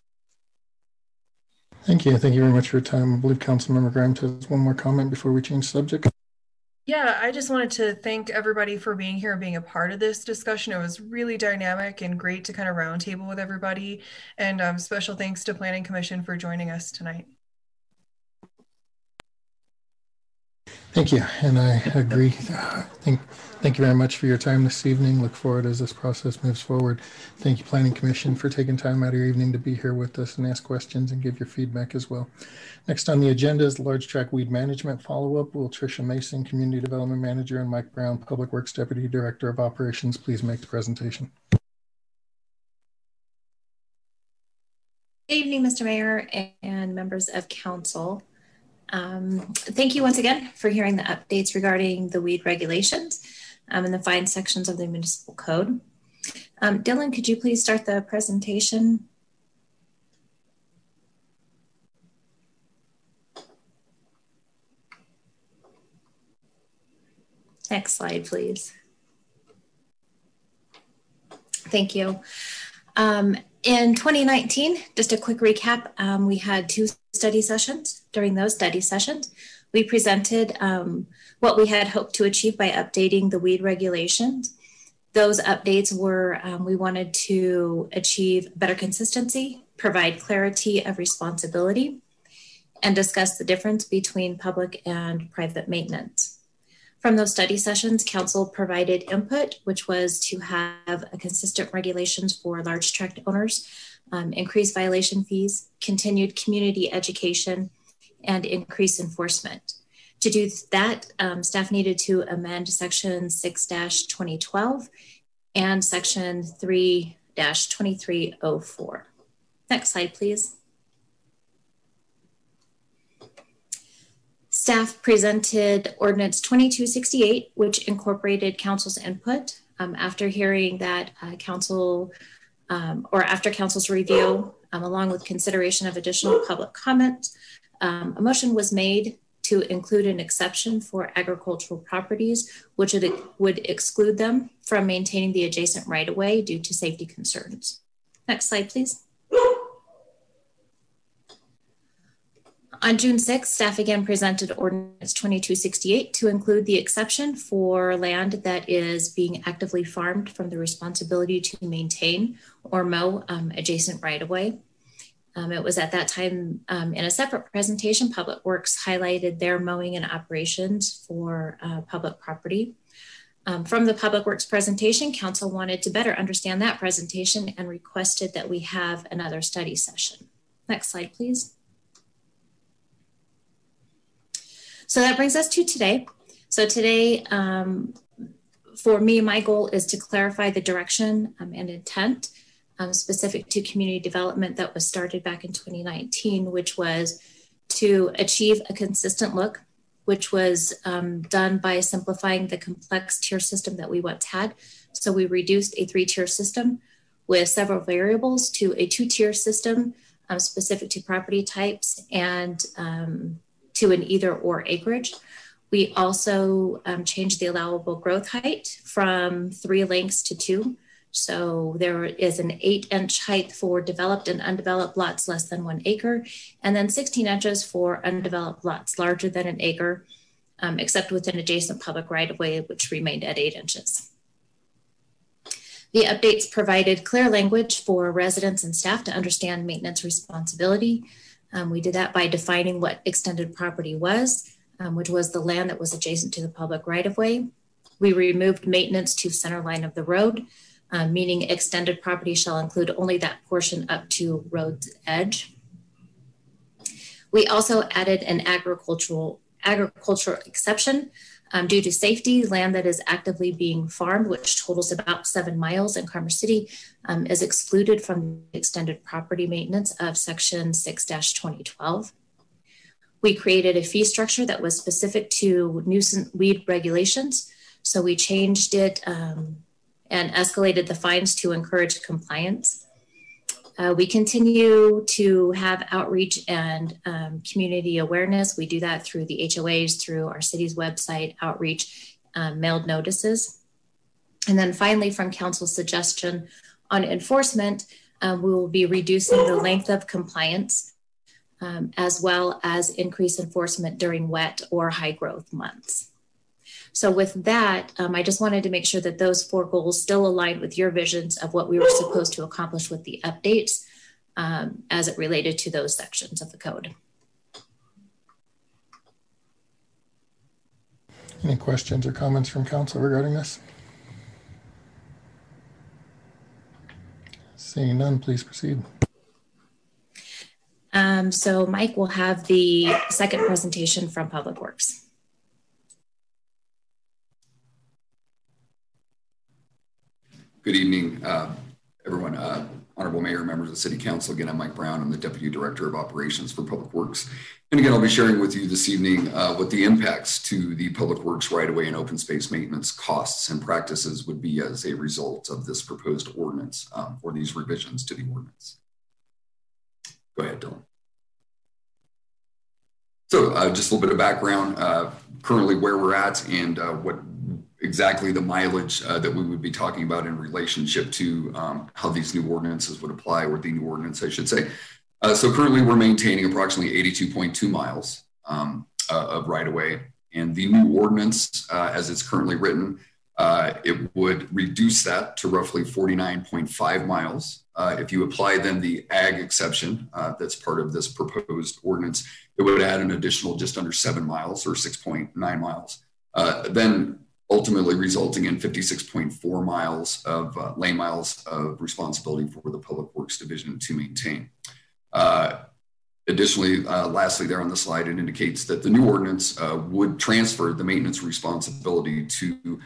Thank you. Thank you very much for your time. I believe Councilmember Grimes has one more comment before we change subject. Yeah, I just wanted to thank everybody for being here and being a part of this discussion. It was really dynamic and great to kind of roundtable with everybody. And special thanks to Planning Commission for joining us tonight. Thank you, and I agree. Thank you very much for your time this evening. Look forward as this process moves forward. Thank you, Planning Commission, for taking time out of your evening to be here with us and ask questions and give your feedback as well. Next on the agenda is the large tract weed management follow-up. Will Tricia Mason, Community Development Manager, and Mike Brown, Public Works Deputy Director of Operations, please make the presentation. Good evening, Mr. Mayor and members of council. Thank you once again for hearing the updates regarding the weed regulations and the fine sections of the municipal code. Dylan, could you please start the presentation? Next slide, please. Thank you. In 2019, just a quick recap, we had 2 study sessions. During those study sessions, we presented what we had hoped to achieve by updating the weed regulations. Those updates were, we wanted to achieve better consistency, provide clarity of responsibility, and discuss the difference between public and private maintenance. From those study sessions, council provided input, which was to have a consistent regulations for large tract owners, increased violation fees, continued community education, and increased enforcement. To do that, staff needed to amend section 6-2012 and section 3-2304. Next slide, please. Staff presented Ordinance 2268, which incorporated council's input. After hearing that after council's review, along with consideration of additional public comment, a motion was made to include an exception for agricultural properties, which would exclude them from maintaining the adjacent right-of-way due to safety concerns. Next slide, please. On June 6th, staff again presented Ordinance 2268 to include the exception for land that is being actively farmed from the responsibility to maintain or mow adjacent right-of-way. It was at that time in a separate presentation, Public Works highlighted their mowing and operations for public property. From the Public Works presentation, council wanted to better understand that presentation and requested that we have another study session. Next slide, please. So that brings us to today. So today, for me, my goal is to clarify the direction and intent specific to community development that was started back in 2019, which was to achieve a consistent look, which was done by simplifying the complex tier system that we once had. So we reduced a 3-tier system with several variables to a 2-tier system specific to property types and to an either or acreage. We also changed the allowable growth height from 3 lengths to 2. So there is an 8-inch height for developed and undeveloped lots less than 1 acre, and then 16 inches for undeveloped lots larger than an acre, except within adjacent public right-of-way, which remained at 8 inches. The updates provided clear language for residents and staff to understand maintenance responsibility. We did that by defining what extended property was, which was the land that was adjacent to the public right-of-way. We removed maintenance to center line of the road, meaning extended property shall include only that portion up to road's edge. We also added an agricultural exception due to safety. Land that is actively being farmed, which totals about 7 miles in Commerce City, is excluded from the extended property maintenance of Section 6-2012. We created a fee structure that was specific to nuisance weed regulations. So we changed it and escalated the fines to encourage compliance. We continue to have outreach and community awareness. We do that through the HOAs, through our city's website, outreach, mailed notices. And then finally, from council's suggestion on enforcement, we will be reducing the length of compliance as well as increase enforcement during wet or high growth months. So with that, I just wanted to make sure that those 4 goals still aligned with your visions of what we were supposed to accomplish with the updates as it related to those sections of the code. Any questions or comments from council regarding this? Seeing none, please proceed. So Mike will have the second presentation from Public Works. Good evening, everyone. Honorable Mayor, members of the City Council. Again, I'm Mike Brown. I'm the Deputy Director of Operations for Public Works. And again, I'll be sharing with you this evening what the impacts to the Public Works right-of-way and open space maintenance costs and practices would be as a result of this proposed ordinance or these revisions to the ordinance. Go ahead, Dylan. So just a little bit of background, currently where we're at and what exactly the mileage that we would be talking about in relationship to how these new ordinances would apply, or the new ordinance, I should say. So currently we're maintaining approximately 82.2 miles of right-of-way. And the new ordinance, as it's currently written, it would reduce that to roughly 49.5 miles. If you apply then the ag exception that's part of this proposed ordinance, it would add an additional just under 7 miles or 6.9 miles. Then ultimately resulting in 56.4 miles of lane miles of responsibility for the Public Works Division to maintain. Additionally, lastly there on the slide, it indicates that the new ordinance would transfer the maintenance responsibility to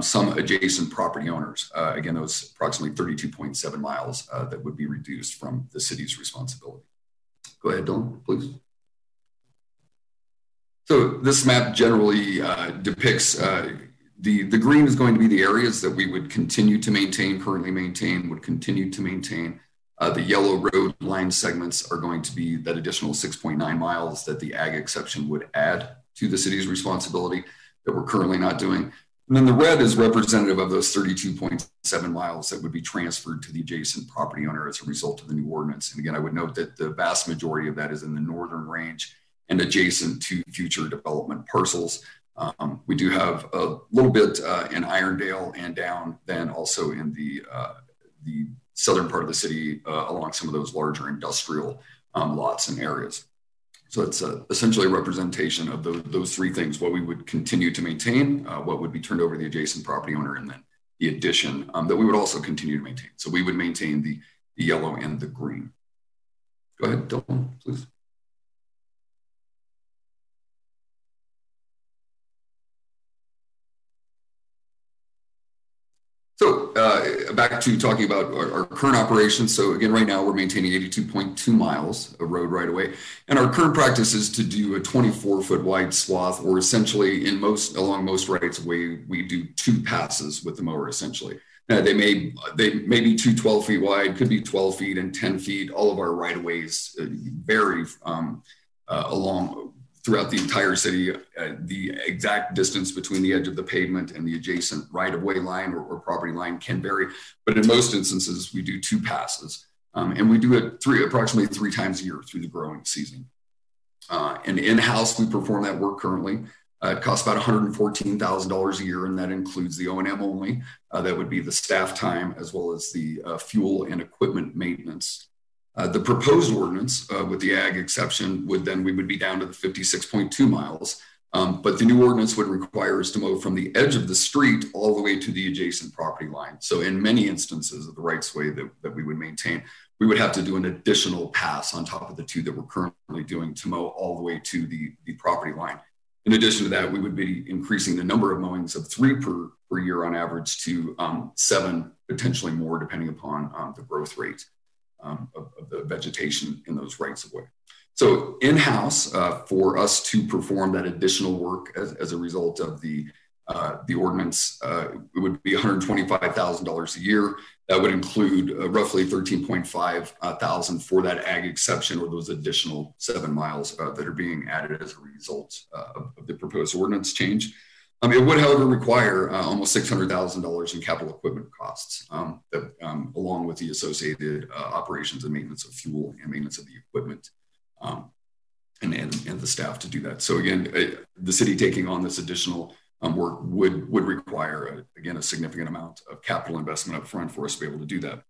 some adjacent property owners. Again, those approximately 32.7 miles that would be reduced from the city's responsibility. Go ahead, Dylan, please. So this map generally depicts the green is going to be the areas that we would continue to maintain, currently maintain, would continue to maintain. The yellow road line segments are going to be that additional 6.9 miles that the ag exception would add to the city's responsibility that we're currently not doing. And then the red is representative of those 32.7 miles that would be transferred to the adjacent property owner as a result of the new ordinance. And again, I would note that the vast majority of that is in the northern range and adjacent to future development parcels. We do have a little bit in Irondale and down, then also in the southern part of the city along some of those larger industrial lots and areas. So it's essentially a representation of those 3 things: what we would continue to maintain, what would be turned over to the adjacent property owner, and then the addition that we would also continue to maintain. So we would maintain the yellow and the green. Go ahead, Dylan, please. back to talking about our current operations. So again, right now we're maintaining 82.2 miles of road right away. And our current practice is to do a 24-foot wide swath, or essentially along most rights of way, we do 2 passes with the mower essentially. They may be 12 feet wide, could be 12 feet and 10 feet. All of our right of ways vary along throughout the entire city. The exact distance between the edge of the pavement and the adjacent right-of-way line or property line can vary, but in most instances, we do 2 passes. And we do it approximately 3 times a year through the growing season. And in-house, we perform that work currently. It costs about $114,000 a year, and that includes the O&M only. That would be the staff time as well as the fuel and equipment maintenance. The proposed ordinance with the ag exception we would be down to the 56.2 miles. But the new ordinance would require us to mow from the edge of the street all the way to the adjacent property line. So in many instances of the rights way that we would maintain, we would have to do an additional pass on top of the 2 that we're currently doing to mow all the way to the property line. In addition to that, we would be increasing the number of mowings of 3 per year on average to 7, potentially more, depending upon the growth rate of the vegetation in those rights of way. So in-house, for us to perform that additional work as a result of the ordinance, it would be $125,000 a year. That would include roughly $13,500 for that ag exception, or those additional 7 miles that are being added as a result of the proposed ordinance change. It would, however, require almost $600,000 in capital equipment costs, along with the associated operations and maintenance of fuel and maintenance of the equipment, and the staff to do that. So again, the city taking on this additional work would require, again, a significant amount of capital investment up front for us to be able to do that.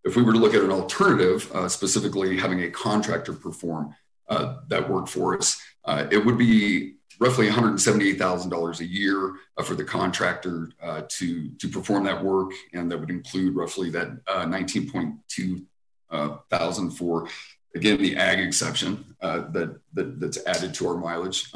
If we were to look at an alternative, specifically having a contractor perform that work for us, it would be roughly $178,000 a year for the contractor to perform that work, and that would include roughly that $19.2 thousand for, again, the ag exception that's added to our mileage.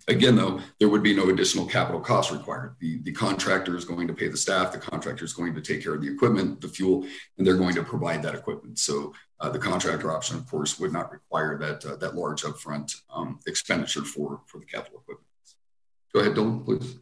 Again, though, there would be no additional capital cost required. The contractor is going to pay the staff, the contractor is going to take care of the equipment, the fuel, and they're going to provide that equipment. So the contractor option, of course, would not require that large upfront expenditure for the capital equipment. Go ahead, Dylan, please.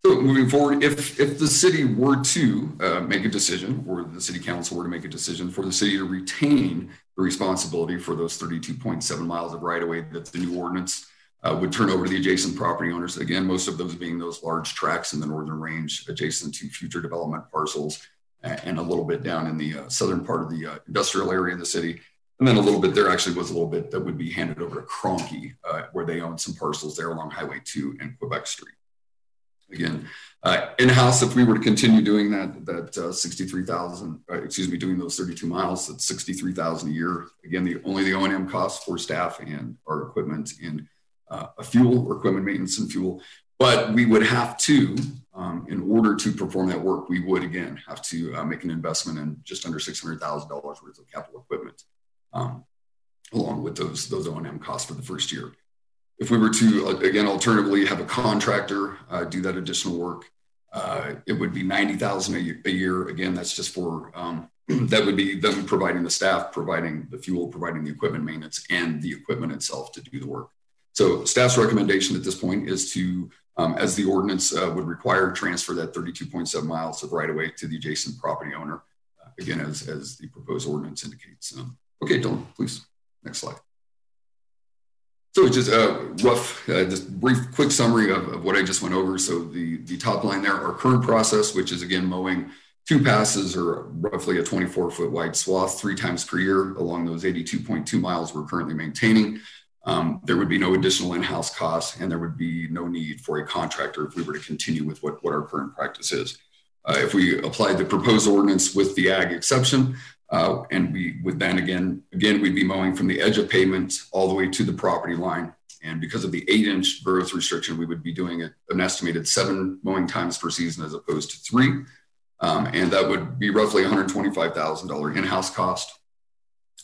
So moving forward, if the city were to make a decision, or the city council were to make a decision for the city to retain the responsibility for those 32.7 miles of right-of-way that the new ordinance would turn over to the adjacent property owners, again, most of those being those large tracts in the northern range adjacent to future development parcels, and a little bit down in the southern part of the industrial area of the city. And then a little bit, there actually was a little bit that would be handed over to Cronky, where they own some parcels there along Highway 2 and Quebec Street. Again, in-house, if we were to continue doing that 63,000, doing those 32 miles, that's 63,000 a year. Again, only the O&M costs for staff and our equipment in fuel or equipment maintenance and fuel. But we would have to, in order to perform that work, we would again have to make an investment in just under $600,000 worth of capital equipment, along with those O&M costs for the first year. If we were to, again, alternatively have a contractor do that additional work, it would be $90,000 a year. Again, that's just for, that would be them providing the staff, providing the fuel, providing the equipment maintenance, and the equipment itself to do the work. So staff's recommendation at this point is to, as the ordinance would require, transfer that 32.7 miles of right-of-way to the adjacent property owner, again, as the proposed ordinance indicates. Okay, Dylan, please, next slide. So just a rough, just brief, quick summary of what I just went over. So the top line there, our current process, which is again mowing 2 passes or roughly a 24-foot wide swath 3 times per year along those 82.2 miles we're currently maintaining. There would be no additional in-house costs, and there would be no need for a contractor if we were to continue with what our current practice is. If we applied the proposed ordinance with the ag exception, and we would then again, we'd be mowing from the edge of pavement all the way to the property line. And because of the 8-inch growth restriction, we would be doing an estimated 7 mowing times per season as opposed to 3. And that would be roughly $125,000 in-house cost.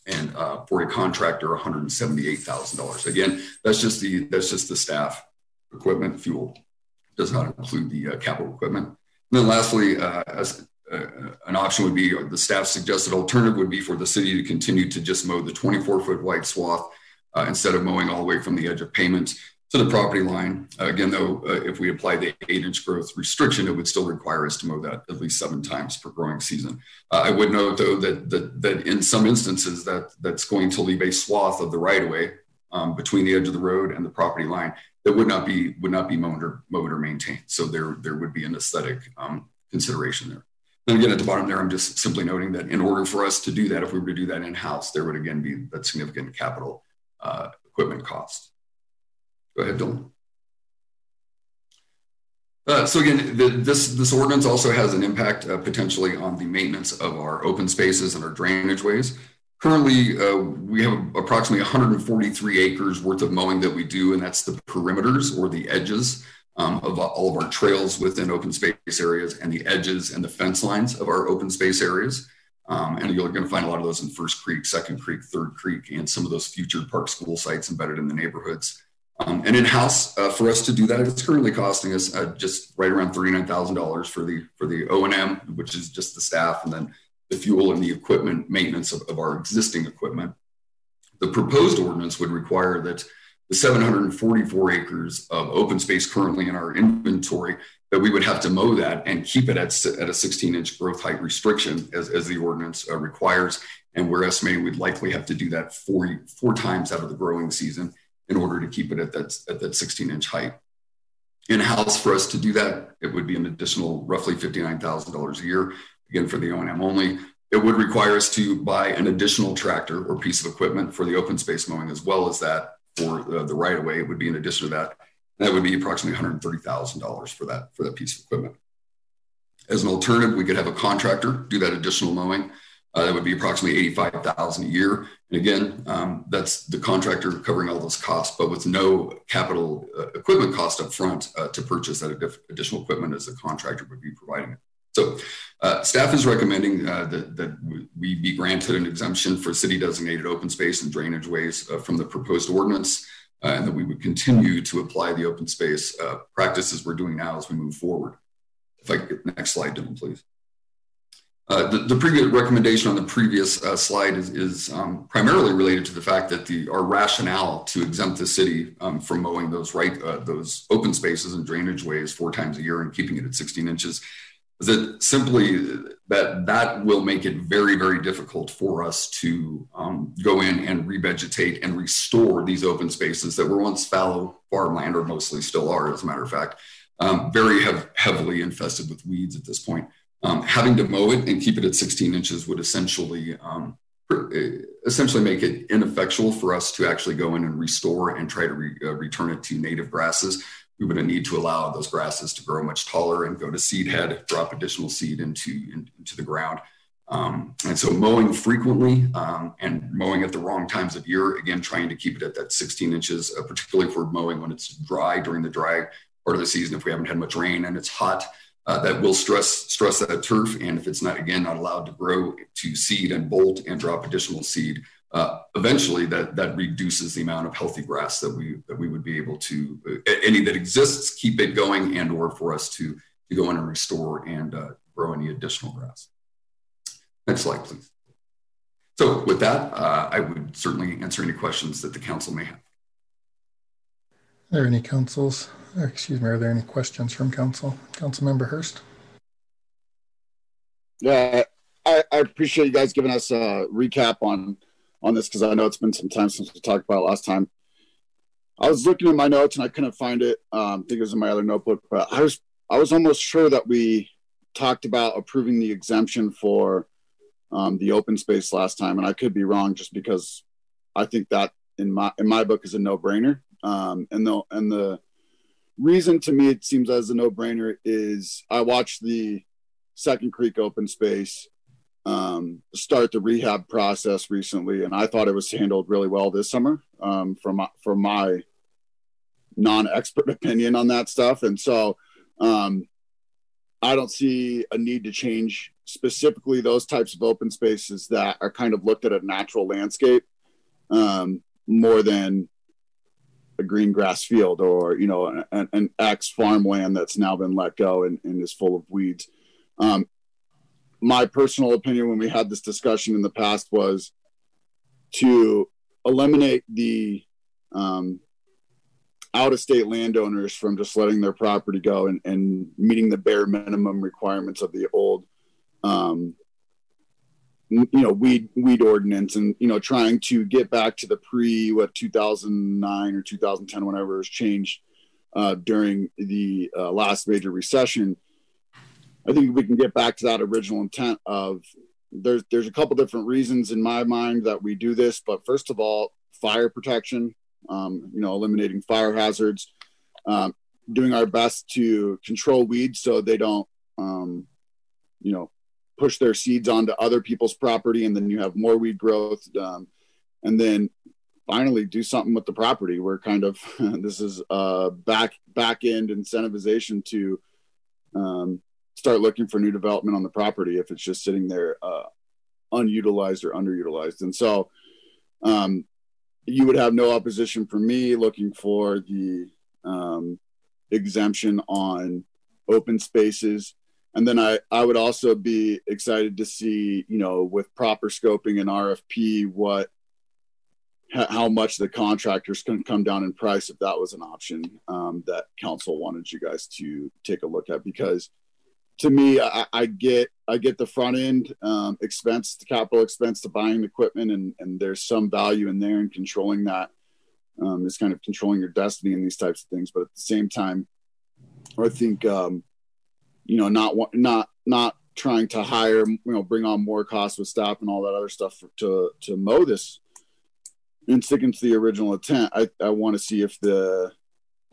And for a contractor, $178,000. Again, that's just the staff, equipment, fuel. Does not include the capital equipment. then lastly, as an option would be, the staff suggested alternative would be for the city to continue to just mow the 24-foot wide swath instead of mowing all the way from the edge of pavement to the property line. Again, though, if we apply the 8-inch growth restriction, it would still require us to mow that at least 7 times per growing season. I would note, though, that in some instances that's going to leave a swath of the right-of-way between the edge of the road and the property line that would not be mowed or maintained. So there would be an aesthetic consideration there. And again, at the bottom there, I'm just simply noting that in order for us to do that, if we were to do that in-house, there would again be that significant capital equipment cost. Go ahead, Dylan. So again, this ordinance also has an impact potentially on the maintenance of our open spaces and our drainage ways. Currently, we have approximately 143 acres worth of mowing that we do, and that's the perimeters or the edges of all of our trails within open space areas and the edges and the fence lines of our open space areas. And you're going to find a lot of those in First Creek, Second Creek, Third Creek, and some of those future park school sites embedded in the neighborhoods. And in-house, for us to do that, it's currently costing us just right around $39,000 for the O&M, which is just the staff, and then the fuel and the equipment maintenance of our existing equipment. The proposed ordinance would require that the 744 acres of open space currently in our inventory, that we would have to mow that and keep it at a 16-inch growth height restriction as the ordinance requires. And we're estimating we'd likely have to do that four times out of the growing season in order to keep it at that 16-inch height. In-house, for us to do that, it would be an additional roughly $59,000 a year, again, for the O&M only. It would require us to buy an additional tractor or piece of equipment for the open space mowing, as well as that for the right-of-way. It would be in addition to that. That would be approximately $130,000 for that piece of equipment. As an alternative, we could have a contractor do that additional mowing. That would be approximately $85,000 a year. And again, that's the contractor covering all those costs, but with no capital equipment cost up front to purchase that additional equipment, as the contractor would be providing it. So staff is recommending that we be granted an exemption for city designated open space and drainage ways from the proposed ordinance, and that we would continue to apply the open space practices we're doing now as we move forward. If I could get the next slide, Dylan, please. The previous recommendation on the previous slide is primarily related to the fact that our rationale to exempt the city from mowing those open spaces and drainage ways 4 times a year and keeping it at 16 inches is that simply that will make it very, very difficult for us to go in and revegetate and restore these open spaces that were once fallow farmland, or mostly still are, as a matter of fact, very heavily infested with weeds at this point. Having to mow it and keep it at 16 inches would essentially make it ineffectual for us to actually go in and restore and try to return it to native grasses. We would need to allow those grasses to grow much taller and go to seed head, drop additional seed into the ground. And so mowing frequently and mowing at the wrong times of year, again, trying to keep it at that 16 inches, particularly for mowing when it's dry during the dry part of the season, if we haven't had much rain and it's hot, that will stress that turf. And if it's not allowed to grow to seed and bolt and drop additional seed, eventually that reduces the amount of healthy grass that we would be able to, any that exists, keep it going, and or for us to go in and restore and grow any additional grass. Next slide, please. So with that, I would certainly answer any questions that the council may have. Are there any are there any questions from council? Councilmember Hurst? Yeah, I appreciate you guys giving us a recap on this, because I know it's been some time since we talked about it last time. I was looking at my notes and I couldn't find it. I think it was in my other notebook, but I was almost sure that we talked about approving the exemption for the open space last time, and I could be wrong, just because I think that in my book is a no-brainer. And the reason to me it seems as a no-brainer is I watched the Second Creek open space start the rehab process recently, and I thought it was handled really well this summer from my non-expert opinion on that stuff. And so I don't see a need to change specifically those types of open spaces that are kind of looked at a natural landscape more than a green grass field, or, you know, an X farmland that's now been let go and is full of weeds. My personal opinion when we had this discussion in the past was to eliminate the out-of-state landowners from just letting their property go and meeting the bare minimum requirements of the old, you know, weed ordinance, and, you know, trying to get back to the 2009 or 2010, whenever it was changed during the last major recession. I think we can get back to that original intent of there's a couple different reasons in my mind that we do this, but first of all, fire protection. You know, eliminating fire hazards, doing our best to control weeds so they don't, you know, push their seeds onto other people's property, and then you have more weed growth. And then finally do something with the property. We're kind of, this is back end incentivization to start looking for new development on the property if it's just sitting there unutilized or underutilized. And so, you would have no opposition from me looking for the exemption on open spaces. And then I would also be excited to see, you know, with proper scoping and RFP, how much the contractors can come down in price, if that was an option that council wanted you guys to take a look at. Because to me, I get the front end expense, the capital expense to buying the equipment, and there's some value in there, and controlling that is kind of controlling your destiny in these types of things. But at the same time, I think you know, not trying to hire, you know, bring on more costs with staff and all that other stuff to mow this, and sticking to the original intent. I want to see if the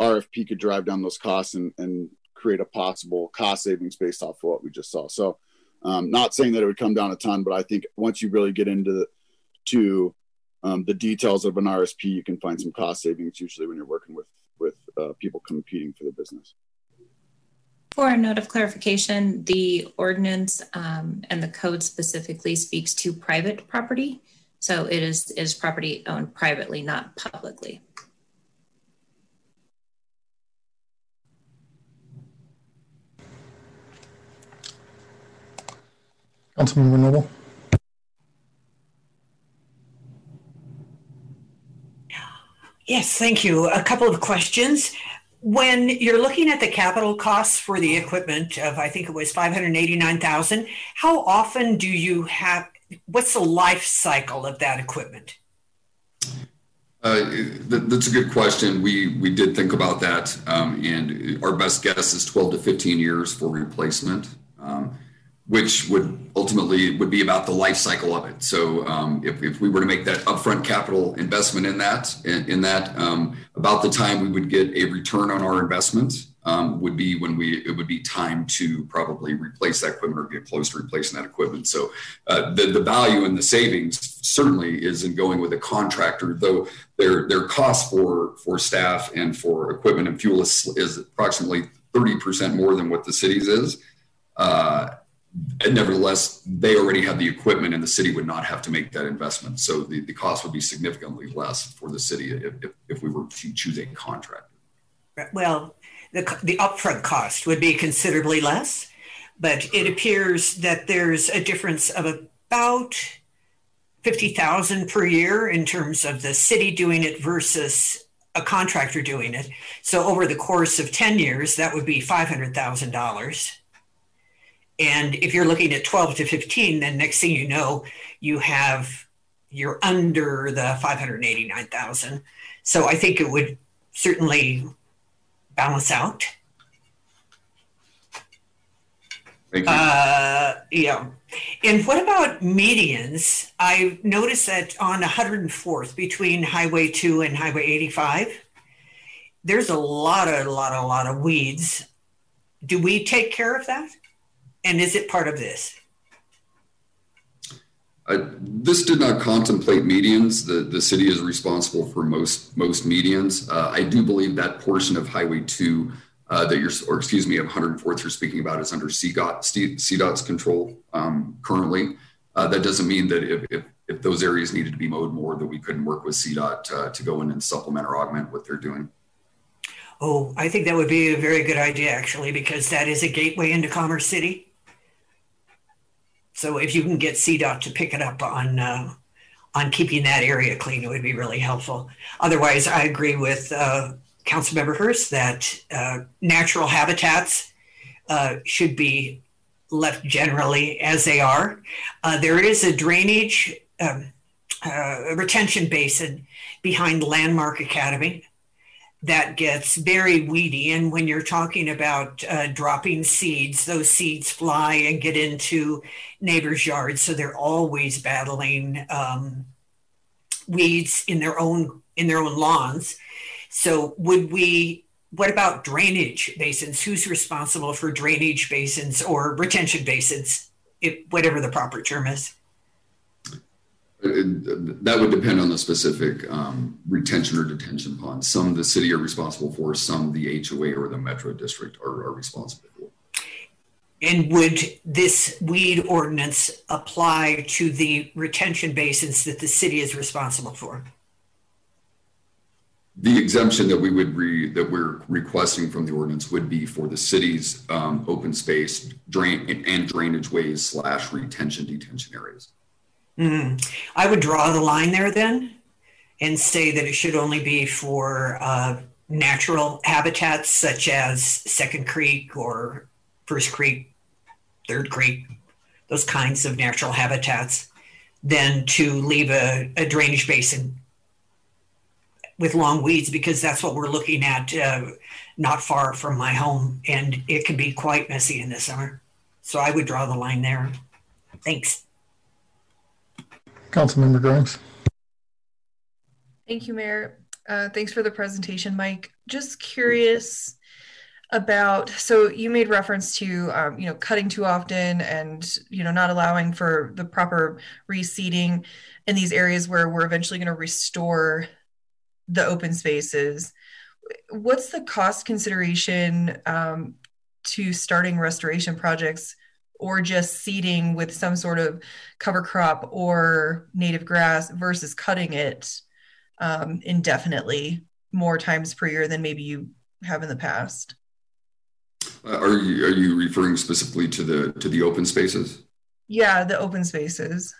RFP could drive down those costs and create a possible cost savings based off of what we just saw. So not saying that it would come down a ton, but I think once you really get into the details of an RSP, you can find some cost savings usually when you're working with people competing for the business. For a note of clarification, the ordinance and the code specifically speaks to private property. So it is property owned privately, not publicly. Councilmember Noble. Yes, thank you. A couple of questions. When you're looking at the capital costs for the equipment of, I think it was $589,000, how often do you have, what's the life cycle of that equipment? That's a good question. We did think about that, and our best guess is 12 to 15 years for replacement. Which would ultimately be about the life cycle of it. So if we were to make that upfront capital investment in that, about the time we would get a return on our investment would be when it would be time to probably replace that equipment or get close to replacing that equipment. So the value and the savings certainly is in going with a contractor, though their cost for staff and for equipment and fuel is approximately 30% more than what the city's is. And nevertheless, they already have the equipment, and the city would not have to make that investment. So the cost would be significantly less for the city if we were to choose a contractor. Well, the upfront cost would be considerably less, but it appears that there's a difference of about $50,000 per year in terms of the city doing it versus a contractor doing it. So over the course of 10 years, that would be $500,000. And if you're looking at 12 to 15, then next thing you know, you're under the 589,000. So I think it would certainly balance out. Thank you. Yeah. And what about medians? I noticed that on 104th between Highway 2 and Highway 85, there's a lot of weeds. Do we take care of that? And is it part of this? This did not contemplate medians. The city is responsible for most medians. I do believe that portion of Highway 2 of 104th you're speaking about is under CDOT's control currently. That doesn't mean that if those areas needed to be mowed more, that we couldn't work with CDOT to go in and supplement or augment what they're doing. Oh, I think that would be a very good idea, actually, because that is a gateway into Commerce City. So if you can get CDOT to pick it up on keeping that area clean, it would be really helpful. Otherwise, I agree with Councilmember Hurst that natural habitats should be left generally as they are. There is a drainage retention basin behind Landmark Academy that gets very weedy. And when you're talking about dropping seeds, those seeds fly and get into neighbors' yards. So they're always battling weeds in their own lawns. So what about drainage basins? Who's responsible for drainage basins or retention basins, whatever the proper term is? That would depend on the specific retention or detention pond. Some the city are responsible for, some the HOA or the Metro District are responsible for. And would this weed ordinance apply to the retention basins that the city is responsible for? The exemption that we're requesting from the ordinance would be for the city's open space drainage ways / retention detention areas. I would draw the line there then and say that it should only be for natural habitats such as Second Creek or First Creek, Third Creek, those kinds of natural habitats, than to leave a drainage basin with long weeds, because that's what we're looking at not far from my home, and it can be quite messy in the summer. So I would draw the line there. Thanks. Councilmember Grimes. Thank you, Mayor. Thanks for the presentation, Mike. Just curious about, so you made reference to, cutting too often and, not allowing for the proper reseeding in these areas where we're eventually going to restore the open spaces. What's the cost consideration to starting restoration projects, or just seeding with some sort of cover crop or native grass versus cutting it indefinitely more times per year than maybe you have in the past? Are you referring specifically to the open spaces? Yeah, the open spaces.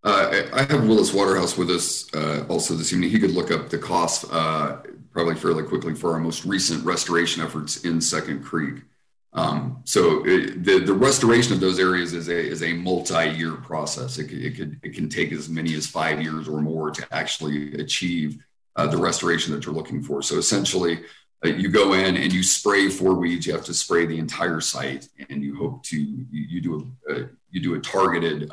I have Willis Waterhouse with us also this evening. He could look up the cost probably fairly quickly for our most recent restoration efforts in Second Creek. So the restoration of those areas is a multi-year process. It can take as many as 5 years or more to actually achieve the restoration that you're looking for. So essentially, you go in and you spray for weeds. You have to spray the entire site, and you hope to you do a targeted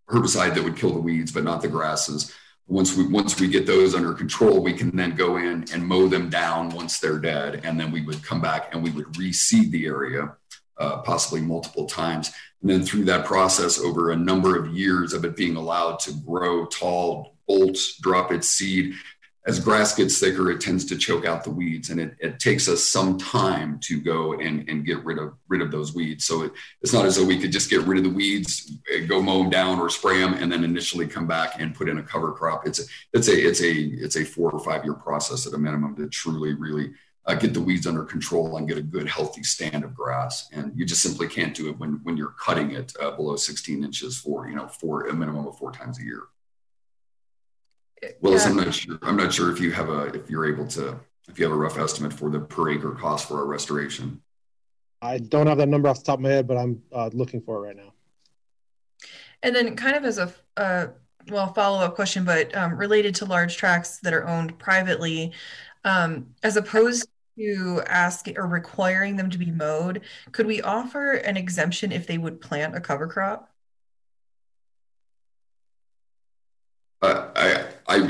herbicide that would kill the weeds, but not the grasses. Once we get those under control, we can then go in and mow them down once they're dead, and then we would come back and we would reseed the area, possibly multiple times. And then through that process, over a number of years of it being allowed to grow tall, bolt, drop its seed, as grass gets thicker, it tends to choke out the weeds, and it takes us some time to go and get rid of those weeds. So it's not as though we could just get rid of the weeds, go mow them down or spray them, and then initially come back and put in a cover crop. It's a 4 or 5 year process at a minimum to truly really get the weeds under control and get a good healthy stand of grass. And you just simply can't do it when you're cutting it below 16 inches for a minimum of 4 times a year. Willis, yeah. I'm not sure if you have a rough estimate for the per acre cost for our restoration. I don't have that number off the top of my head, but I'm looking for it right now. And then kind of as a follow-up question, but related to large tracts that are owned privately, as opposed to asking or requiring them to be mowed, could we offer an exemption if they would plant a cover crop? I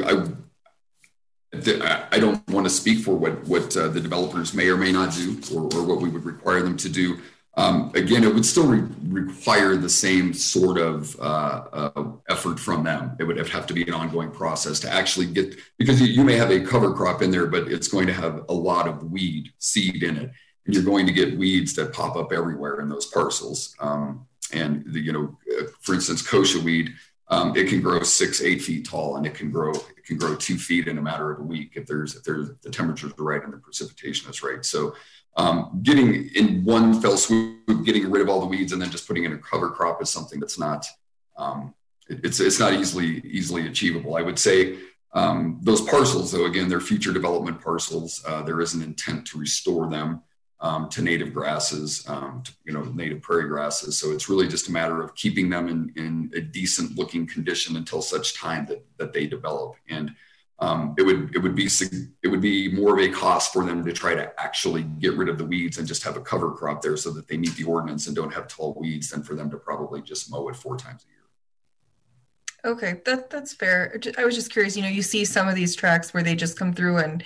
don't want to speak for what the developers may or may not do, or what we would require them to do. Again, it would still require the same sort of effort from them. It would have to be an ongoing process to actually get, because you may have a cover crop in there, but it's going to have a lot of weed seed in it, and you're going to get weeds that pop up everywhere in those parcels. For instance, kochia weed. it can grow 6-8 feet tall, and it can grow 2 feet in a matter of a week if the temperatures are right and the precipitation is right. So getting in one fell swoop, getting rid of all the weeds and then just putting in a cover crop is something that's not it's not easily achievable. I would say those parcels, though, again, they're future development parcels. There is an intent to restore them to native grasses, native prairie grasses. So it's really just a matter of keeping them in a decent looking condition until such time that they develop. And it would be more of a cost for them to try to actually get rid of the weeds and just have a cover crop there so that they meet the ordinance and don't have tall weeds than for them to probably just mow it 4 times a year. Okay, that's fair. I was just curious, you see some of these tracks where they just come through and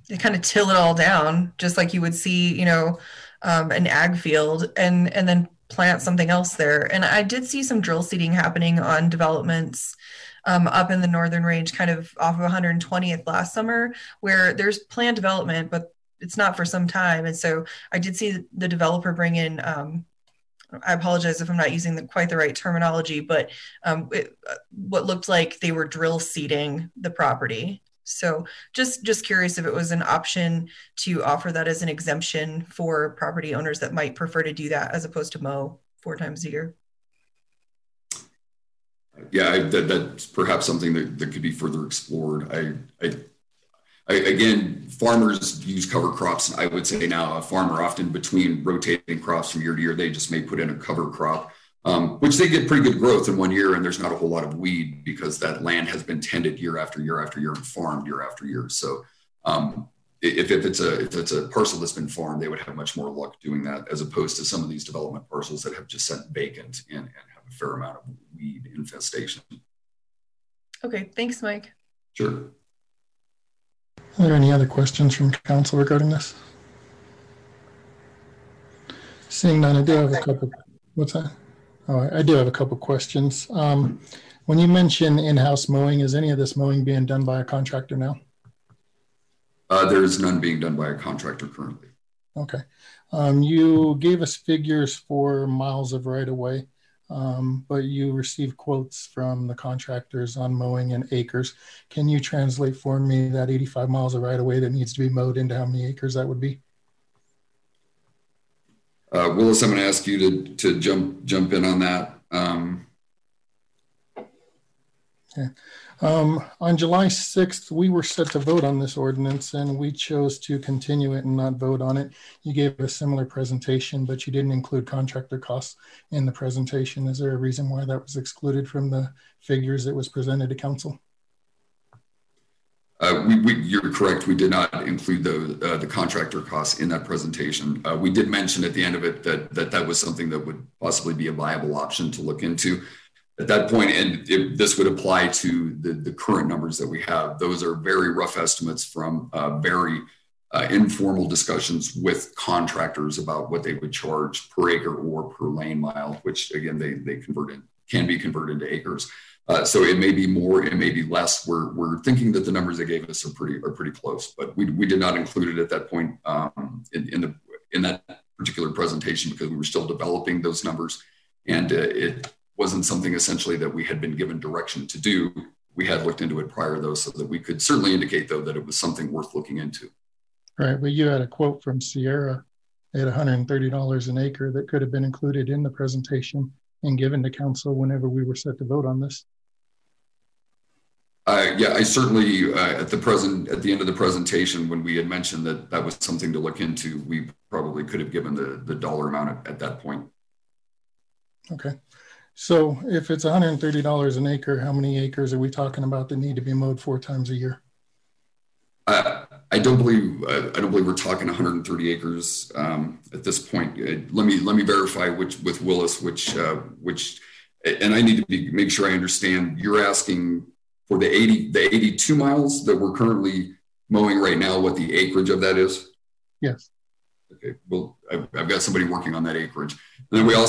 they kind of till it all down, just like you would see, an ag field and then plant something else there. And I did see some drill seeding happening on developments up in the Northern Range, kind of off of 120th last summer, where there's planned development, but it's not for some time. And so I did see the developer bring in, I apologize if I'm not using quite the right terminology, but what looked like they were drill seeding the property. So just curious if it was an option to offer that as an exemption for property owners that might prefer to do that as opposed to mow 4 times a year. Yeah, that's perhaps something that could be further explored. Again, farmers use cover crops. I would say now a farmer often between rotating crops from year to year, they just may put in a cover crop, which they get pretty good growth in 1 year, and there's not a whole lot of weed because that land has been tended year after year after year and farmed year after year. So if it's a parcel that's been farmed, they would have much more luck doing that as opposed to some of these development parcels that have just sat vacant and have a fair amount of weed infestation. Okay, thanks, Mike. Sure. Are there any other questions from council regarding this? Seeing none, I do have a couple. What's that? Oh, I do have a couple questions. When you mention in-house mowing, is any of this mowing being done by a contractor now? There is none being done by a contractor currently. Okay. You gave us figures for miles of right-of-way, but you received quotes from the contractors on mowing in acres. Can you translate for me that 85 miles of right-of-way that needs to be mowed into how many acres that would be? Willis, I'm going to ask you to jump in on that. Okay. On July 6th, we were set to vote on this ordinance and we chose to continue it and not vote on it. You gave a similar presentation, but you didn't include contractor costs in the presentation. Is there a reason why that was excluded from the figures that was presented to council? You're correct. We did not include the contractor costs in that presentation. We did mention at the end of it that was something that would possibly be a viable option to look into at that point. And this would apply to the current numbers that we have. Those are very rough estimates from very informal discussions with contractors about what they would charge per acre or per lane mile, which again, they can be converted to acres. So it may be more, it may be less. We're thinking that the numbers they gave us are pretty close, but we did not include it at that point in that particular presentation because we were still developing those numbers, and it wasn't something essentially that we had been given direction to do. We had looked into it prior though, so that we could certainly indicate though that it was something worth looking into. Right, but you had a quote from Sierra at $130 an acre that could have been included in the presentation and given to council whenever we were set to vote on this. Yeah, I certainly, at the end of the presentation, when we had mentioned that was something to look into, we probably could have given the dollar amount at that point. Okay. So if it's $130 an acre, how many acres are we talking about that need to be mowed 4 times a year? I don't believe we're talking 130 acres at this point. Let me verify with Willis, which, and I need to make sure I understand. You're asking for the 82 miles that we're currently mowing right now, what the acreage of that is? Yes. Okay. Well, I've got somebody working on that acreage. And then I'll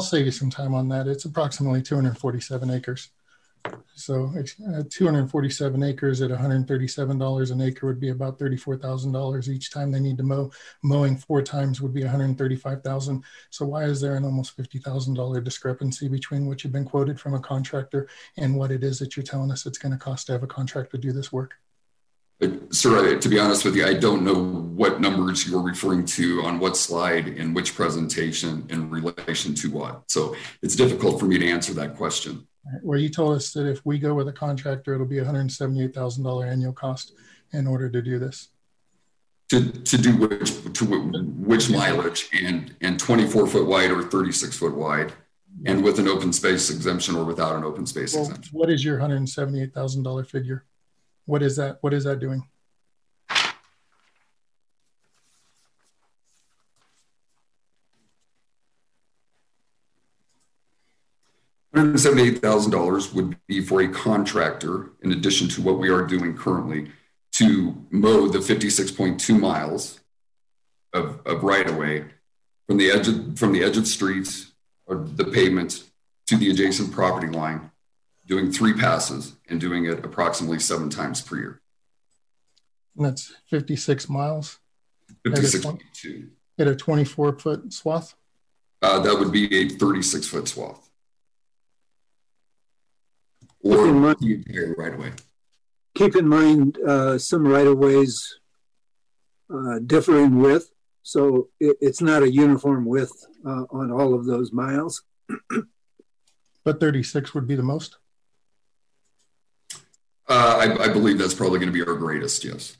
save you some time on that. It's approximately 247 acres. So 247 acres at $137 an acre would be about $34,000 each time they need to mow. Mowing 4 times would be $135,000. So why is there an almost $50,000 discrepancy between what you've been quoted from a contractor and what it is that you're telling us it's going to cost to have a contractor do this work? Sir, to be honest with you, I don't know what numbers you're referring to on what slide in which presentation in relation to what. So it's difficult for me to answer that question. Well, you told us that if we go with a contractor, it'll be $178,000 annual cost in order to do this. To do which mileage and 24 foot wide or 36 foot wide, and with an open space exemption or without an open space exemption. What is your $178,000 figure? What is that? What is that doing? $178,000 would be for a contractor, in addition to what we are doing currently, to mow the 56.2 miles of right-of-way from the edge of streets or the pavement to the adjacent property line, doing 3 passes and doing it approximately 7 times per year. And that's 56 miles? 56.2. At a 24-foot swath? That would be a 36-foot swath. Or the entire right-of-way. Keep in mind some right-of-ways differ in width, so it's not a uniform width on all of those miles. But 36 would be the most? I believe that's probably going to be our greatest, yes.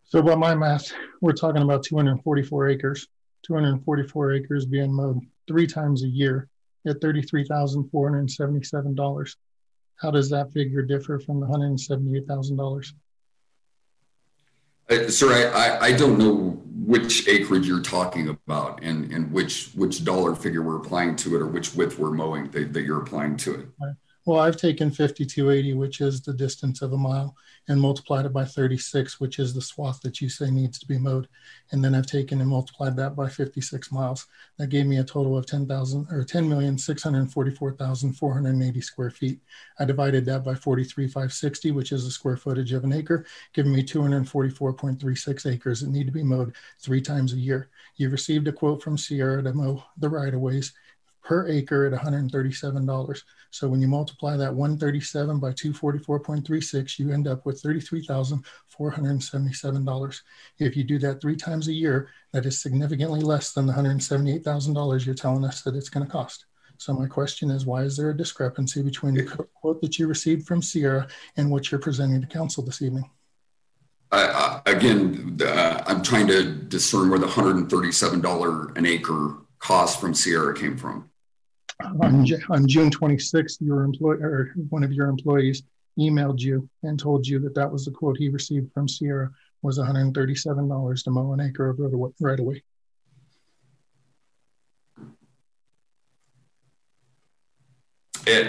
So by my math, we're talking about 244 acres. 244 acres being mowed 3 times a year at $33,477. How does that figure differ from the $178,000? Sir, I don't know which acreage you're talking about and which dollar figure we're applying to it or which width we're mowing that you're applying to it. Well, I've taken 5280, which is the distance of a mile, and multiplied it by 36, which is the swath that you say needs to be mowed. And then I've taken and multiplied that by 56 miles. That gave me a total of 10,644,480 square feet. I divided that by 43,560, which is the square footage of an acre, giving me 244.36 acres that need to be mowed 3 times a year. You've received a quote from Sierra to mow the right-of-ways per acre at $137. So when you multiply that 137 by 244.36, you end up with $33,477. If you do that 3 times a year, that is significantly less than the $178,000 you're telling us that it's going to cost. So my question is, why is there a discrepancy between the quote that you received from Sierra and what you're presenting to council this evening? Again, I'm trying to discern where the $137 an acre cost from Sierra came from. On June 26th, one of your employees emailed you and told you that was the quote he received from Sierra was $137 to mow an acre of right-of-way.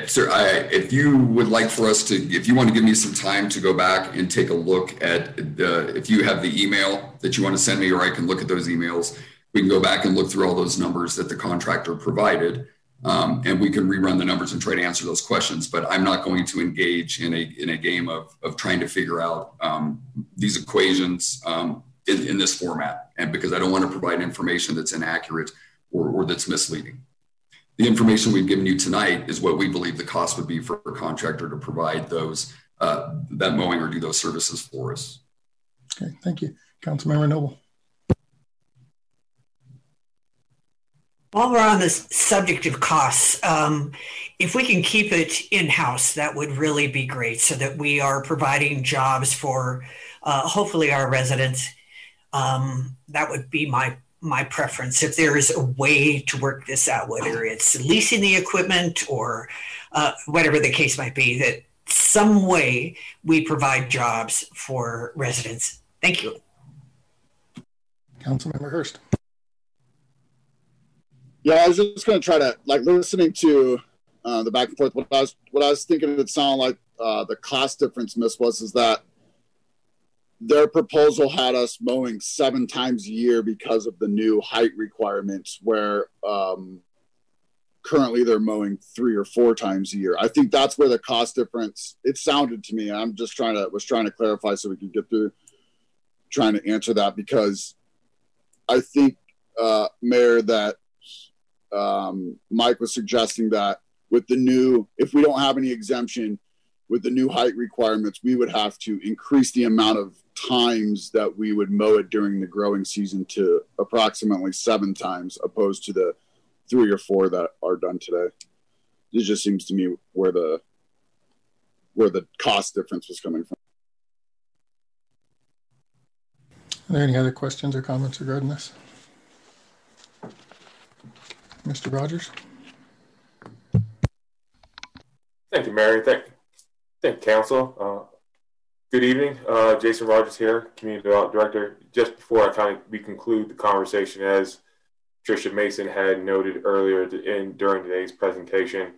Sir, if you would like for us to, if you want to give me some time to go back and take a look at if you have the email that you want to send me, or I can look at those emails, we can go back and look through all those numbers that the contractor provided. And we can rerun the numbers and try to answer those questions, but I'm not going to engage in a game of trying to figure out these equations in this format, and because I don't want to provide information that's inaccurate or that's misleading. The information we've given you tonight is what we believe the cost would be for a contractor to provide those that mowing or do those services for us. Okay, thank you. Councilmember Noble. While we're on the subject of costs, if we can keep it in-house, that would really be great, so that we are providing jobs for hopefully our residents. That would be my preference. If there is a way to work this out, whether it's leasing the equipment or whatever the case might be, that some way we provide jobs for residents. Thank you. Councilmember Hurst. Yeah, I was just going to try to, like, listening to the back and forth. What I was thinking it sounded like the cost difference, Miss, is that their proposal had us mowing 7 times a year because of the new height requirements, where currently they're mowing 3 or 4 times a year. I think that's where the cost difference, it sounded to me. I'm just trying to clarify so we can get through trying to answer that, because I think, Mayor, that Mike was suggesting that with the new, if we don't have any exemption with the new height requirements, we would have to increase the amount of times that we would mow it during the growing season to approximately 7 times, opposed to the 3 or 4 that are done today. This just seems to me where the cost difference was coming from. Are there any other questions or comments regarding this? Mr. Rogers. Thank you, Mary. Thank you, Council. Good evening. Jason Rogers here, Community Development Director. Just before we conclude the conversation, as Tricia Mason had noted earlier during today's presentation,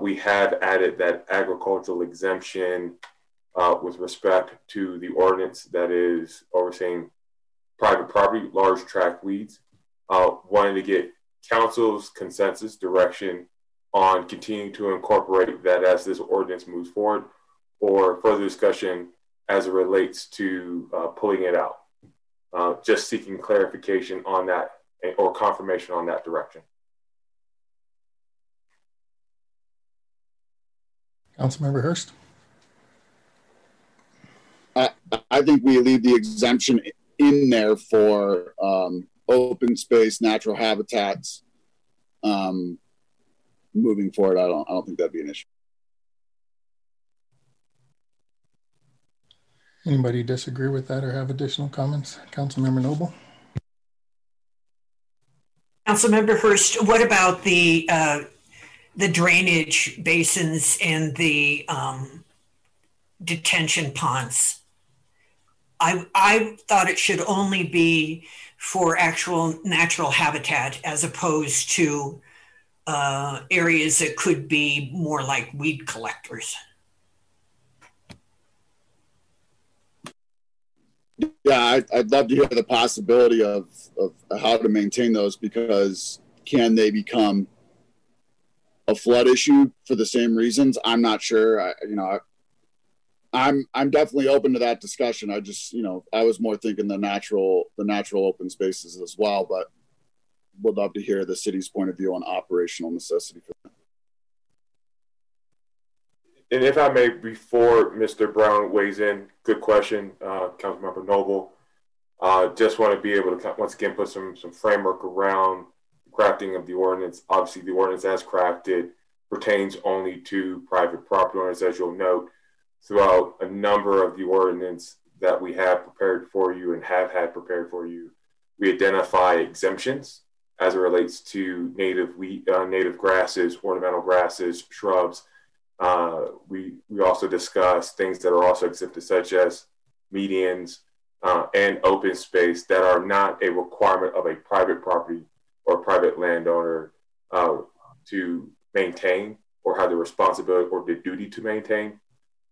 we have added that agricultural exemption with respect to the ordinance that is overseeing private property, large tract weeds. Wanted to get Council's consensus direction on continuing to incorporate that as this ordinance moves forward, or further discussion as it relates to pulling it out. Just seeking clarification on that or confirmation on that direction. Councilmember Hurst. I think we leave the exemption in there for open space, natural habitats. Moving forward, I don't think that'd be an issue. Anybody disagree with that or have additional comments? Councilmember Noble. Councilmember Hurst, what about the drainage basins and the detention ponds? I thought it should only be for actual natural habitat as opposed to areas that could be more like weed collectors. Yeah, I'd love to hear the possibility of how to maintain those, because can they become a flood issue for the same reasons? I'm not sure. I'm definitely open to that discussion. I just, I was more thinking the natural open spaces as well, but would love to hear the city's point of view on operational necessity for that. And if I may, before Mr. Brown weighs in, good question, Councilmember Noble. Just want to be able to once again put some framework around the crafting of the ordinance. Obviously, the ordinance as crafted pertains only to private property owners, as you'll note throughout a number of the ordinance that we have prepared for you and have had prepared for you. We identify exemptions as it relates to native grasses, ornamental grasses, shrubs. We also discuss things that are also exempted, such as medians and open space that are not a requirement of a private property or private landowner to maintain or have the responsibility or the duty to maintain.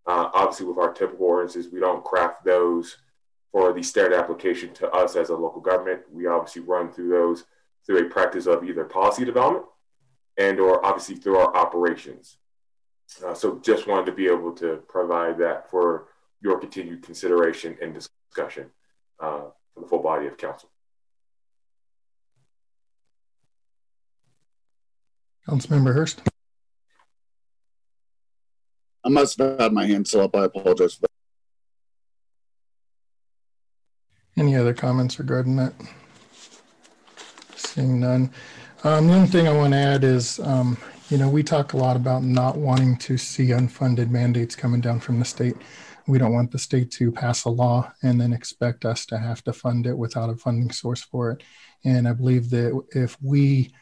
Obviously, with our typical ordinances, we don't craft those for the standard application to us as a local government. We obviously run through those through a practice of either policy development and or obviously through our operations. So just wanted to be able to provide that for your continued consideration and discussion for the full body of council. Councilmember Hurst. I must have had my hand still up. I apologize for that. Any other comments regarding that? Seeing none. The only thing I want to add is, we talk a lot about not wanting to see unfunded mandates coming down from the state. We don't want the state to pass a law and then expect us to have to fund it without a funding source for it. And I believe that if we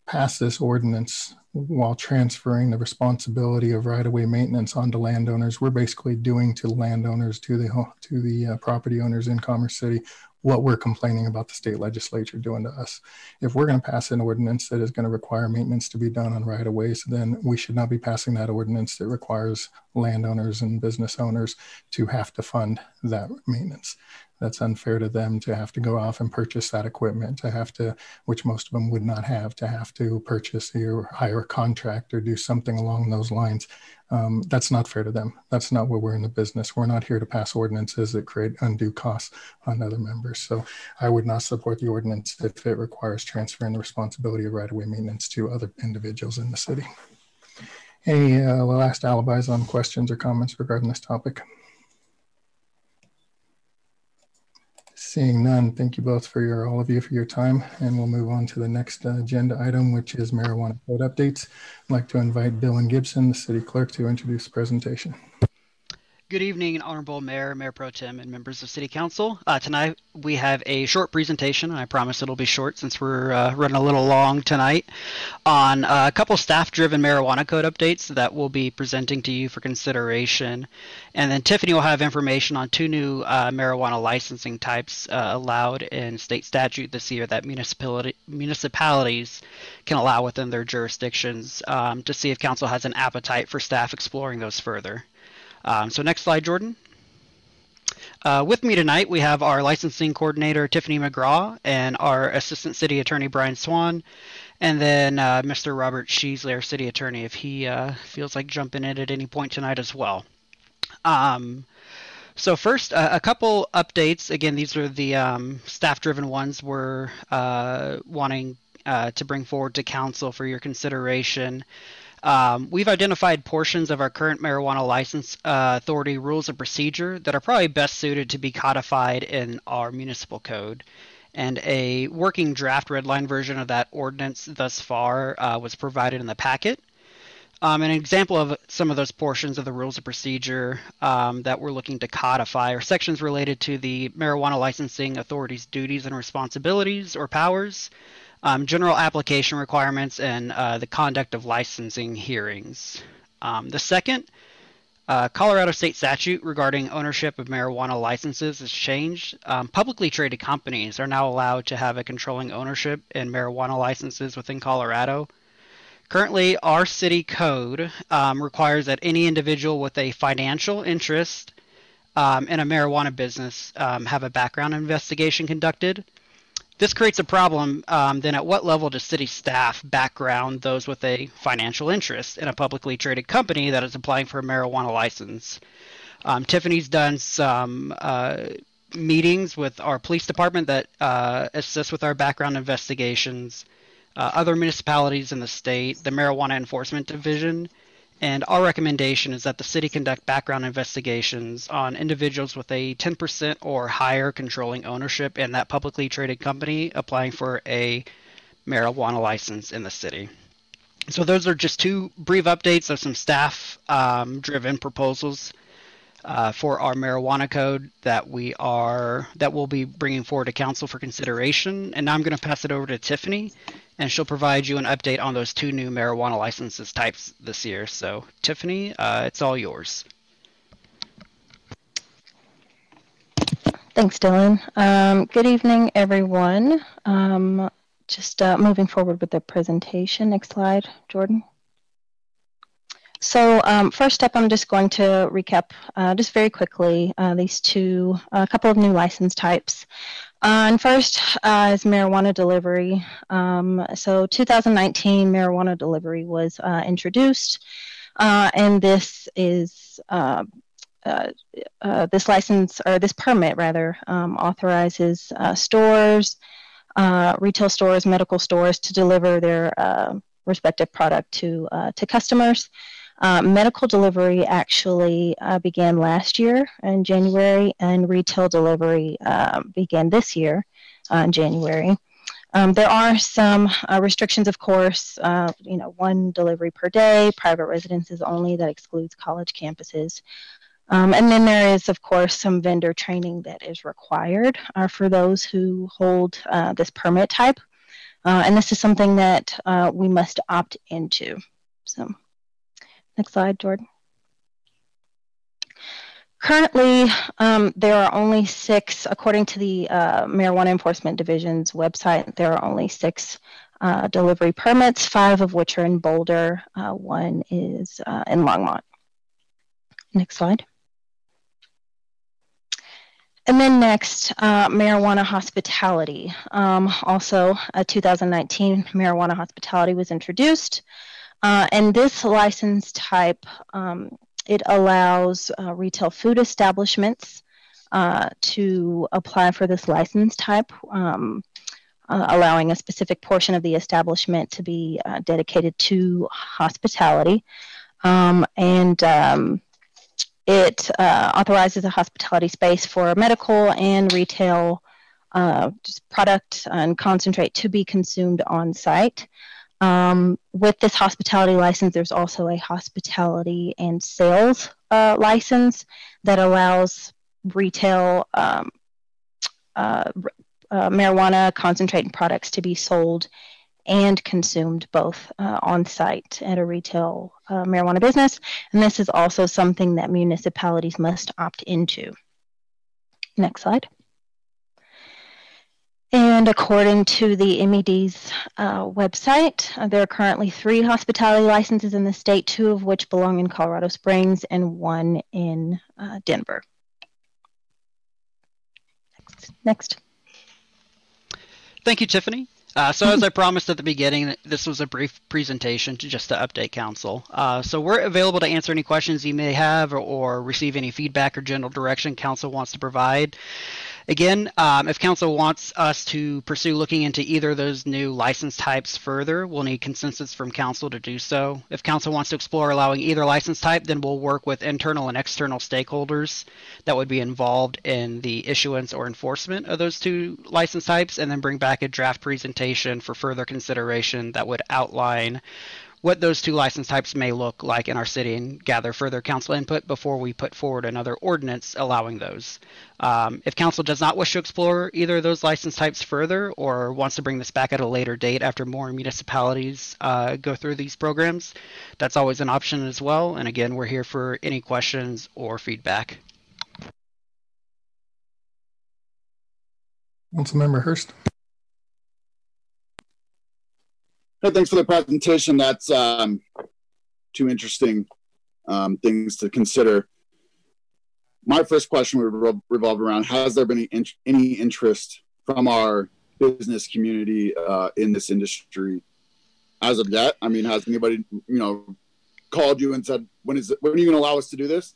pass this ordinance while transferring the responsibility of right-of-way maintenance onto landowners. We're basically doing to landowners, to the property owners in Commerce City, what we're complaining about the state legislature doing to us. If we're going to pass an ordinance that is going to require maintenance to be done on right-of-ways, then we should not be passing that ordinance that requires landowners and business owners to have to fund that maintenance. That's unfair to them to have to go off and purchase that equipment, to have to, which most of them would not have, to have to purchase or hire a contract or do something along those lines. That's not fair to them. That's not what we're in the business. We're not here to pass ordinances that create undue costs on other members. So I would not support the ordinance if it requires transferring the responsibility of right-of-way maintenance to other individuals in the city. Any last alibis on questions or comments regarding this topic? Seeing none, thank you both for all of you for your time, and we'll move on to the next agenda item, which is marijuana code updates. I'd like to invite Dylan Gibson, the city clerk, to introduce the presentation. Good evening, Honorable Mayor, Mayor Pro Tem, and members of City Council. Tonight we have a short presentation, and I promise it'll be short since we're running a little long tonight, on a couple staff-driven marijuana code updates that we'll be presenting to you for consideration. And then Tiffany will have information on 2 new marijuana licensing types allowed in state statute this year that municipalities can allow within their jurisdictions, to see if council has an appetite for staff exploring those further. So next slide, Jordan. With me tonight, we have our licensing coordinator, Tiffany McGraw, and our assistant city attorney, Brian Swan, and then Mr. Robert Sheasley, our city attorney, if he feels like jumping in at any point tonight as well. So first, a couple updates. Again, these are the staff-driven ones we're wanting to bring forward to council for your consideration. We've identified portions of our current marijuana license authority rules of procedure that are probably best suited to be codified in our municipal code. And a working draft redline version of that ordinance thus far was provided in the packet. An example of some of those portions of the rules of procedure that we're looking to codify are sections related to the marijuana licensing authority's duties and responsibilities or powers, general application requirements, and the conduct of licensing hearings. The second, Colorado state statute regarding ownership of marijuana licenses has changed. Publicly traded companies are now allowed to have a controlling ownership in marijuana licenses within Colorado. Currently, our city code requires that any individual with a financial interest in a marijuana business have a background investigation conducted. This creates a problem. Then at what level does city staff background those with a financial interest in a publicly traded company that is applying for a marijuana license? Tiffany's done some meetings with our police department that assist with our background investigations, other municipalities in the state, the Marijuana Enforcement Division, and our recommendation is that the city conduct background investigations on individuals with a 10% or higher controlling ownership in that publicly traded company applying for a marijuana license in the city. So those are just 2 brief updates of some staff-driven proposals for our marijuana code that we'll be bringing forward to council for consideration. And now I'm going to pass it over to Tiffany, and she'll provide you an update on those 2 new marijuana licenses types this year. So Tiffany, it's all yours. Thanks, Dylan. Good evening, everyone. Just moving forward with the presentation. Next slide, Jordan. So first up, I'm just going to recap just very quickly these a couple of new license types. And first is marijuana delivery. So 2019 marijuana delivery was introduced, and this is this license, or this permit rather, authorizes stores, retail stores, medical stores to deliver their respective product to customers. Medical delivery actually began last year in January, and retail delivery began this year in January. There are some restrictions, of course, 1 delivery per day, private residences only, that excludes college campuses. And then there is, of course, some vendor training that is required for those who hold this permit type. And this is something that we must opt into. So next slide, Jordan. Currently, there are only 6, according to the Marijuana Enforcement Division's website, there are only 6 delivery permits, 5 of which are in Boulder, 1 is in Longmont. Next slide. And then next, marijuana hospitality. Also, 2019 marijuana hospitality was introduced. And this license type, it allows retail food establishments to apply for this license type, allowing a specific portion of the establishment to be dedicated to hospitality. It authorizes a hospitality space for medical and retail product and concentrate to be consumed on site. With this hospitality license, there's also a hospitality and sales license that allows retail marijuana concentrate and products to be sold and consumed both on site at a retail marijuana business. And this is also something that municipalities must opt into. Next slide. And according to the MED's website, there are currently 3 hospitality licenses in the state, 2 of which belong in Colorado Springs and 1 in Denver. Next. Thank you, Tiffany. So as I promised at the beginning, this was a brief presentation just to update council. So we're available to answer any questions you may have or receive any feedback or general direction council wants to provide. Again, if council wants us to pursue looking into either of those new license types further, we'll need consensus from council to do so. If council wants to explore allowing either license type, then we'll work with internal and external stakeholders that would be involved in the issuance or enforcement of those 2 license types, and then bring back a draft presentation for further consideration that would outline what those 2 license types may look like in our city and gather further council input before we put forward another ordinance allowing those. If council does not wish to explore either of those license types further or wants to bring this back at a later date after more municipalities go through these programs, that's always an option as well. And again, we're here for any questions or feedback. Councilmember Hurst. Hey, thanks for the presentation. That's 2 interesting things to consider. My first question would revolve around, has there been any interest from our business community in this industry as of yet? I mean, has anybody, called you and said, when are you going to allow us to do this?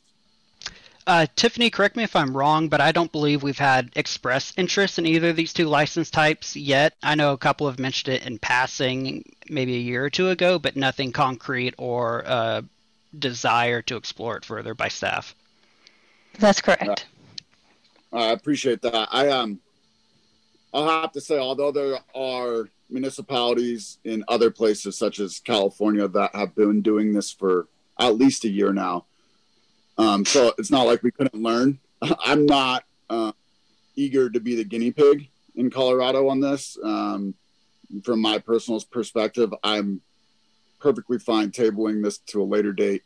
Tiffany, correct me if I'm wrong, but I don't believe we've had express interest in either of these 2 license types yet. I know a couple have mentioned it in passing maybe a year or 2 ago, but nothing concrete or desire to explore it further by staff. That's correct. I appreciate that. I'll have to say, although there are municipalities in other places such as California that have been doing this for at least a year now, so it's not like we couldn't learn. I'm not eager to be the guinea pig in Colorado on this. From my personal perspective, I'm perfectly fine tabling this to a later date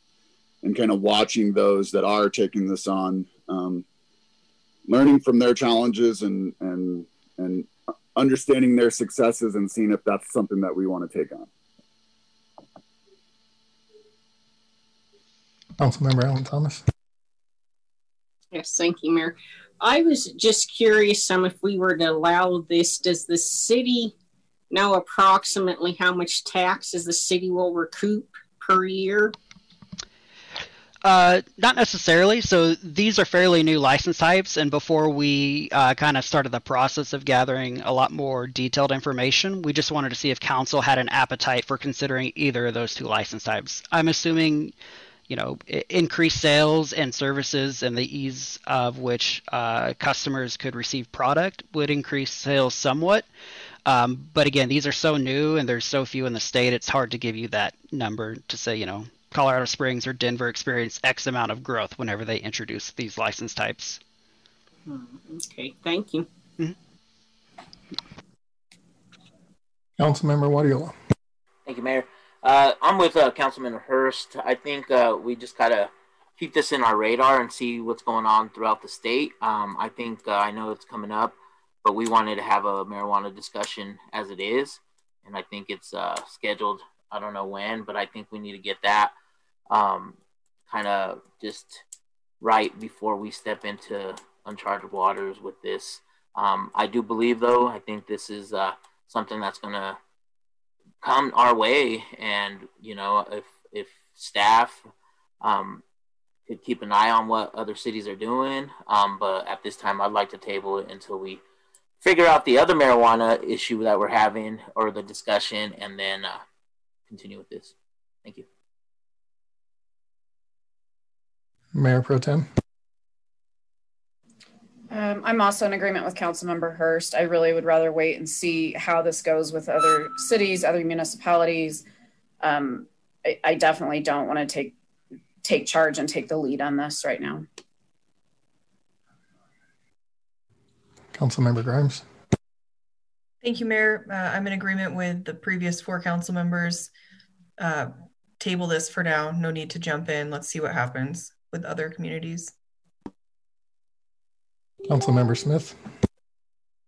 and kind of watching those that are taking this on, learning from their challenges and understanding their successes and seeing if that's something that we want to take on. Councilmember Alan Thomas. Yes, thank you, Mayor. I was just curious, if we were to allow this, does the city know approximately how much taxes the city will recoup per year? Not necessarily. So these are fairly new license types, and before we kind of started the process of gathering a lot more detailed information, we just wanted to see if council had an appetite for considering either of those 2 license types. I'm assuming, increased sales and services and the ease of which customers could receive product would increase sales somewhat. But again, these are so new and there's so few in the state, it's hard to give you that number to say, Colorado Springs or Denver experience X amount of growth whenever they introduce these license types. Okay, thank you. Mm-hmm. Councilmember Wadiola. Thank you, Mayor. I'm with Councilmember Hurst. I think we just gotta keep this in our radar and see what's going on throughout the state. I think I know it's coming up, but we wanted to have a marijuana discussion as it is, and I think it's scheduled. I don't know when, but I think we need to get that kind of just right before we step into uncharted waters with this. I do believe, though, I think this is something that's going to come our way, and you know, if staff could keep an eye on what other cities are doing, but at this time I'd like to table it until we figure out the other marijuana issue that we're having, or the discussion, and then continue with this. Thank you. Mayor Pro Tem. I'm also in agreement with Councilmember Hurst. I really would rather wait and see how this goes with other cities, other municipalities. I definitely don't want to take charge and take the lead on this right now. Councilmember Grimes. Thank you, Mayor. I'm in agreement with the previous 4 council members. Table this for now. No need to jump in. Let's see what happens with other communities. Councilmember Smith.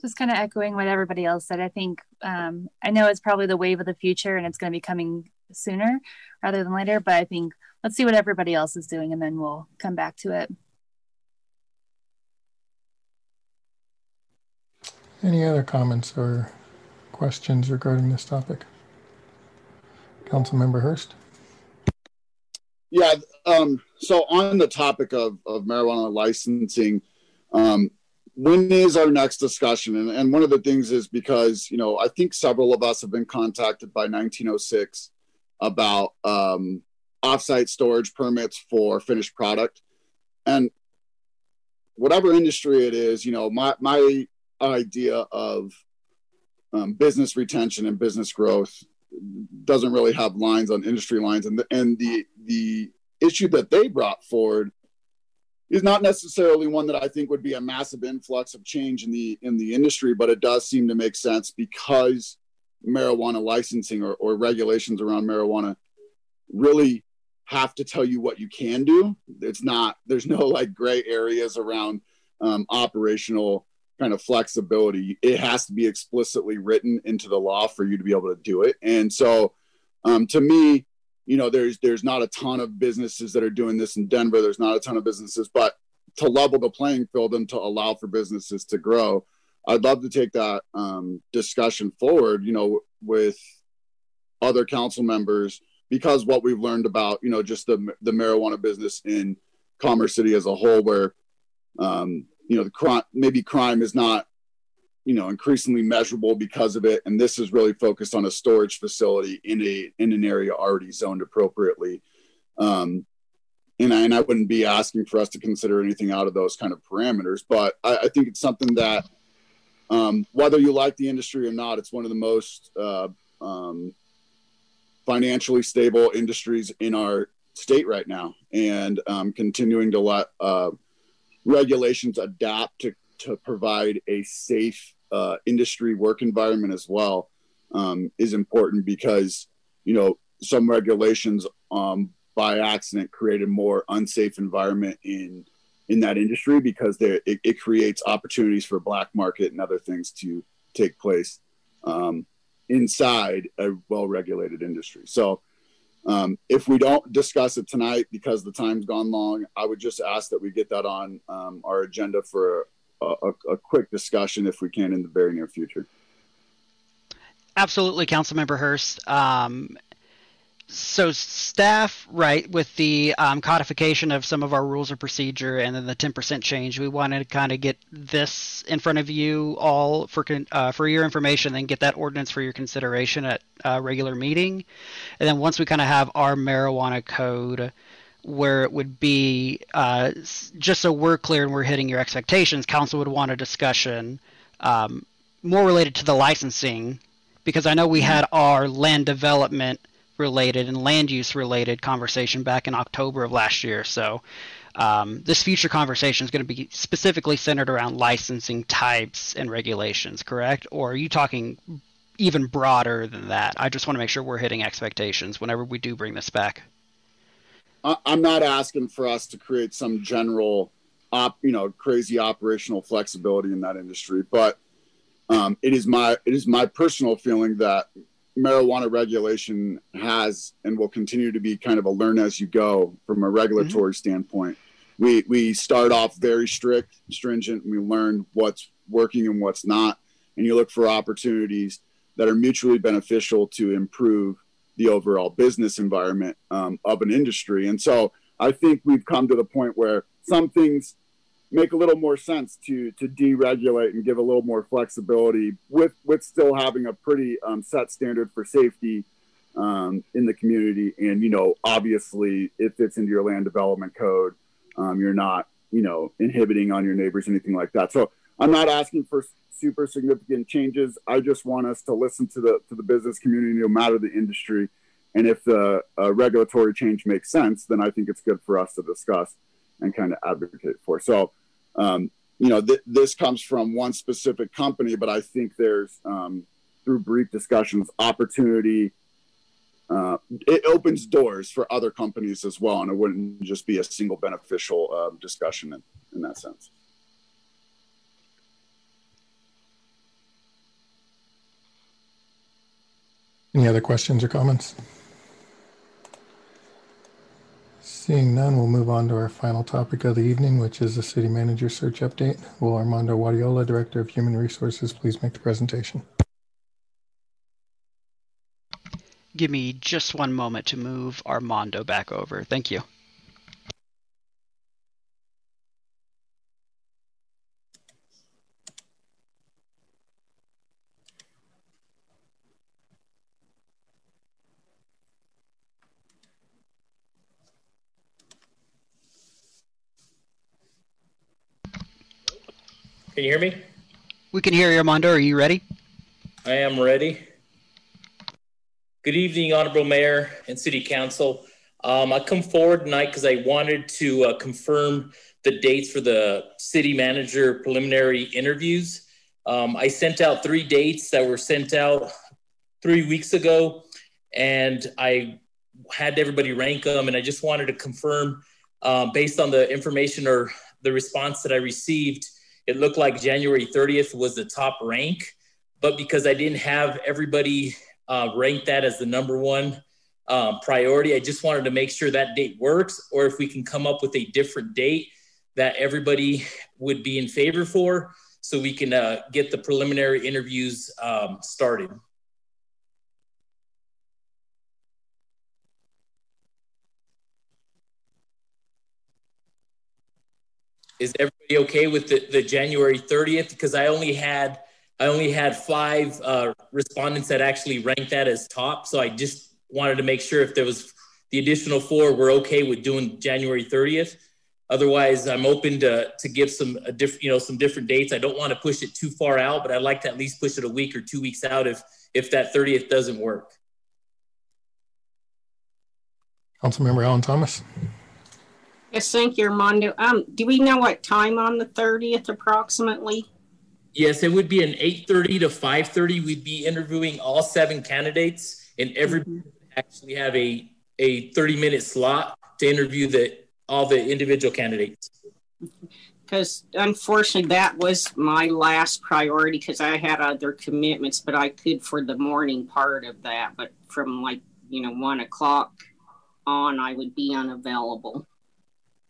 Just kind of echoing what everybody else said. I think I know it's probably the wave of the future and it's going to be coming sooner rather than later, but I think let's see what everybody else is doing and then we'll come back to it. Any other comments or questions regarding this topic? Councilmember Hurst. Yeah, so on the topic of marijuana licensing, when is our next discussion? And one of the things is because, you know, I think several of us have been contacted by 1906 about offsite storage permits for finished product. And whatever industry it is, you know, my idea of business retention and business growth doesn't really have lines on industry lines. And the issue that they brought forward is not necessarily one that I think would be a massive influx of change in the industry, but it does seem to make sense because marijuana licensing or regulations around marijuana really have to tell you what you can do. There's no like gray areas around operational kind of flexibility. It has to be explicitly written into the law for you to be able to do it. And so to me, you know, there's not a ton of businesses that are doing this in Denver. There's not a ton of businesses, but to level the playing field and to allow for businesses to grow, I'd love to take that discussion forward, you know, with other council members, because what we've learned about, you know, just the marijuana business in Commerce City as a whole, where, you know, maybe crime is not, you know, increasingly measurable because of it. And this is really focused on a storage facility in an area already zoned appropriately. And I wouldn't be asking for us to consider anything out of those kind of parameters, but I think it's something that whether you like the industry or not, it's one of the most financially stable industries in our state right now. And continuing to let regulations adapt to provide a safe industry work environment as well is important, because, you know, some regulations by accident create a more unsafe environment in that industry, because it creates opportunities for black market and other things to take place inside a well-regulated industry. So if we don't discuss it tonight because the time's gone long, I would just ask that we get that on our agenda for a quick discussion if we can in the very near future. Absolutely, Councilmember Hurst. So staff, right, with the codification of some of our rules of procedure and then the 10% change, we wanted to kind of get this in front of you all for your information, then get that ordinance for your consideration at a regular meeting. And then once we kind of have our marijuana code where it would be, just so we're clear and we're hitting your expectations, council would want a discussion more related to the licensing, because I know we had our land development related and land use related conversation back in October of last year. So this future conversation is going to be specifically centered around licensing types and regulations, correct? Or are you talking even broader than that. I just want to make sure we're hitting expectations whenever we do bring this back. I'm not asking for us to create some general, crazy operational flexibility in that industry, but it is my personal feeling that marijuana regulation has and will continue to be kind of a learn as you go from a regulatory standpoint. We start off very strict, stringent, and we learn what's working and what's not, and you look for opportunities that are mutually beneficial to improve the overall business environment of an industry. And so I think we've come to the point where some things make a little more sense to deregulate and give a little more flexibility with still having a pretty set standard for safety in the community. And, obviously it fits into your land development code. You're not, inhibiting on your neighbors, anything like that. So I'm not asking for super significant changes. I just want us to listen to the business community, no matter the industry. And if the regulatory change makes sense, then I think it's good for us to discuss and kind of advocate for. So, this comes from one specific company, but I think there's, through brief discussions, opportunity. It opens doors for other companies as well. And it wouldn't just be a single beneficial discussion in that sense. Any other questions or comments? Seeing none, we'll move on to our final topic of the evening, which is the city manager search update. Will Armando Guardiola, Director of Human Resources, please make the presentation? Give me just one moment to move Armando back over. Thank you. Can you hear me? We can hear you, Armando. Are you ready? I am ready. Good evening, Honorable Mayor and City Council. I come forward tonight because I wanted to confirm the dates for the city manager preliminary interviews. I sent out 3 dates that were sent out 3 weeks ago, and I had everybody rank them, and I just wanted to confirm based on the information or the response that I received, it looked like January 30th was the top rank, but because I didn't have everybody rank that as the number one priority, I just wanted to make sure that date works, or if we can come up with a different date that everybody would be in favor for, so we can get the preliminary interviews started. Is everybody okay with the January 30th? Because I only had 5 respondents that actually ranked that as top. So I just wanted to make sure if there was the additional 4 were okay with doing January 30th. Otherwise, I'm open to give some different dates. I don't want to push it too far out, but I'd like to at least push it a week or 2 weeks out if that 30th doesn't work. Councilmember Alan Thomas. Yes, thank you, Armando. Do we know what time on the 30th approximately? Yes, it would be an 8:30 to 5:30. We'd be interviewing all 7 candidates, and everybody would actually have a 30-minute slot to interview all the individual candidates. Because unfortunately, that was my last priority because I had other commitments, but I could for the morning part of that. But from 1 o'clock on, I would be unavailable.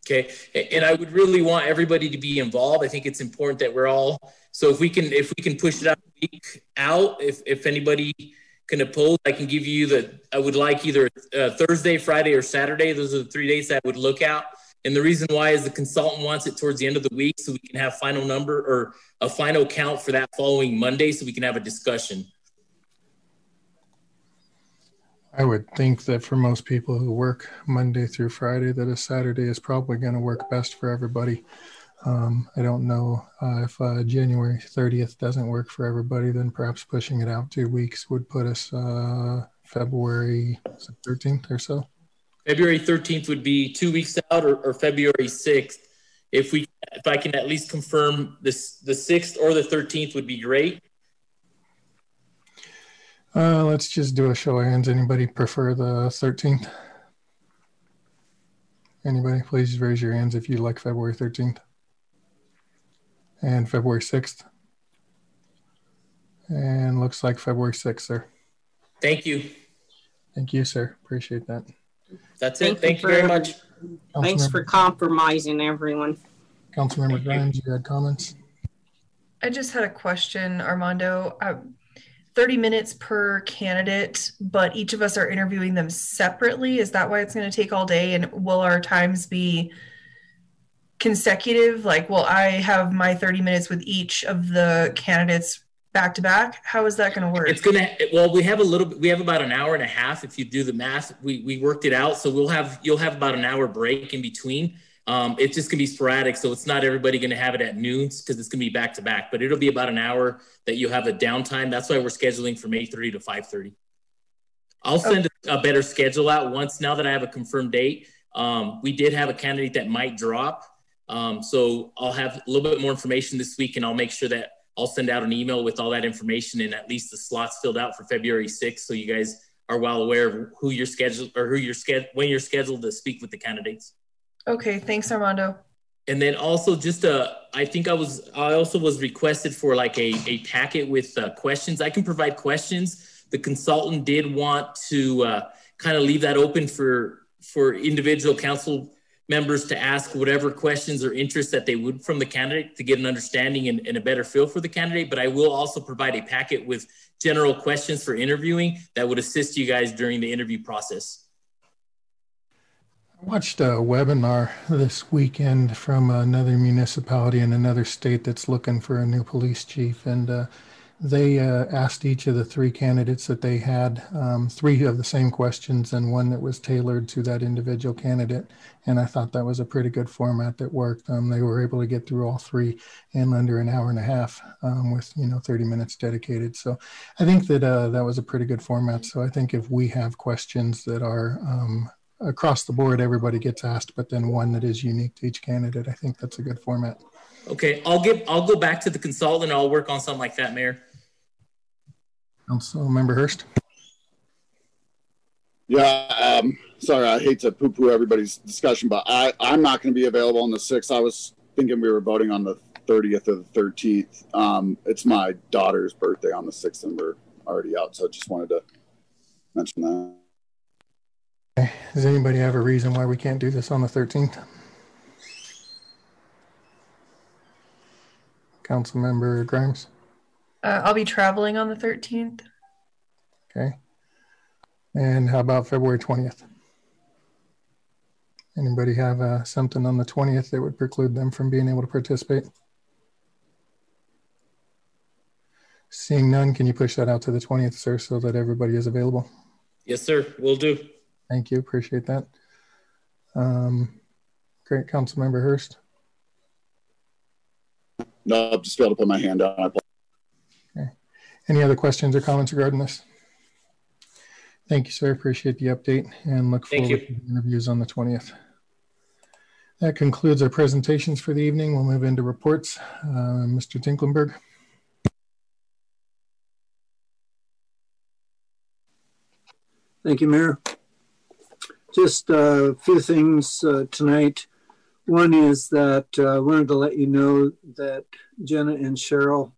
Okay, and I would really want everybody to be involved. I think it's important that we're all. So if we can push it out a week out, if anybody can oppose, I can give you I would like either Thursday, Friday, or Saturday. Those are the 3 dates I would look at. And the reason why is the consultant wants it towards the end of the week so we can have final number or a final count for that following Monday so we can have a discussion. I would think that for most people who work Monday through Friday, that a Saturday is probably going to work best for everybody. I don't know if January 30th doesn't work for everybody, then perhaps pushing it out 2 weeks would put us February 13th or so. February 13th would be 2 weeks out, or February 6th. If I can at least confirm the 6th or the 13th would be great. Let's just do a show of hands. Anybody prefer the 13th? Anybody, please raise your hands if you like February 13th. And February 6th. And looks like February 6th, sir. Thank you. Thank you, sir. Appreciate that. That's it. Thank you very much. Thanks for compromising, everyone. Councilmember Grimes, you had comments? I just had a question, Armando. 30 minutes per candidate, but each of us are interviewing them separately. Is that why it's going to take all day? And will our times be consecutive? Like, will I have my 30 minutes with each of the candidates back to back? How is that going to work? It's going to, well, we have about an hour and a half. If you do the math, we worked it out. So you'll have about an hour break in between. It's just gonna be sporadic. So it's not everybody gonna have it at noon because it's gonna be back to back, but it'll be about an hour that you have a downtime. That's why we're scheduling from 8:30 to 5:30. I'll send a better schedule out now that I have a confirmed date. We did have a candidate that might drop. So I'll have a little bit more information this week, and I'll make sure that I'll send out an email with all that information and at least the slots filled out for February 6th. So you guys are well aware of who you're scheduled or when you're scheduled to speak with the candidates. Okay, thanks, Armando. And then also just I think I also was requested for like a packet with questions. I can provide questions. The consultant did want to kind of leave that open for individual council members to ask whatever questions or interests that they would from the candidate to get an understanding and a better feel for the candidate. But I will also provide a packet with general questions for interviewing that would assist you guys during the interview process. I watched a webinar this weekend from another municipality in another state that's looking for a new police chief. And they asked each of the three candidates that they had three of the same questions and one that was tailored to that individual candidate. And I thought that was a pretty good format that worked. They were able to get through all three in under an hour and a half with 30 minutes dedicated. So I think that that was a pretty good format. So I think if we have questions that are across the board, everybody gets asked, but then one that is unique to each candidate, I think that's a good format. Okay, I'll go back to the consultant. I'll work on something like that, Mayor. Councilmember Hurst. Yeah, sorry, I hate to poo-poo everybody's discussion, but I'm not going to be available on the 6th. I was thinking we were voting on the 30th or the 13th. It's my daughter's birthday on the 6th, and we're already out, so I just wanted to mention that. Does anybody have a reason why we can't do this on the 13th? Councilmember Grimes? I'll be traveling on the 13th. Okay. And how about February 20th? Anybody have something on the 20th that would preclude them from being able to participate? Seeing none, can you push that out to the 20th, sir, so that everybody is available? Yes, sir. Will do. Thank you. Appreciate that. Great. Councilmember Hurst? No, I'll just be able to put my hand down. Okay. Any other questions or comments regarding this? Thank you, sir. Appreciate the update and look forward to the interviews on the 20th. That concludes our presentations for the evening. We'll move into reports. Mr. Tinklenberg. Thank you, Mayor. Just a few things tonight. One is that I wanted to let you know that Jenna and Cheryl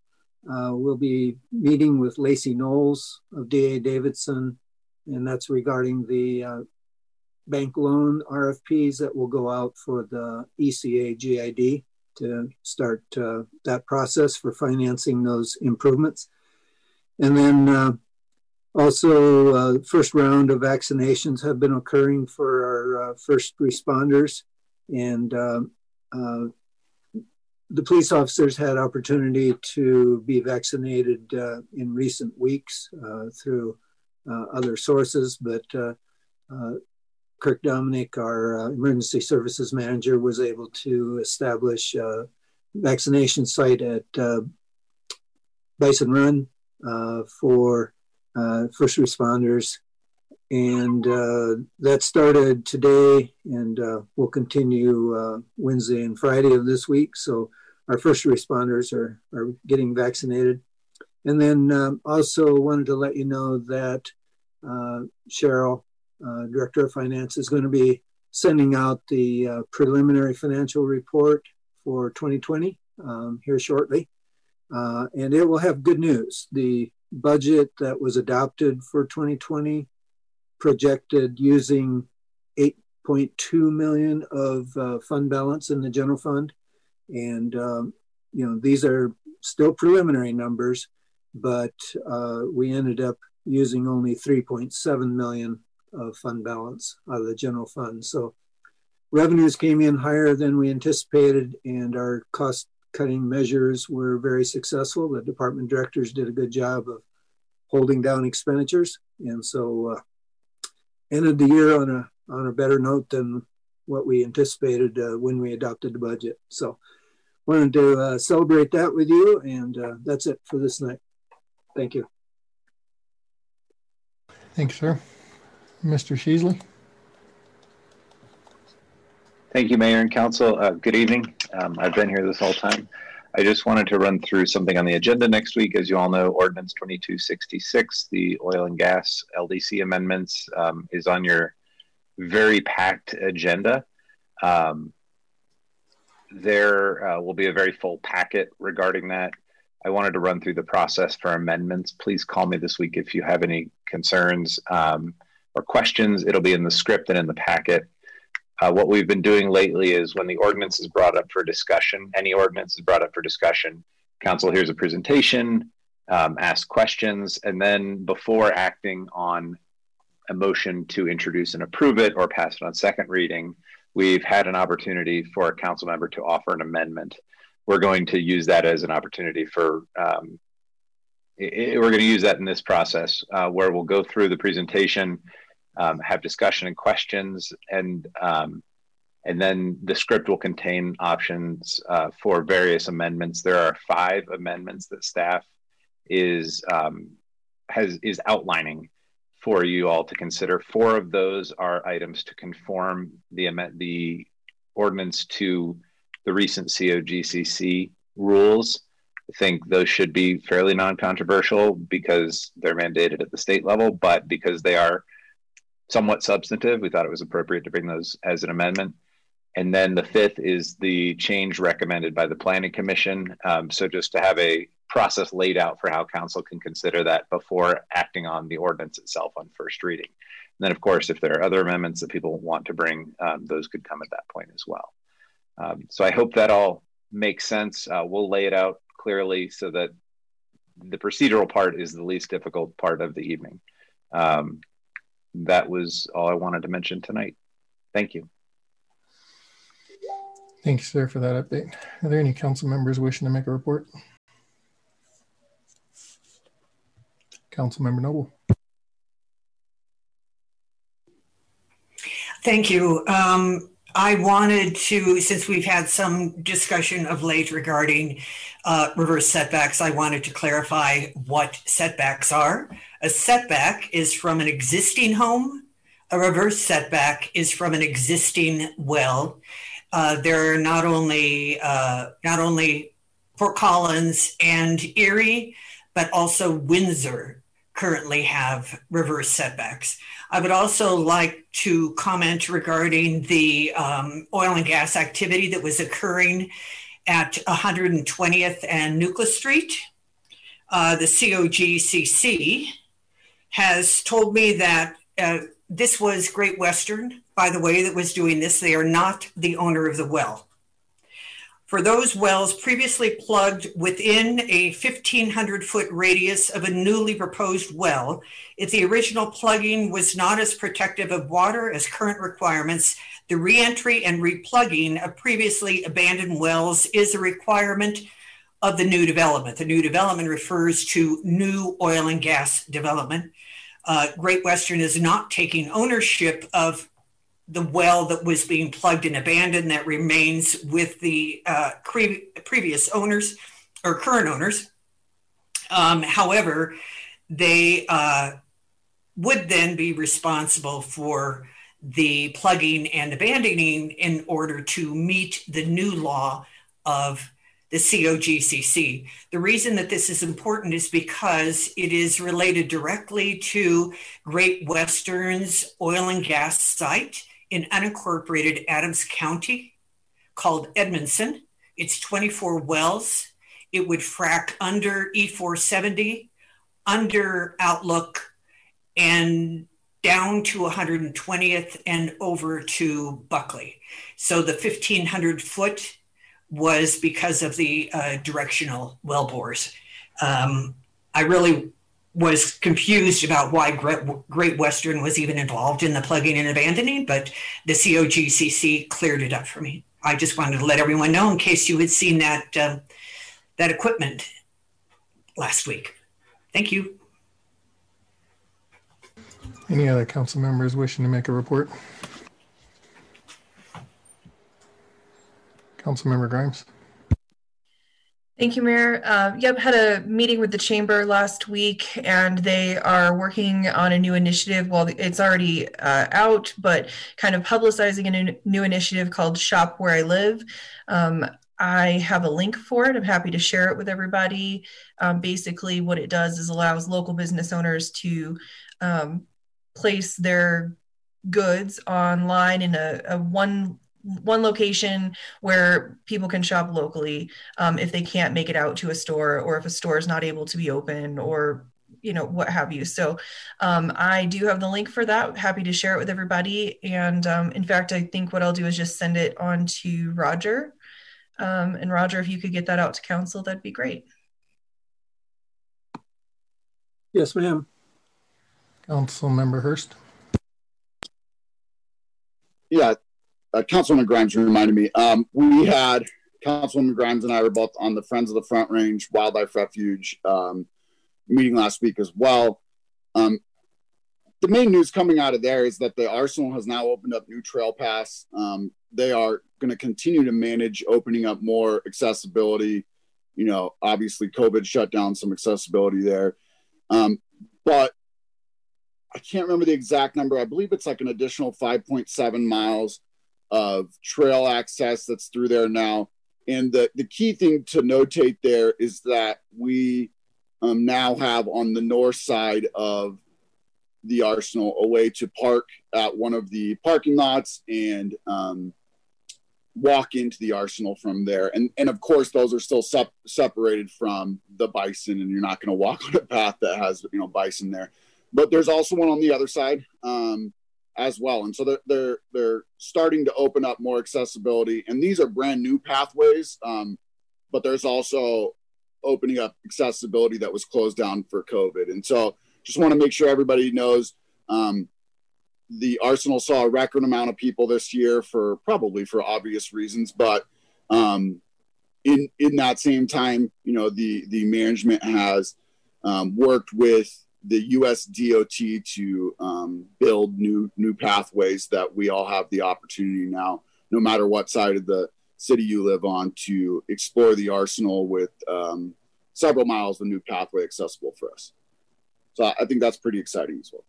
will be meeting with Lacey Knowles of D.A. Davidson, and that's regarding the bank loan RFPs that will go out for the ECA GID to start that process for financing those improvements. And then also, first round of vaccinations have been occurring for our first responders, and the police officers had opportunity to be vaccinated in recent weeks through other sources, but Kirk Dominic, our emergency services manager, was able to establish a vaccination site at Bison Run for first responders, and that started today and will continue Wednesday and Friday of this week. So our first responders are getting vaccinated. And then also wanted to let you know that Cheryl, Director of Finance, is going to be sending out the preliminary financial report for 2020 here shortly. And it will have good news. The budget that was adopted for 2020 projected using 8.2 million of fund balance in the general fund. And, these are still preliminary numbers, but we ended up using only 3.7 million of fund balance out of the general fund. So revenues came in higher than we anticipated, and our cost cutting measures were very successful. The department directors did a good job of holding down expenditures. And so ended the year on a better note than what we anticipated when we adopted the budget. So wanted to celebrate that with you, and that's it for this night. Thank you. Thanks, sir. Mr. Sheasley. Thank you, Mayor and Council. Good evening. I've been here this whole time. I just wanted to run through something on the agenda next week. As you all know, Ordinance 2266, the oil and gas LDC amendments, is on your very packed agenda. There will be a very full packet regarding that. I wanted to run through the process for amendments. Please call me this week if you have any concerns or questions. It'll be in the script and in the packet. What we've been doing lately is when the ordinance is brought up for discussion, any ordinance is brought up for discussion, council hears a presentation, asks questions, and then before acting on a motion to introduce and approve it or pass it on second reading, we've had an opportunity for a council member to offer an amendment. We're going to use that as an opportunity for, we're going to use that in this process where we'll go through the presentation, have discussion and questions, and then the script will contain options for various amendments. There are 5 amendments that staff is outlining for you all to consider. 4 of those are items to conform the ordinance to the recent COGCC rules. I think those should be fairly non-controversial because they're mandated at the state level, but because they are somewhat substantive, we thought it was appropriate to bring those as an amendment. And then the 5th is the change recommended by the Planning Commission. So just to have a process laid out for how council can consider that before acting on the ordinance itself on first reading. And then of course, if there are other amendments that people want to bring, those could come at that point as well. So I hope that all makes sense. We'll lay it out clearly so that the procedural part is the least difficult part of the evening. That was all I wanted to mention tonight. Thank you. Thanks, sir, for that update. Are there any council members wishing to make a report? Councilmember Noble. Thank you. I wanted to, since we've had some discussion of late regarding reverse setbacks, I wanted to clarify what setbacks are. A setback is from an existing home. A reverse setback is from an existing well. There are not only Fort Collins and Erie, but also Windsor currently have reverse setbacks. I would also like to comment regarding the oil and gas activity that was occurring at 120th and Nucleus Street. The COGCC has told me that this was Great Western, by the way, that was doing this. They are not the owner of the well. For those wells previously plugged within a 1,500-foot radius of a newly proposed well, if the original plugging was not as protective of water as current requirements, the reentry and replugging of previously abandoned wells is a requirement of the new development. The new development refers to new oil and gas development. Great Western is not taking ownership of the well that was being plugged and abandoned. That remains with the previous owners or current owners. However, they would then be responsible for the plugging and abandoning in order to meet the new law of the the COGCC. The reason that this is important is because it is related directly to Great Western's oil and gas site in unincorporated Adams County called Edmondson. It's 24 wells. It would frack under E470, under Outlook, and down to 120th and over to Buckley. So the 1,500 foot was because of the directional well bores. I really was confused about why Great Western was even involved in the plugging and abandoning, but the COGCC cleared it up for me. I just wanted to let everyone know in case you had seen that, that equipment last week. Thank you. Any other council members wishing to make a report? Councilmember Grimes. Thank you, Mayor. Yep, had a meeting with the chamber last week, and they are working on a new initiative. Well, it's already out, but kind of publicizing a new initiative called Shop Where I Live. I have a link for it. I'm happy to share it with everybody. Basically, what it does is allows local business owners to place their goods online in a one location where people can shop locally if they can't make it out to a store, or if a store is not able to be open, or what have you. So I do have the link for that. Happy to share it with everybody. And in fact, I think what I'll do is just send it on to Roger. And Roger, if you could get that out to council, that'd be great. Yes, ma'am. Councilmember Hurst. Yeah. Councilwoman Grimes reminded me. We had Councilwoman Grimes and I were both on the Friends of the Front Range Wildlife Refuge meeting last week as well. The main news coming out of there is that the Arsenal has now opened up new trail paths. They are going to continue to manage opening up more accessibility. Obviously COVID shut down some accessibility there. But I can't remember the exact number. I believe it's like an additional 5.7 miles of trail access that's through there now. And the key thing to notate there is that we now have on the north side of the Arsenal a way to park at one of the parking lots and walk into the Arsenal from there. And of course, those are still separated from the bison, and you're not going to walk on a path that has, bison there. But there's also one on the other side as well. And so they're starting to open up more accessibility. And these are brand new pathways, but there's also opening up accessibility that was closed down for COVID. And so just want to make sure everybody knows the Arsenal saw a record amount of people this year probably for obvious reasons. But in that same time, the management has worked with the US DOT to build new pathways that we all have the opportunity now, no matter what side of the city you live on, to explore the Arsenal with several miles of new pathway accessible for us. So I think that's pretty exciting as well.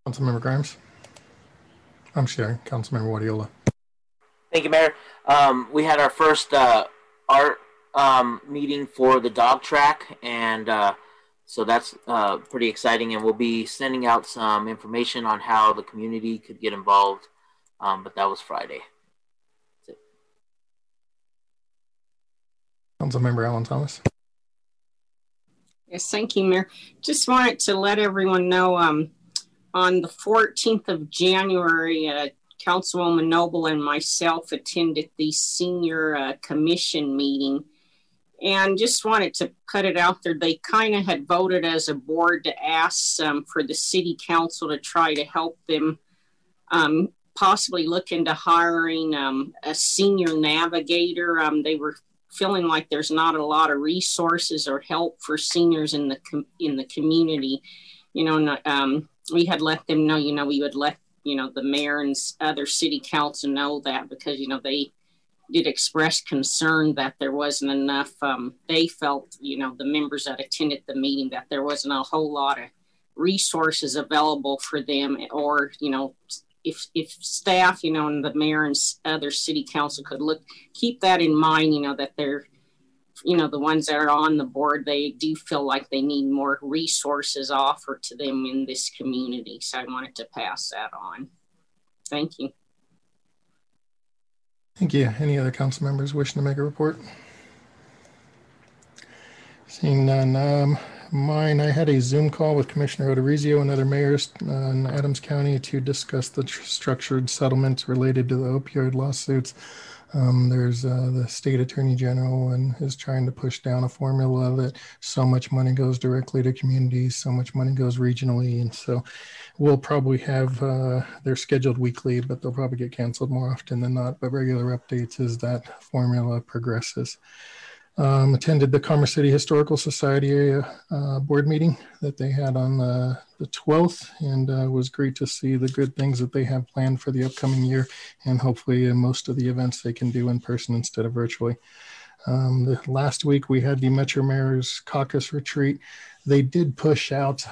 Councilmember Grimes. I'm sharing. Councilmember Wadiola. Thank you, Mayor. We had our first art meeting for the dog track, and so that's pretty exciting, and we'll be sending out some information on how the community could get involved, but that was Friday. That's it. Councilmember Alan Thomas. Yes, thank you, Mayor. Just wanted to let everyone know on the 14th of January, Councilwoman Noble and myself attended the senior commission meeting, and just wanted to put it out there. They kind of had voted as a board to ask for the city council to try to help them possibly look into hiring a senior navigator. They were feeling like there's not a lot of resources or help for seniors in the community. We had let them know, we would let, the mayor and other city council know that, because, they did express concern that there wasn't enough. They felt, the members that attended the meeting, that there wasn't a whole lot of resources available for them, or, if staff, and the mayor and other city council could keep that in mind, that they're, the ones that are on the board, they do feel like they need more resources offered to them in this community. So I wanted to pass that on. Thank you. Thank you. Any other council members wishing to make a report? Seeing none. I had a Zoom call with Commissioner Odorizio and other mayors in Adams County to discuss the structured settlements related to the opioid lawsuits. There's the state attorney general and is trying to push down a formula that so much money goes directly to communities, so much money goes regionally. And so we'll probably have, they're scheduled weekly, but they'll probably get canceled more often than not, but regular updates as that formula progresses. Attended the Commerce City Historical Society board meeting that they had on the 12th, and was great to see the good things that they have planned for the upcoming year, and hopefully most of the events they can do in person instead of virtually. The last week we had the Metro Mayor's Caucus retreat. They did push out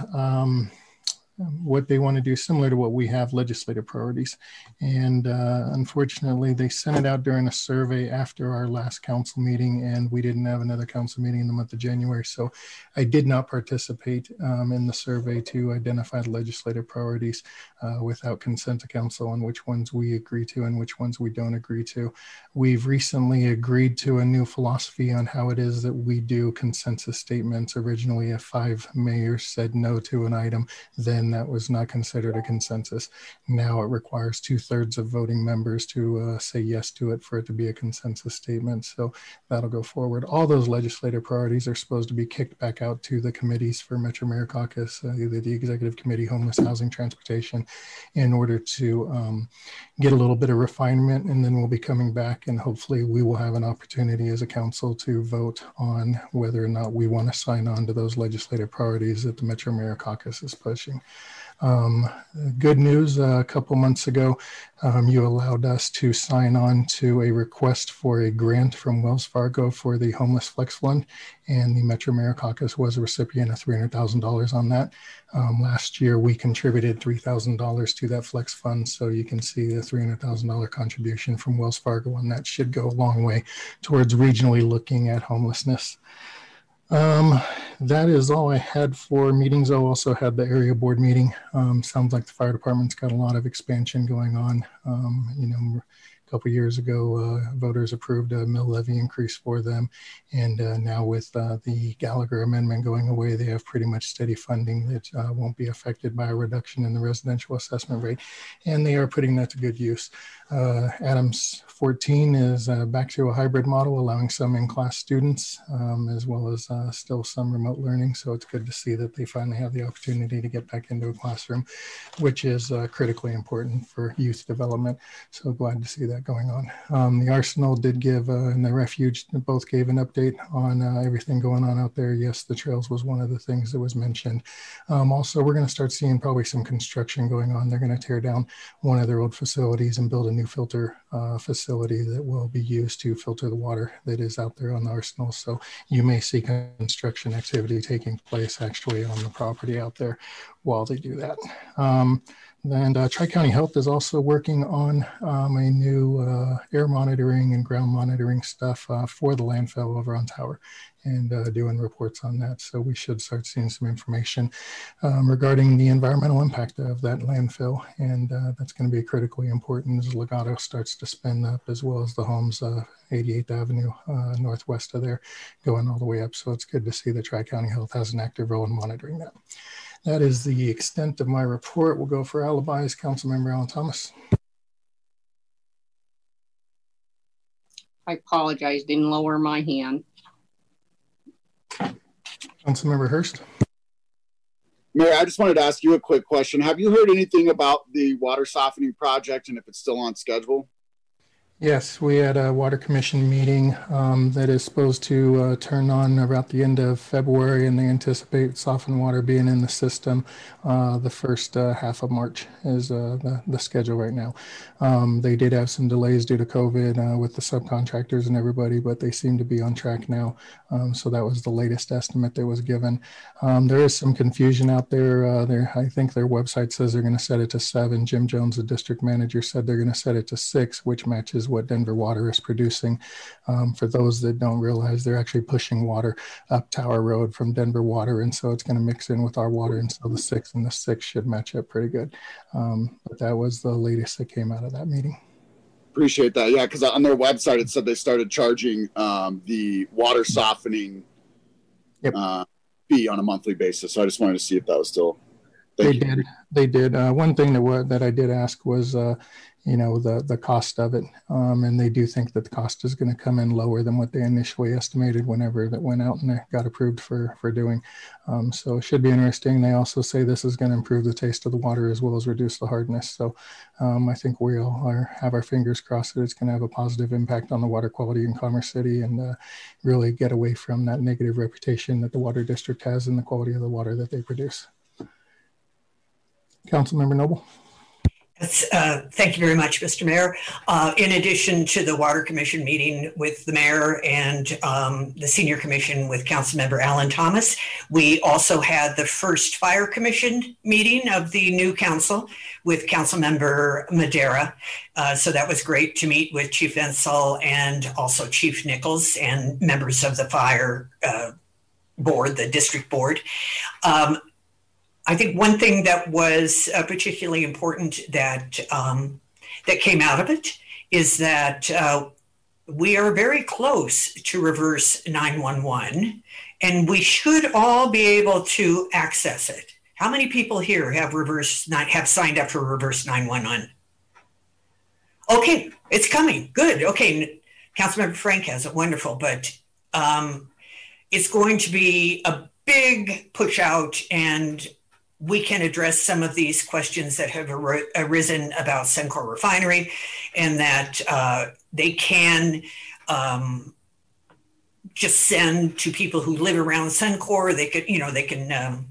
what they want to do, similar to what we have, legislative priorities. And unfortunately, they sent it out during a survey after our last council meeting, and we didn't have another council meeting in the month of January. So I did not participate in the survey to identify the legislative priorities without consent of council on which ones we agree to and which ones we don't agree to. We've recently agreed to a new philosophy on how it is that we do consensus statements. Originally, if 5 mayors said no to an item, then that was not considered a consensus. Now it requires 2/3 of voting members to say yes to it for it to be a consensus statement. So that'll go forward. All those legislative priorities are supposed to be kicked back out to the committees for Metro Mayor Caucus, either the Executive Committee, Homeless, Housing, Transportation, in order to get a little bit of refinement. And then we'll be coming back, and hopefully we will have an opportunity as a council to vote on whether or not we want to sign on to those legislative priorities that the Metro Mayor Caucus is pushing. Good news, a couple months ago, you allowed us to sign on to a request for a grant from Wells Fargo for the Homeless Flex Fund, and the Metro Mayor Caucus was a recipient of $300,000 on that. Last year, we contributed $3,000 to that Flex Fund, so you can see the $300,000 contribution from Wells Fargo, and that should go a long way towards regionally looking at homelessness. That is all I had for meetings. I also had the area board meeting. Sounds like the fire department's got a lot of expansion going on. A couple years ago, voters approved a mill levy increase for them. And now with the Gallagher amendment going away, they have pretty much steady funding that won't be affected by a reduction in the residential assessment rate. And they are putting that to good use. Adams 14 is back to a hybrid model, allowing some in-class students as well as still some remote learning. So it's good to see that they finally have the opportunity to get back into a classroom, which is critically important for youth development. So glad to see that going on. The Arsenal did give, and the Refuge both gave an update on everything going on out there. Yes, the trails was one of the things that was mentioned. Also, we're going to start seeing probably some construction going on. They're going to tear down one of their old facilities and build a new filter facility that will be used to filter the water that is out there on the Arsenal. So you may see construction activity taking place actually on the property out there while they do that. And Tri-County Health is also working on a new air monitoring and ground monitoring stuff for the landfill over on Tower, and doing reports on that. So we should start seeing some information regarding the environmental impact of that landfill. And that's going to be critically important as Legato starts to spin up, as well as the homes, 88th Avenue northwest of there, going all the way up. So it's good to see that Tri-County Health has an active role in monitoring that. That is the extent of my report. We'll go for alibis. Councilmember Alan Thomas. I apologize, didn't lower my hand. Councilmember Hurst. Mayor, I just wanted to ask you a quick question. Have you heard anything about the water softening project and if it's still on schedule? Yes, we had a Water Commission meeting that is supposed to turn on about the end of February, and they anticipate softened water being in the system the first half of March is the schedule right now. They did have some delays due to COVID with the subcontractors and everybody, but they seem to be on track now. So that was the latest estimate that was given. There is some confusion out there. I think their website says they're going to set it to 7. Jim Jones, the district manager, said they're going to set it to 6, which matches what Denver Water is producing. For those that don't realize, they're actually pushing water up Tower Road from Denver Water, and so it's going to mix in with our water, and so the 6 and the 6 should match up pretty good. But that was the latest that came out of that meeting. Appreciate that. Yeah, because on their website it said they started charging the water softening fee on a monthly basis. So I just wanted to see if that was still. They did. One thing that I did ask was, the cost of it, and they do think that the cost is going to come in lower than what they initially estimated whenever that went out and got approved for doing. So it should be interesting. They also say this is going to improve the taste of the water as well as reduce the hardness. So I think we all have our fingers crossed that it's going to have a positive impact on the water quality in Commerce City and really get away from that negative reputation that the water district has in the quality of the water that they produce. Councilmember Noble. Thank you very much, Mr. Mayor. In addition to the Water Commission meeting with the mayor and the Senior Commission with Councilmember Alan Thomas, we also had the first Fire Commission meeting of the new council with Councilmember Madera. So that was great to meet with Chief Ensel and also Chief Nichols and members of the fire board, the district board. I think one thing that was particularly important that came out of it is that we are very close to reverse 911, and we should all be able to access it. How many people here have signed up for reverse 911? Okay, it's coming. Good. Okay, Councilmember Frank has it. Wonderful, but it's going to be a big push out, and we can address some of these questions that have arisen about Suncor Refinery, and that they can just send to people who live around Suncor. They can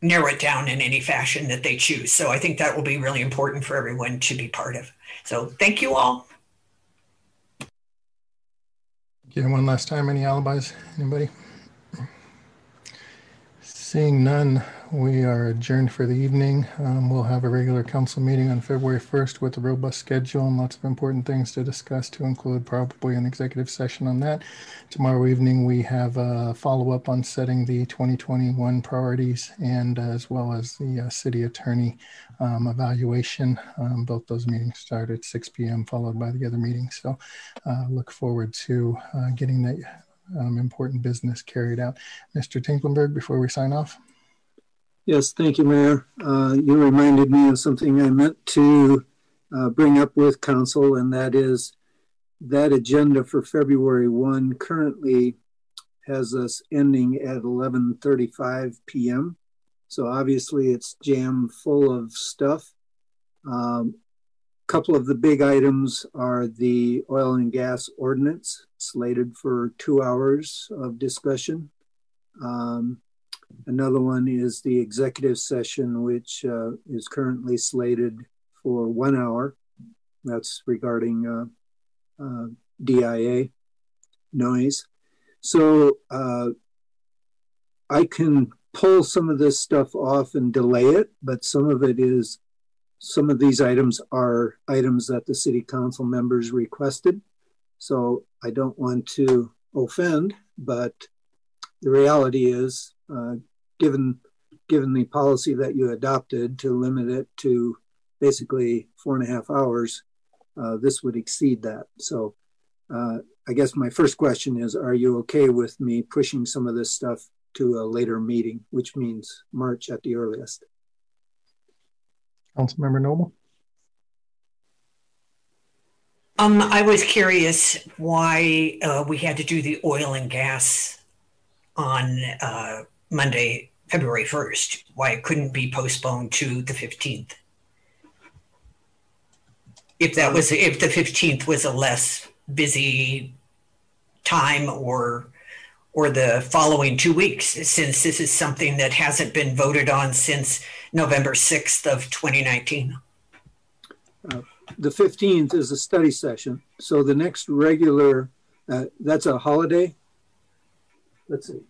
narrow it down in any fashion that they choose. So I think that will be really important for everyone to be part of. So thank you all. Again, one last time, any alibis? Anybody? Seeing none, we are adjourned for the evening. We'll have a regular council meeting on February 1st with a robust schedule and lots of important things to discuss, to include probably an executive session on that. Tomorrow evening, we have a follow-up on setting the 2021 priorities, and as well as the city attorney evaluation. Both those meetings start at 6 p.m. followed by the other meetings. So look forward to getting that important business carried out. Mr. Tinklenberg, before we sign off. Yes, thank you, Mayor. You reminded me of something I meant to bring up with council, and that is that agenda for February 1 currently has us ending at 11:35 p.m. So obviously it's jam full of stuff. Couple of the big items are the oil and gas ordinance, slated for 2 hours of discussion. Another one is the executive session, which is currently slated for 1 hour. That's regarding DIA noise. So I can pull some of this stuff off and delay it, but some of these items are items that the city council members requested. So I don't want to offend, but the reality is, given the policy that you adopted to limit it to basically 4.5 hours, this would exceed that. So I guess my first question is, are you okay with me pushing some of this stuff to a later meeting, which means March at the earliest? Councilmember Noble. I was curious why we had to do the oil and gas on Monday, February 1st, why it couldn't be postponed to the 15th. If that was, if the 15th was a less busy time, or the following 2 weeks, since this is something that hasn't been voted on since November 6th of 2019. The 15th is a study session. So the next regular, that's a holiday. Let's see.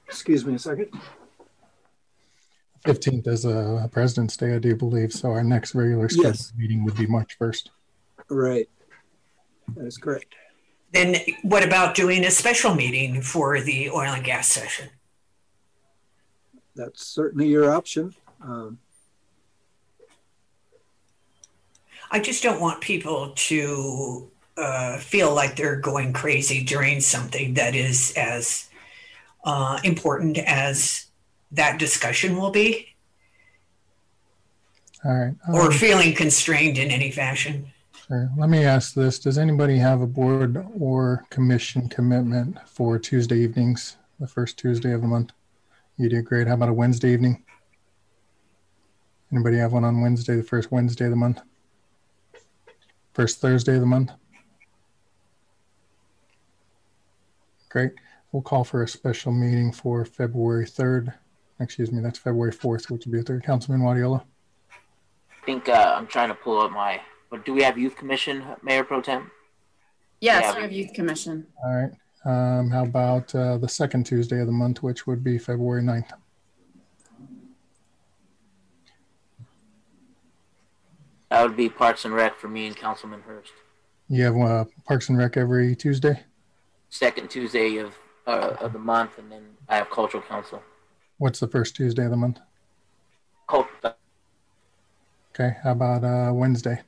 Excuse me a second. 15th is a President's Day, I do believe. So our next regular scheduled meeting would be March 1st. Right. That is correct. Then what about doing a special meeting for the oil and gas session? That's certainly your option. I just don't want people to feel like they're going crazy during something that is as important as that discussion will be. All right. Or feeling constrained in any fashion. Sure. Let me ask this. Does anybody have a board or commission commitment for Tuesday evenings, the first Tuesday of the month? You did great. How about a Wednesday evening? Anybody have one on Wednesday, the first Wednesday of the month? First Thursday of the month? Great. We'll call for a special meeting for February 3rd. Excuse me, that's February 4th, which would be the 3rd. Councilman Wadiola? I think I'm trying to pull up my, but do we have youth commission, Mayor Pro Tem? Yes, we have youth commission. All right. How about the second Tuesday of the month, which would be February 9th? That would be Parks and Rec for me and Councilman Hurst. You have Parks and Rec every Tuesday? Second Tuesday of the month, and then I have Cultural Council. What's the first Tuesday of the month? Cultural. Okay. How about Wednesday?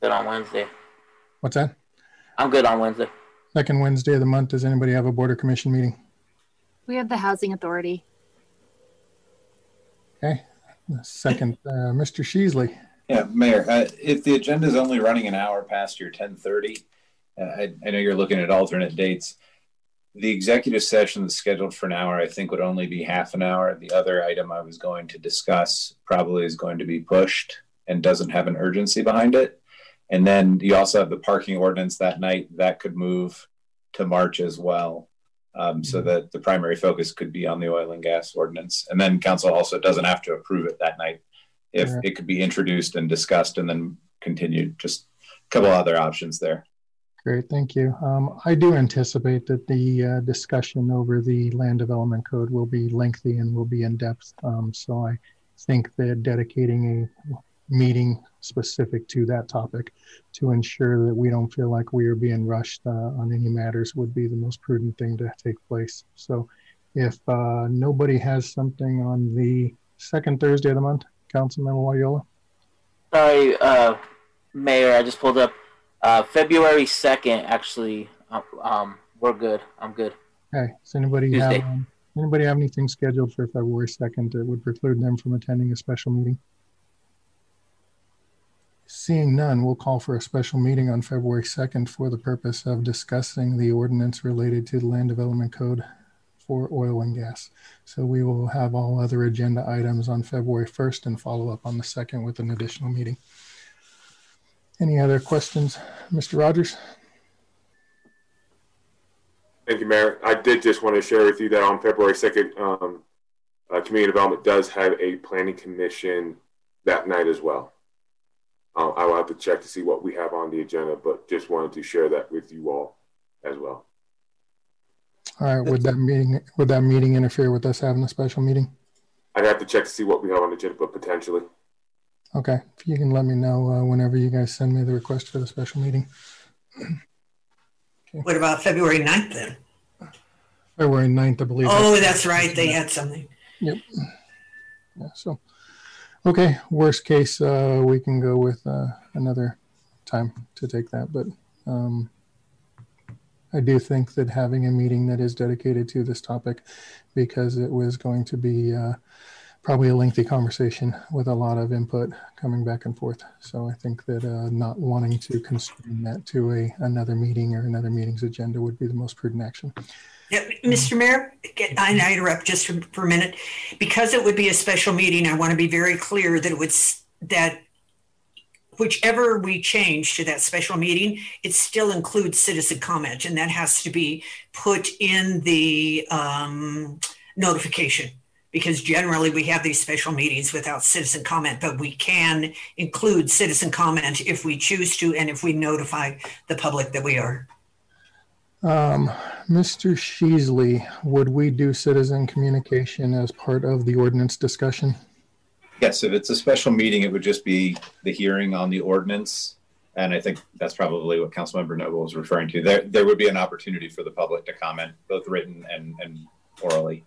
Good on Wednesday. What's that? I'm good on Wednesday. Second Wednesday of the month. Does anybody have a board or commission meeting? We have the Housing Authority. Okay. The second, Mr. Sheasley. Yeah, Mayor, if the agenda is only running an hour past your 10:30, I know you're looking at alternate dates. The executive session that's scheduled for an hour, I think, would only be half an hour. The other item I was going to discuss probably is going to be pushed and doesn't have an urgency behind it. And then you also have the parking ordinance that night. That could move to March as well, so that the primary focus could be on the oil and gas ordinance. And then council also doesn't have to approve it that night. If it could be introduced and discussed and then continued, just a couple other options there. Great, thank you. I do anticipate that the discussion over the land development code will be lengthy and will be in depth. So I think that dedicating a meeting specific to that topic to ensure that we don't feel like we are being rushed on any matters would be the most prudent thing to take place. So if nobody has something on the second Thursday of the month, Councilman Wadiola? Sorry, Mayor, I just pulled up February 2nd, actually. We're good. I'm good. Okay. Does anybody have anything scheduled for February 2nd that would preclude them from attending a special meeting? Seeing none, we'll call for a special meeting on February 2nd for the purpose of discussing the ordinance related to the land development code for oil and gas. So we will have all other agenda items on February 1st and follow up on the 2nd with an additional meeting. Any other questions, Mr. Rogers? Thank you, Mayor. I did just want to share with you that on February 2nd, Community Development does have a planning commission that night as well. I will have to check to see what we have on the agenda, but just wanted to share that with you all as well. All right, would that meeting interfere with us having a special meeting? I'd have to check to see what we have on the agenda, but potentially. Okay, if you can let me know whenever you guys send me the request for the special meeting. Okay. What about February 9th then? February 9th, I believe. Oh, that's right. They had something. Yep. Yeah, so, okay, worst case, we can go with another time to take that, but I do think that having a meeting that is dedicated to this topic, because it was going to be probably a lengthy conversation with a lot of input coming back and forth. So I think that not wanting to constrain that to another meeting or another meeting's agenda would be the most prudent action. Yeah, Mr. Mayor, I interrupt just for a minute. Because it would be a special meeting, I want to be very clear that whichever we change to that special meeting, it still includes citizen comment, and that has to be put in the notification, because generally we have these special meetings without citizen comment, but we can include citizen comment if we choose to and if we notify the public that we are. Mr. Sheasley, would we do citizen communication as part of the ordinance discussion? Yes, if it's a special meeting, it would just be the hearing on the ordinance. And I think that's probably what Councilmember Noble was referring to. There would be an opportunity for the public to comment, both written and orally.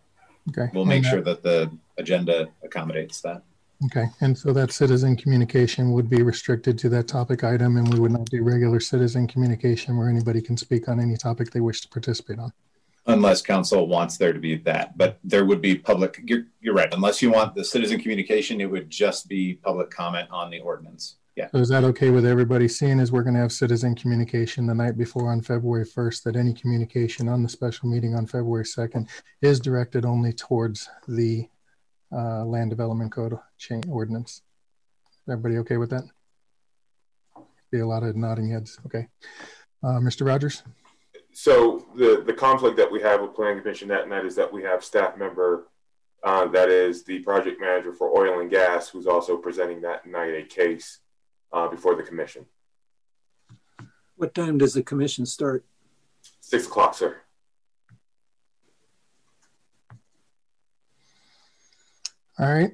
Okay. We'll make sure that the agenda accommodates that. Okay, and so that citizen communication would be restricted to that topic item, and we would not do regular citizen communication where anybody can speak on any topic they wish to participate on. Unless council wants there to be that, but there would be public, you're right. Unless you want the citizen communication, it would just be public comment on the ordinance. Yeah. So is that okay with everybody, seeing as we're going to have citizen communication the night before on February 1st, that any communication on the special meeting on February 2nd is directed only towards the Land Development Code change ordinance? Everybody okay with that? Be a lot of nodding heads. Okay. Mr. Rogers? So the conflict that we have with Planning Commission that night is that we have staff member that is the project manager for oil and gas, who's also presenting that night a case before the commission. What time does the commission start? 6 o'clock, sir. All right.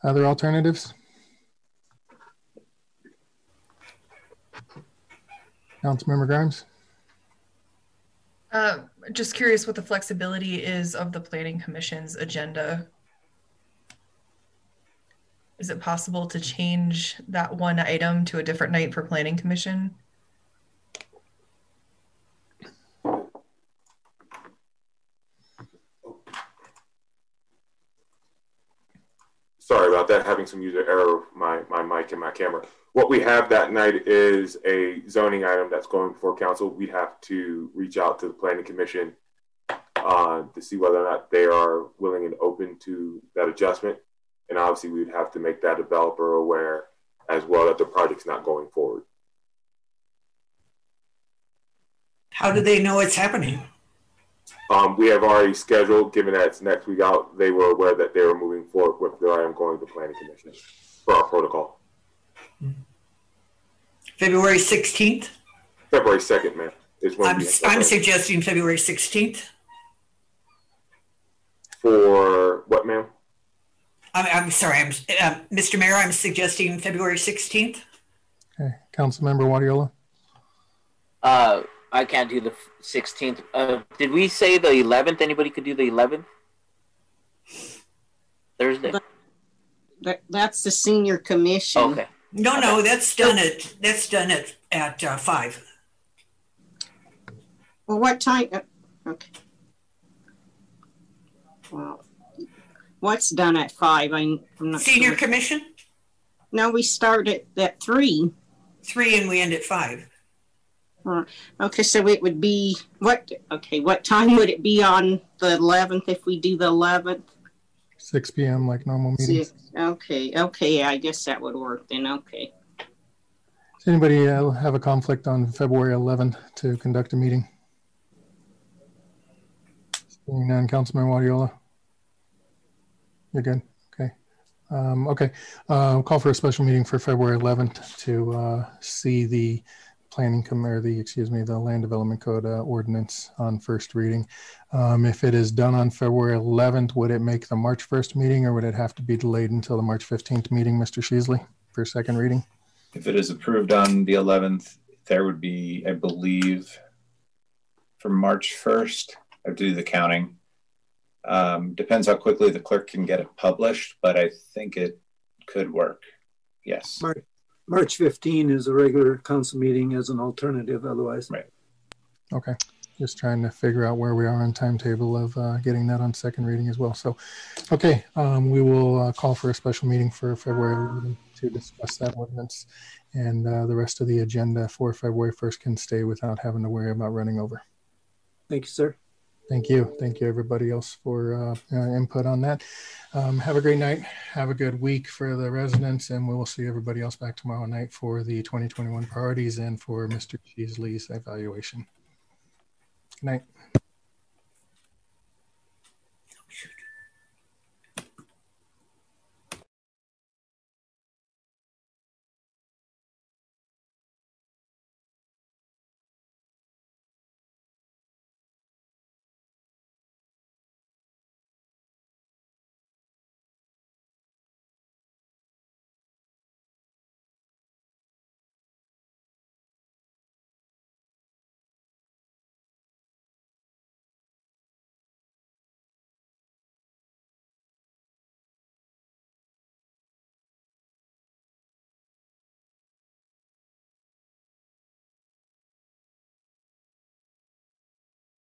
Other alternatives? Councilmember Grimes? Just curious what the flexibility is of the Planning Commission's agenda. Is it possible to change that one item to a different night for Planning Commission? Sorry about that, having some user error with my mic and my camera. What we have that night is a zoning item that's going before council. We have to reach out to the Planning Commission to see whether or not they are willing and open to that adjustment. And obviously we'd have to make that developer aware as well that the project's not going forward. How do they know it's happening? We have already scheduled, given that it's next week out, they were aware that they were moving forward with their item going to Planning Commission for our protocol. February 16th? February 2nd, ma'am. I'm suggesting February 16th. For what, ma'am? I'm sorry, Mr. Mayor, I'm suggesting February 16th. Okay, Councilmember Wadiola? I can't do the 16th. Did we say the 11th? Anybody could do the 11th? Thursday? That's the senior commission. Okay. No, that's done at 5. Well, what time? Okay. Well, what's done at 5? I'm not Senior sure. commission? No, we start at 3. 3 and we end at 5. Okay, so it would be what? Okay, what time would it be on the 11th if we do the 11th? 6 p.m. like normal meetings. Okay, I guess that would work then. Okay. Does anybody have a conflict on February 11th to conduct a meeting? Seeing none, Councilman Wadiola? You're good. Okay. Okay. Call for a special meeting for February 11th to see the the Land Development Code ordinance on first reading. If it is done on February 11th, would it make the March 1st meeting, or would it have to be delayed until the March 15th meeting, Mr. Sheasley, for second reading? If it is approved on the 11th, there would be, I believe, for March 1st, I have to do the counting. Depends how quickly the clerk can get it published, but I think it could work. Yes. March 15 is a regular council meeting as an alternative otherwise. Right. Okay. Just trying to figure out where we are on timetable of getting that on second reading as well. So, okay, we will call for a special meeting for February 11th to discuss that ordinance, and the rest of the agenda for February 1st can stay without having to worry about running over. Thank you, sir. Thank you. Thank you, everybody else, for input on that. Have a great night. Have a good week for the residents, and we will see everybody else back tomorrow night for the 2021 priorities and for Mr. Cheesley's evaluation. Good night.